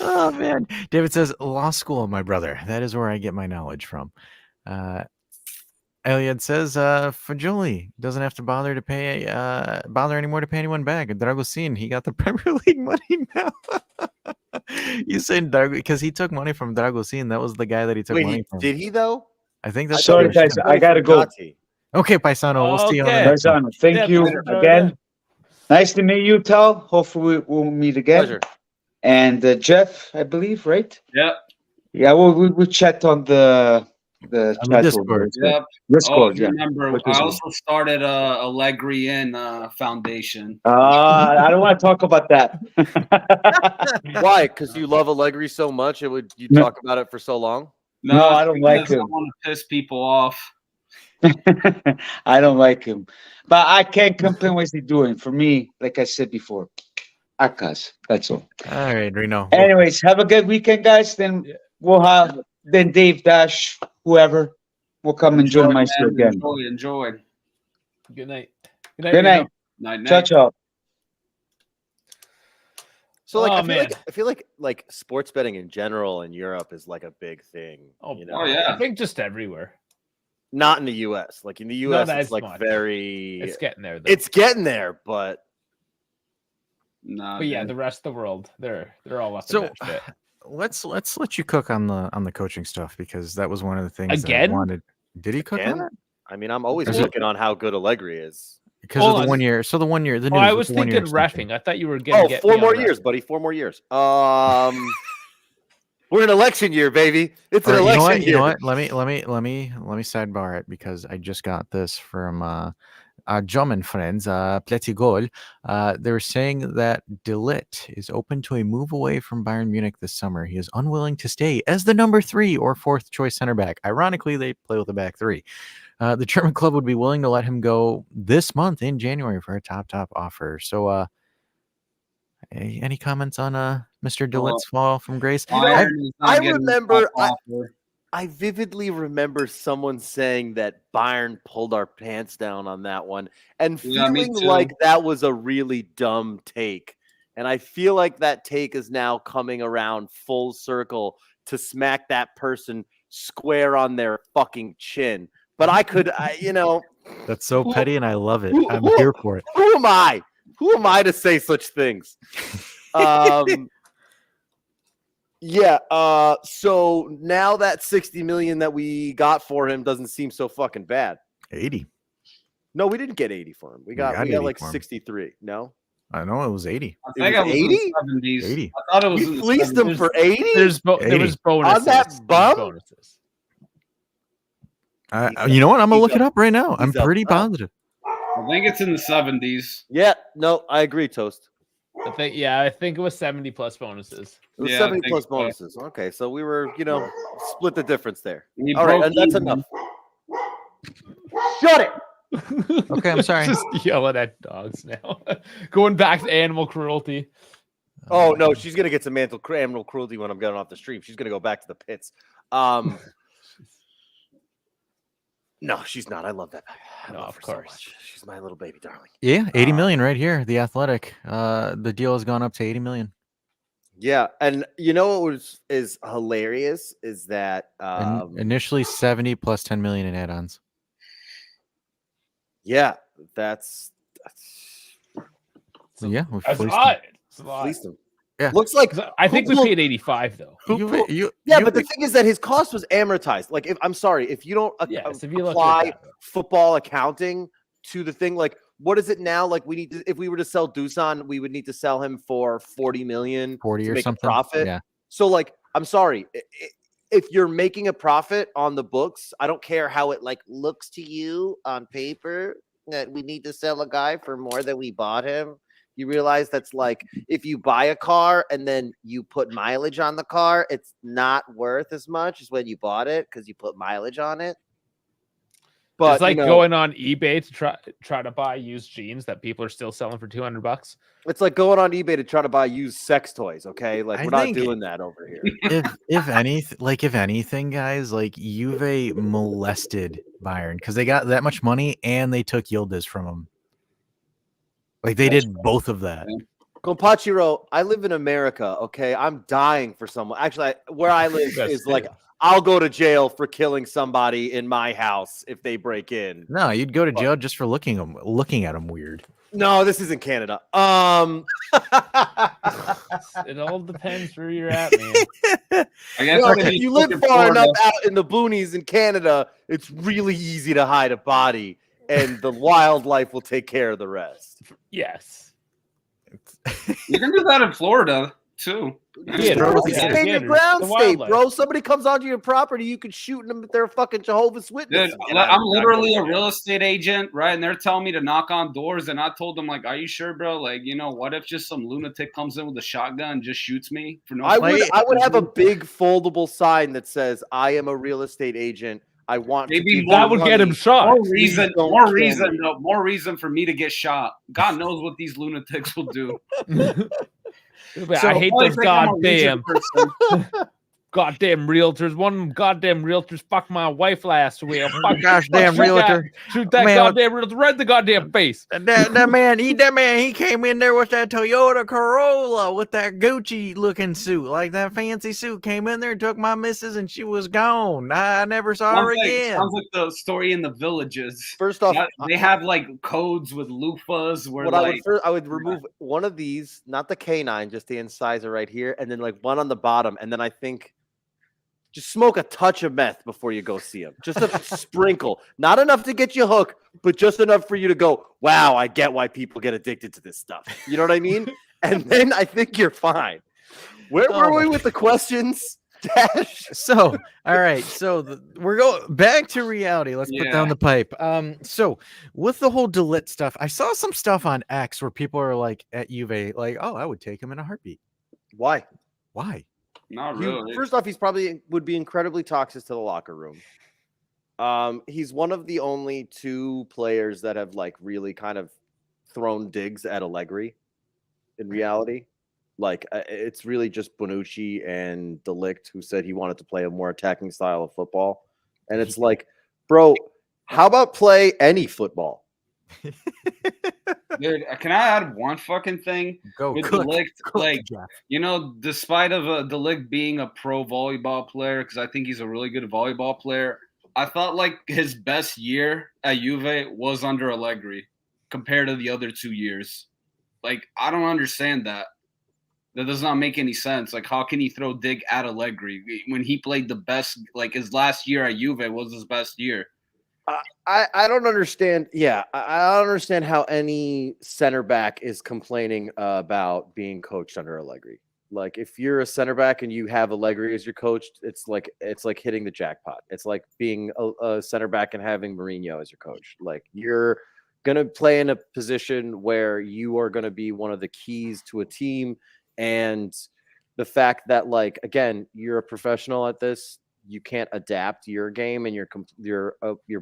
Oh man, David says law school, my brother. That is where I get my knowledge from. Elliot says Fajoli doesn't have to bother anymore to pay anyone back. Dragosin, he got the Premier League money now. You saying because he took money from Dragosin? That was the guy that he took Wait, money from. did he though? I think I that's thought Sorry, he what took guys. said. I money gotta from go. Gotti. Okay, Paisano, we'll see you on the Okay. next one. Paisano, thank Yeah, you pleasure joining again. in. Nice to meet you, Tal. Hopefully we'll meet again. Pleasure. And Jeff, I believe, right? Yep. Yeah, we'll chat on the On the chat room. Discord. Yep. Discord, Oh, yeah. remember, Which I is- also started a Allegri Inn Foundation. I don't want to talk about that. Why? Because you love Allegri so much, you No. talk about it for so long. No, I don't like because I him. want to piss people off. I don't like him, but I can't complain what he's doing. For me, like I said before, Akas. That's all. All right, Reno. Anyways, have a good weekend, guys. Then Yeah. we'll have Dave Dash, whoever, will come and join my show man. again. Enjoy. Good night. Good Reno. night. Night, Ciao, night. ciao. So like, Oh, I feel like sports betting in general in Europe is like a big thing. Oh, you know? Oh, yeah. I think just everywhere. Not in the U.S. Like in the Not U.S., as it's like much. very. It's getting there though. It's getting there, but Nah, But yeah, dude. the rest of the world, they're all up So in that shit. let's let you cook on the coaching stuff because that was one of the things that I Again? wanted. Did he cook on again, it? I mean, I'm always Is it- looking on how good Allegri is. Because Hold of the on. 1 year. So the 1 year, the Oh, news. I with was the 1 year thinking extension. reffing. I thought you were getting. Oh, 4 more years, buddy. 4 more years. We're in election year, baby. It's an Or, election you know year. what? Let me sidebar it because I just got this from our German friends, Plättigol. They were saying that De Ligt is open to a move away from Bayern Munich this summer. He is unwilling to stay as the number 3 or 4th choice center back. Ironically, they play with a back 3. The German club would be willing to let him go this month in January for a top offer. So, any comments on Mr. De Ligt's fall from grace? Bayern is not I getting a remember- top offer. I vividly remember someone saying that Bayern pulled our pants down on that one and Yeah, me feeling too. like that was a really dumb take. And I feel like that take is now coming around full circle to smack that person square on their fucking chin. But That's so petty, and I love it. I'm Who- here for it. who am I? Who am I to say such things? Yeah, so now that 60 million that we got for him doesn't seem so fucking bad. 80. No, we didn't get 80 for him. We got 80 like for him. 63. No. I know it was 80. I It think was I was in 80? the 70s. 80. I thought it was in We the fleeced 70s. him for 80? There was 80. bonuses. that There's bum? bonuses. You know what? I'm gonna he's look it a- up right now. I'm he's a pretty bum. positive. I think it's in the 70s. Yeah, no, I agree, Toast. I think it was 70 plus bonuses. It was Yeah, I 70 think plus so. bonuses. Okay, so we were, split the difference there. He All right, broke and that's even. enough. Shut it. Okay, I'm sorry. Just yelling at dogs now. Going back to animal cruelty. Oh no, she's gonna get some animal cruelty when I'm getting off the stream. She's gonna go back to the pits. No, she's not. I love that. I No, love of her so course. much. She's my little baby darling. Yeah, 80 million right here. The Athletic. The deal has gone up to 80 million. Yeah, and you know what is hilarious is that Initially 70 plus 10 million in add-ons. yeah, that's So yeah, we That's a fleeced lot. It's a lot. fleeced him. Yeah. Looks like I think we Who- paid 85 though. yeah, but the thing is that his cost was amortized. Like, if you don't Yes, if you look at apply that. football accounting to the thing, like, what is it now? Like, if we were to sell Dusan, we would need to sell him for 40 million 40 to or make something. a profit. Yeah. So, like, I'm sorry. If you're making a profit on the books, I don't care how it like looks to you on paper that we need to sell a guy for more than we bought him. You realize that's like if you buy a car and then you put mileage on the car, it's not worth as much as when you bought it because you put mileage on it. But It's like going on eBay to try to buy used jeans that people are still selling for $200. it's like going on eBay to try to buy used sex toys. Okay, like I we're not think- doing that over here. if anything, guys, like Juve molested Bayern because they got that much money and they took Yildiz from them. Like they did both of that. Compachiro, I live in America. Okay, I'm dying for someone. Actually, where I live Yes, is like I'll go to jail for killing somebody in my house if they break in. No, you'd go to jail just for looking at them weird. No, this isn't Canada. It all depends where you're at, man. I guess Well, if if he's you live fucking far Florida- enough out in the boonies in Canada, it's really easy to hide a body, and the wildlife will take care of the rest. Yes. You can do that in Florida too. Yeah, Florida's a yeah, stand your yeah, ground the state, wildlife. bro. Somebody comes onto your property, you can shoot them if they're a fucking Jehovah's Witness. Dude, I'm literally a real estate agent, right? And they're telling me to knock on doors, and I told them, like, "Are you sure, bro? Like, what if just some lunatic comes in with a shotgun and just shoots me for no?" I would have a big foldable sign that says, "I am a real estate agent. I want Maybe to give more That you would get him money." shot. More Please reason, don't more kill reason, me. no, more reason for me to get shot. God knows what these lunatics will do. I hate Probably those think I'm a legion goddamn person. goddamn realtors. One of them goddamn realtors fucked my wife last week. Gosh damn realtor. Shoot that Man, goddamn realtor right in the goddamn face. That man, he came in there with that Toyota Corolla with that Gucci looking suit, like that fancy suit. Came in there, took my missus, and she was gone. I never saw her again. Sounds like the story in the Villages. First off, They have like codes with loofahs where what like I would remove one of these, not the canine, just the incisor right here, and then like one on the bottom, and then I think just smoke a touch of meth before you go see him. Just a sprinkle, not enough to get you hooked, but just enough for you to go, "Wow, I get why people get addicted to this stuff." You know what I mean? And then I think you're fine. Where were we with the questions? Dash. So, all right. So we're going back to reality. Let's put down the pipe. So with the whole Delit stuff, I saw some stuff on X where people are like at Juve, like, "Oh, I would take him in a heartbeat." Why? Why? not really. First off, he's probably would be incredibly toxic to the locker room. He's one of the only two players that have like really kind of thrown digs at Allegri. In reality, like it's really just Bonucci and Delict who said he wanted to play a more attacking style of football, and it's like, bro, how about play any football? Dude, can I add one fucking thing Go with cook, Delict? cook, Like, Jeff. despite of Delict being a pro volleyball player, because I think he's a really good volleyball player, I felt like his best year at Juve was under Allegri compared to the other 2 years. Like, I don't understand that. That does not make any sense. Like, how can he throw dig at Allegri when he played the best? Like, his last year at Juve was his best year. I don't understand. Yeah, I don't understand how any center back is complaining about being coached under Allegri. Like, if you're a center back and you have Allegri as your coach, it's like hitting the jackpot. It's like being a center back and having Mourinho as your coach. Like, you're gonna play in a position where you are gonna be one of the keys to a team, and the fact that, like, again, you're a professional at this. You can't adapt your game, and you're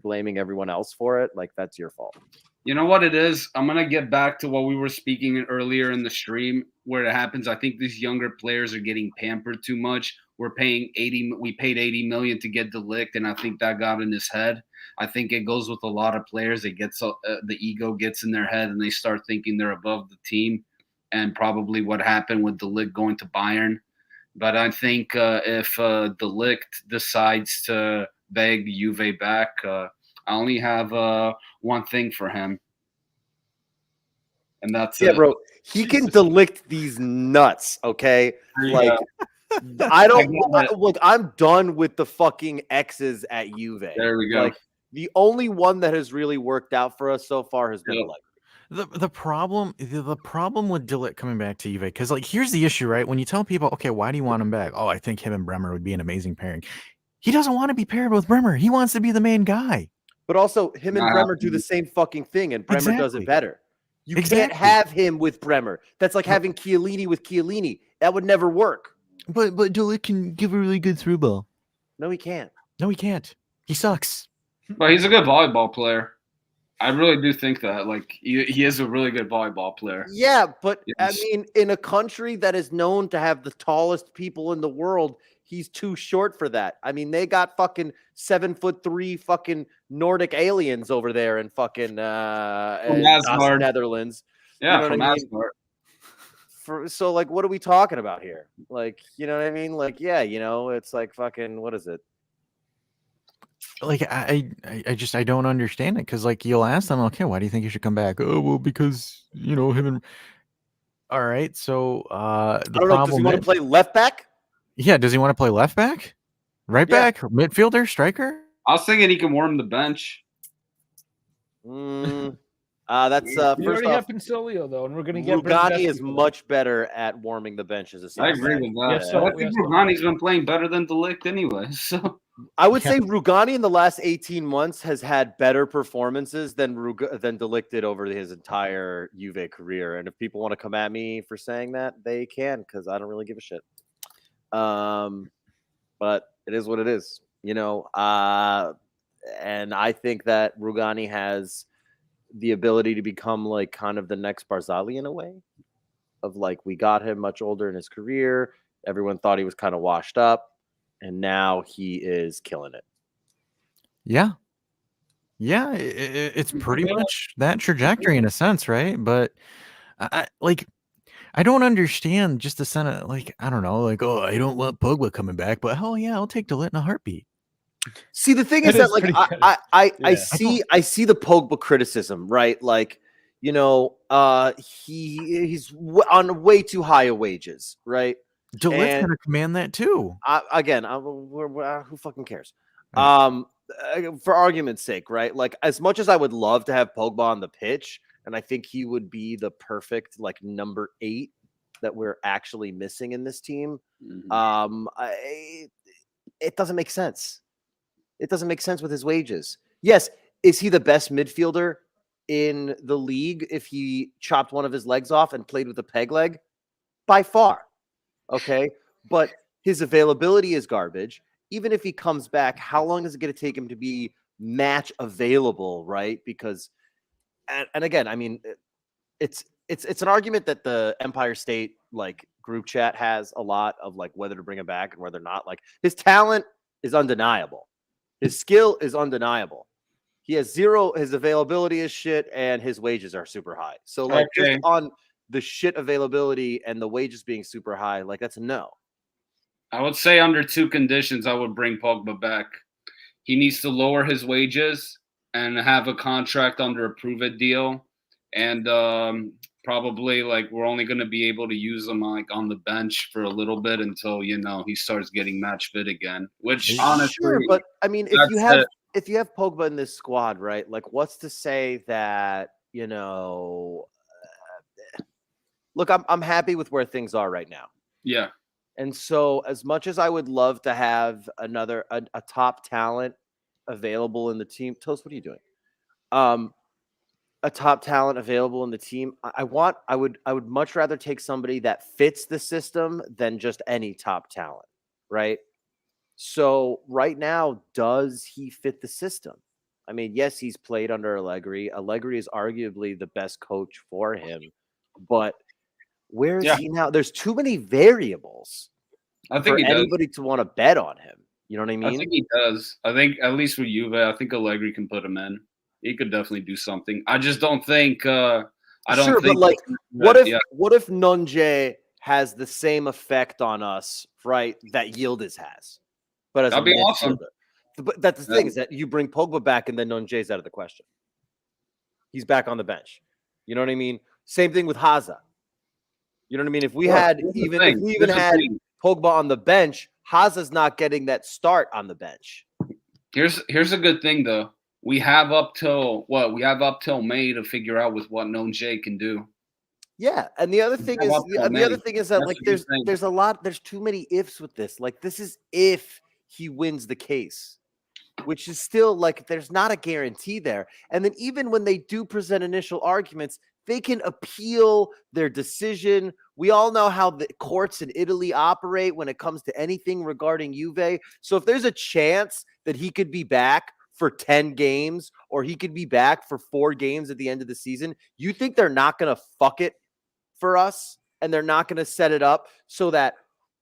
blaming everyone else for it. Like, that's your fault. You know what it is? I'm going to get back to what we were speaking earlier in the stream where it happens. I think these younger players are getting pampered too much. We paid 80 million to get Delict, and I think that got in his head. I think it goes with a lot of players. It gets the ego gets in their head, and they start thinking they're above the team, and probably what happened with Delict going to Bayern. But I think if Delict decides to beg Juve back, I only have one thing for him. And that's it. Bro. He can Delict these nuts, okay? Like, I don't look, I'm done with the fucking X's at Juve. There we go. Like, the only one that has really worked out for us so far has been Allegri. The problem with Delict coming back to Juve, because like here's the issue, right? When you tell people, okay, why do you want him back? Oh, I think him and Bremer would be an amazing pairing. He doesn't want to be paired with Bremer. He wants to be the main guy. But also, him and Bremer do the same fucking thing, and Bremer does it better. You can't Exactly. have him with Bremer. That's like having Chiellini with Chiellini. That would never work. But Delic can give a really good through ball. No, he can't. No, he can't. He sucks. But he's a good volleyball player. I really do think that. Like he is a really good volleyball player. Yeah, but Yes. I mean, in a country that is known to have the tallest people in the world, he's too short for that. I mean, they got fucking 7'3" fucking Nordic aliens over there in fucking Asgard. Netherlands. Yeah, You know from what I mean? Asgard. So like, what are we talking about here? Like, you know what I mean? Like, yeah, it's like fucking what is it? Like I don't understand it because like you'll ask them, okay, why do you think you should come back? Oh well, because him and. All right, so the I don't know. Does he problem want to is, play left back? yeah, does he want to play left back, right Yeah. back, midfielder, striker? I was thinking he can warm the bench. That's We first already off. have Pinsolio though, and we're gonna get Rugani is Bernardeschi for that. much better at warming the benches. It I seems agree like. with that. Yeah, so I we think have to- Rugani's been playing better than Delict anyway. So I would Yeah. say Rugani in the last 18 months has had better performances than Delict did over his entire Juve career. And if people want to come at me for saying that, they can, because I don't really give a shit. But it is what it is, and I think that Rugani has the ability to become like kind of the next Barzali in a way of like, we got him much older in his career. Everyone thought he was kind of washed up, and now he is killing it. Yeah, it's pretty much that trajectory in a sense, right? But I don't understand just the sense of like I don't know, like oh I don't want Pogba coming back, but hell yeah, I'll take Delit in a heartbeat. See, the thing That is that is like pretty good. I Yeah. see the Pogba criticism, right? Like, he's on way too high a wages, right? Delit's And- gonna command that too. Who fucking cares? Right. For argument's sake, right? Like, as much as I would love to have Pogba on the pitch, and I think he would be the perfect like number 8 that we're actually missing in this team. It doesn't make sense. It doesn't make sense with his wages. Yes, is he the best midfielder in the league if he chopped one of his legs off and played with a peg leg? By far. Okay, but his availability is garbage. Even if he comes back, how long is it going to take him to be match available, right? Because, and again, I mean, it's an argument that the Empire State like group chat has a lot of, like whether to bring him back and whether not. Like, his talent is undeniable, his skill is undeniable. He has zero. His availability is shit, and his wages are super high. So, like, just on the shit availability and the wages being super high, like, that's a no. I would say under 2 conditions, I would bring Pogba back. He needs to lower his wages and have a contract under a prove-it deal, and probably like we're only going to be able to use him like on the bench for a little bit until he starts getting match fit again. Which honestly, sure, but I mean, if you have Pogba in this squad, right? Like, what's to say that look, I'm happy with where things are right now. Yeah. And so, as much as I would love to have a top talent available in the team, Toast, what are you doing? A top talent available in the team. I would much rather take somebody that fits the system than just any top talent, right? So right now, does he fit the system? I mean, yes, he's played under Allegri. Allegri is arguably the best coach for him, but where is he now? There's too many variables I think for anybody to want to bet on him. You know what I mean? I think he does. I think at least with Juve, I think Allegri can put him in. He could definitely do something. I just don't think. I don't sure, think. But like, what if Nunje has the same effect on us, right? That Yildiz has, but as That'd a be awesome. midfielder. But that's the thing, is that you bring Pogba back and then Nunje's out of the question. He's back on the bench. You know what I mean? Same thing with Haza. You know what I mean? If we had Pogba on the bench, Haza's not getting that start on the bench. Here's a good thing though. We have up till May to figure out with what Nunje can do. Yeah, and the other thing is that like there's too many ifs with this. Like, this is if he wins the case. which is still like there's not a guarantee there. And then even when they do present initial arguments, they can appeal their decision. We all know how the courts in Italy operate when it comes to anything regarding Juve. So if there's a chance that he could be back for 10 games or he could be back for 4 games at the end of the season, you think they're not going to fuck it for us and they're not going to set it up so that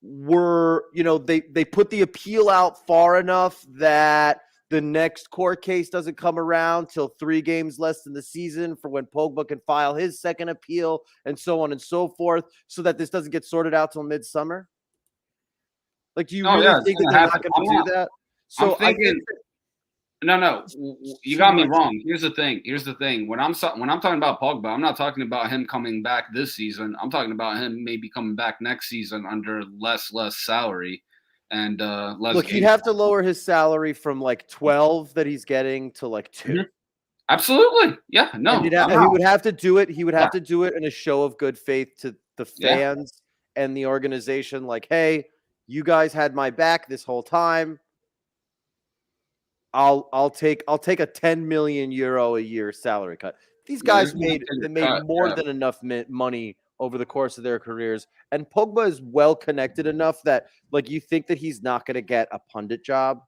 they put the appeal out far enough that the next court case doesn't come around till 3 games less than the season for when Pogba can file his second appeal and so on and so forth, so that this doesn't get sorted out till midsummer? Like, do you really think that they're not going to do that? So I'm thinking, no, you got me wrong. Here's the thing. When I'm talking about Pogba, I'm not talking about him coming back this season. I'm talking about him maybe coming back next season under less salary and less. Look, he'd have to lower his salary from like 12 that he's getting to like 2. Mm-hmm. Absolutely, yeah. No, and he would have to do it. He would have to do it in a show of good faith to the fans and the organization. Like, hey, you guys had my back this whole time. I'll take a 10 million euro a year salary cut. These guys made more than enough money over the course of their careers, and Pogba is well connected enough that like you think that he's not going to get a pundit job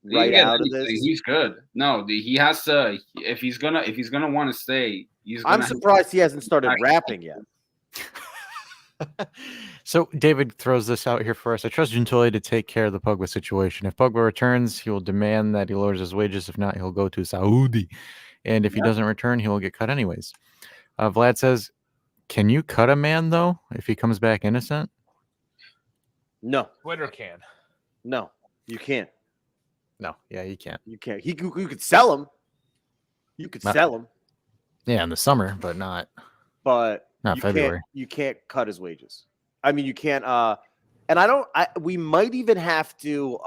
right out of this. He's good. No, he has to. If he's gonna want to stay, I'm surprised he hasn't started rapping yet. So David throws this out here for us. I trust Gentili to take care of the Pogba situation. If Pogba returns, he will demand that he lowers his wages. If not, he'll go to Saudi. And if he doesn't return, he will get cut anyways. Vlad says, can you cut a man, though, if he comes back innocent? No. Twitter can. No, you can't. No. Yeah, you can't. You can't. You could sell him. You could sell him. Yeah, in the summer, but not. But not February. You can't cut his wages. I mean, you can't. And we might even have to.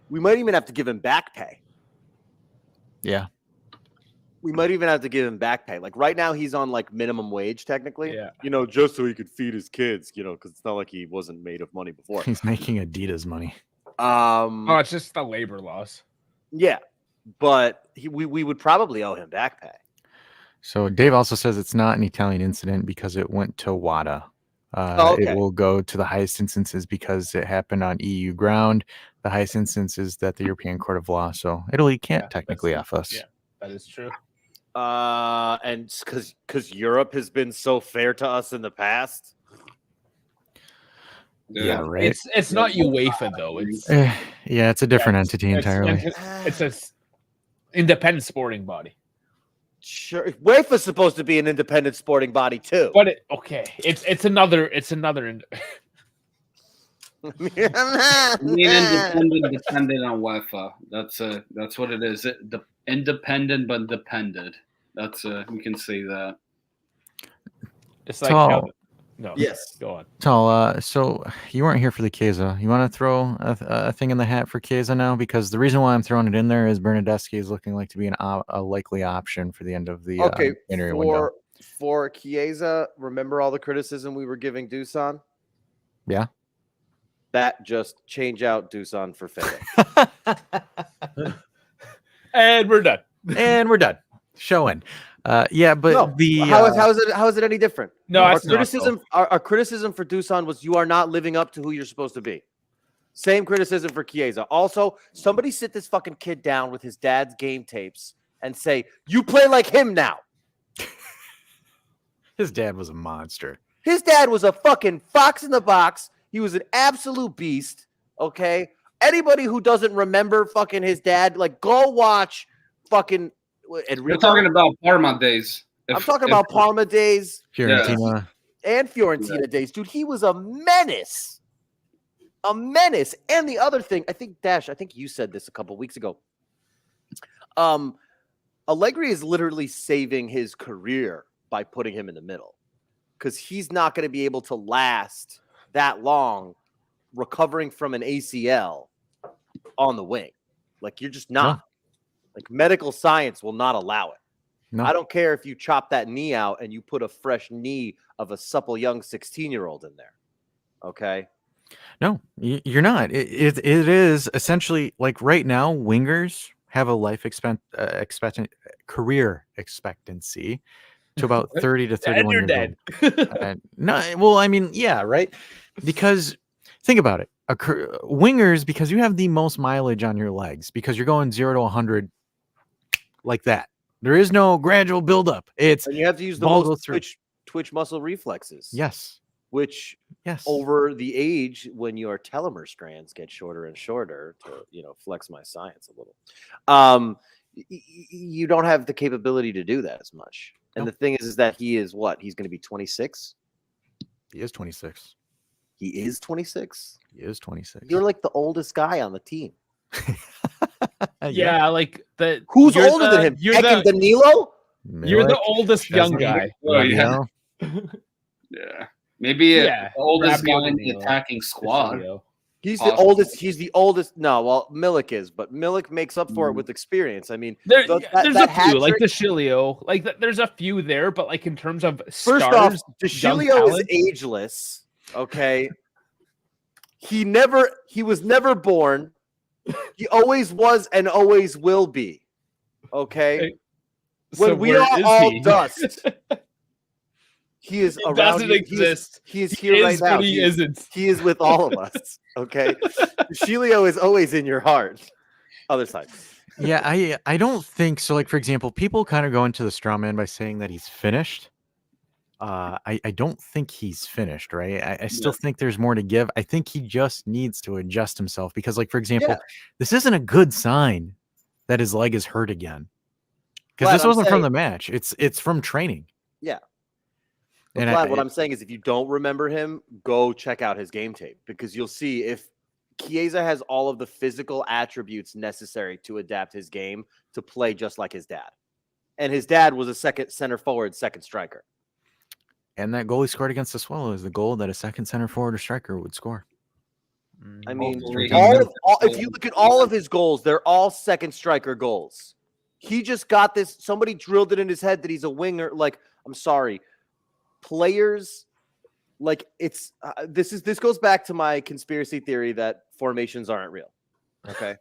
We might even have to give him back pay. Yeah. We might even have to give him back pay. Like right now, he's on like minimum wage, technically. Yeah. Just so he could feed his kids. Because it's not like he wasn't made of money before. He's making Adidas money. Oh, it's just the labor laws. Yeah, but we would probably owe him back pay. So Dave also says it's not an Italian incident because it went to WADA. Okay. It will go to the highest instances because it happened on EU ground. The highest instances that the European Court of Law. So Italy can't technically F us. Yeah, that is true. And because Europe has been so fair to us in the past. Yeah, right. It's not UEFA though. It's it's a different entity entirely. It's an independent sporting body. Sure, UEFA is supposed to be an independent sporting body too. But it's another. Independent dependent on UEFA. That's what it is. The independent but dependent. That's we can say that. It's like no. Yes. Go on. Tal, so you weren't here for the Chiesa. You want to throw a thing in the hat for Chiesa now? Because the reason why I'm throwing it in there is Bernardeschi is looking like to be a likely option for the end of the January window. For Chiesa, remember all the criticism we were giving Dusan? Yeah. That just change out Dusan for Fede. And we're done. Show in. But no, how is it any different? No, our criticism for Dusan was you are not living up to who you're supposed to be. Same criticism for Chiesa. Also, somebody sit this fucking kid down with his dad's game tapes and say, you play like him now. His dad was a monster. His dad was a fucking fox in the box. He was an absolute beast. Okay. Anybody who doesn't remember fucking his dad, like go watch fucking. You're talking about Parma days. I'm talking about Parma days. Fiorentina. And Fiorentina days. Dude, he was a menace. A menace. And the other thing, I think you said this a couple weeks ago. Allegri is literally saving his career by putting him in the middle. Because he's not going to be able to last that long recovering from an ACL on the wing. Like, you're just not. No. Like, medical science will not allow it. No. I don't care if you chop that knee out and you put a fresh knee of a supple young 16-year-old in there. Okay? No, you're not. It is essentially like right now, wingers have a career expectancy to about 30 to And 31 you're years old. dead. No, well, I mean, yeah, right. Because think about it, wingers, because you have the most mileage on your legs, because you're going 0 to 100 like that. There is no gradual buildup. It's And you have to use the ball most goes through. twitch muscle reflexes. Yes, Which yes. over the age when your telomere strands get shorter and shorter, to flex my science a little, you don't have the capability to do that as much. And Nope. the thing is that he is what? He's going to be 26. He is 26. He is 26. He is 26. You're like the oldest guy on the team. Yeah, like the Who's you're older than him? You're Heckin' the Danilo? you're the Milik, oldest young Szczesny, guy. Oh, yeah. Rabiot. Yeah. Maybe Yeah, the oldest Rabiot guy in the Danilo, attacking squad. Cecilio. He's Possible. the oldest. He's the oldest. No, well, Milik is, but Milik makes up for it with experience. I mean, There's that a few like hat-trick- Deschilio, there's a few there, but like in terms of First stars, off, young Deschilio is talent, ageless. Okay, he was never born. He always was and always will be. Okay, Hey, when so we where are is all he? dust, he is He around. doesn't you. exist. He is He here right is, now. but he isn't. He is with all of us. Okay, Deschilio is always in your heart. Other side. Yeah, I don't think so. Like, for example, people kind of go into the straw man by saying that he's finished. I don't think he's finished, right? I still think there's more to give. I think he just needs to adjust himself because, like, for example, this isn't a good sign that his leg is hurt again. Because this wasn't from the match. It's from training. Yeah. And But Vlad, what I'm saying is if you don't remember him, go check out his game tape because you'll see if Chiesa has all of the physical attributes necessary to adapt his game to play just like his dad. And his dad was a second center forward, second striker. And that goal he scored against the Swallows is the goal that a second center forward or striker would score. I mean, Hopefully if you look at all of his goals, they're all second striker goals. He just got this. Somebody drilled it in his head that he's a winger. Like, I'm sorry, players. Like it's this goes back to my conspiracy theory that formations aren't real. Okay,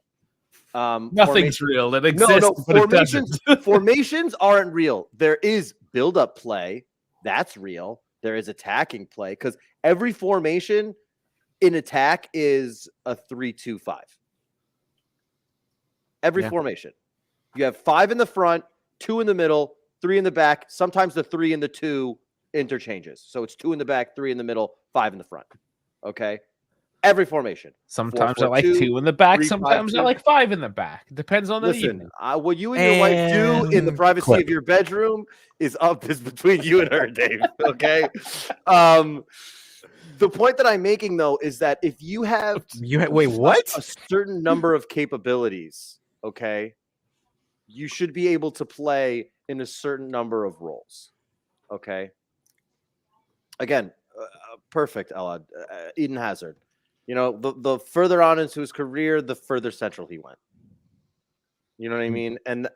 Nothing's real. It exists, but it doesn't. Formations aren't real. There is build-up play. That's real. There is attacking play because every formation in attack is a 3-2-5. Every formation. You have 5 in the front, 2 in the middle, 3 in the back. Sometimes the 3 and the 2 interchanges. So it's 2 in the back, 3 in the middle, 5 in the front. Okay? Every formation. Sometimes 4-4-2, I like 2 in the back. 3-5-2. Sometimes I like 5 in the back. It depends on the Listen, evening. what you and your wife do in the privacy clip. of your bedroom is between you and her, Dave. Okay. The point that I'm making though is that if you have Wait, what? a certain number of capabilities, okay, you should be able to play in a certain number of roles. Okay. Again, perfect, Elad. Eden Hazard. You know, the further on into his career, the further central he went. You know what I mean? And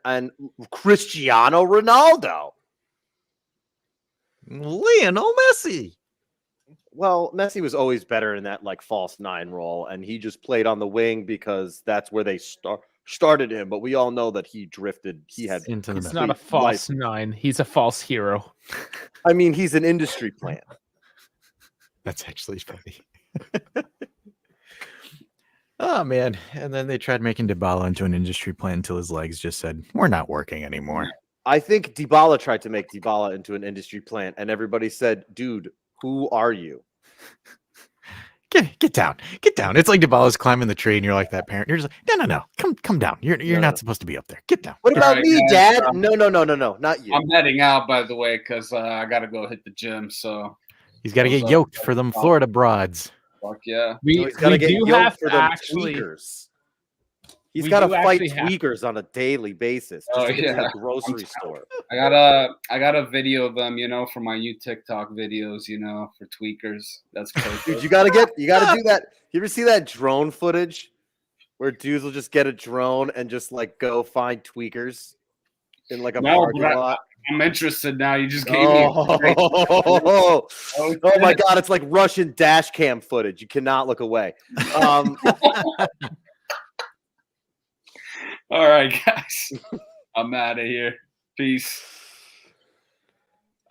Cristiano Ronaldo. Lionel Messi. Well, Messi was always better in that like false 9 role, and he just played on the wing because that's where they started him. But we all know that he drifted. He had Into the It's middle. not a false 9. He's a false hero. I mean, he's an industry plant. That's actually funny. Oh man! And then they tried making Dybala into an industry plant until his legs just said, "We're not working anymore." I think Dybala tried to make Dybala into an industry plant, and everybody said, "Dude, who are you?" Get down, get down. It's like Dybala's climbing the tree, and you're like that parent. You're just like, no, come down. You're not supposed to be up there. Get down. What about Alright, me, guys, Dad? No, not you. I'm heading out, by the way, because I got to go hit the gym. So, He's got to get yoked for them Florida broads. fuck yeah. No, he's gotta get do yoked have for to them actually. tweakers. He's we got to do fight actually have- tweakers on a daily basis just Oh, to get to yeah. the grocery store. I got a video of them, for my TikTok videos, for tweakers. That's perfect. Dude, you gotta do that. You ever see that drone footage where dudes will just get a drone and just like go find tweakers in like a parking lot? I'm interested now. You just gave me. Oh my God! It's like Russian dash cam footage. You cannot look away. All right, guys. I'm out of here. Peace.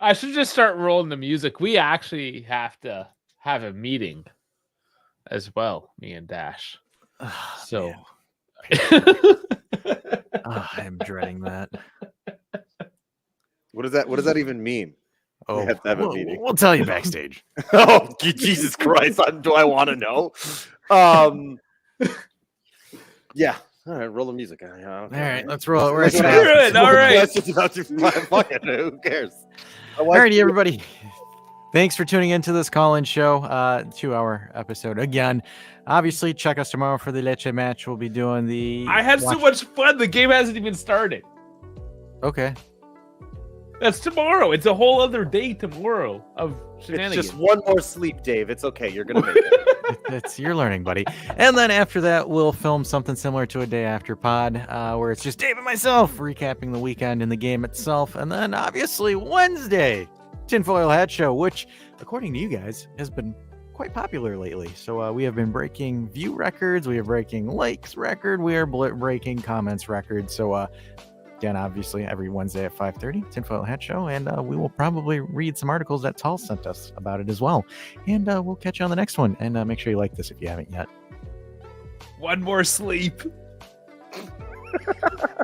I should just start rolling the music. We actually have to have a meeting as well, me and Dash. So I'm dreading that. What does that even mean? Oh, We have to have a meeting. We'll tell you backstage. Oh, Jesus Christ! Do I want to know? Yeah. All right, roll the music. All right, let's roll it. We're Let's at ask Screw it, all more right. questions about your fuck it, who cares? Alrighty, everybody. Thanks for tuning into this call-in show, 2-hour episode again. Obviously, check us tomorrow for the Lecce match. We'll be doing the. I had so much fun. The game hasn't even started. Okay. That's tomorrow. It's a whole other day tomorrow of It's shenanigans. just one more sleep, Dave. It's okay. You're gonna make it. That's you're learning, buddy. And then after that, we'll film something similar to a day after pod, where it's just Dave and myself recapping the weekend and the game itself. And then obviously Wednesday, Tinfoil Hat Show, which, according to you guys, has been quite popular lately. So we have been breaking view records, we are breaking likes record, we are breaking comments records. So again, obviously every Wednesday at 5:30, Tinfoil Hat Show, and we will probably read some articles that Tal sent us about it as well. And we'll catch you on the next one. And make sure you like this if you haven't yet. One more sleep.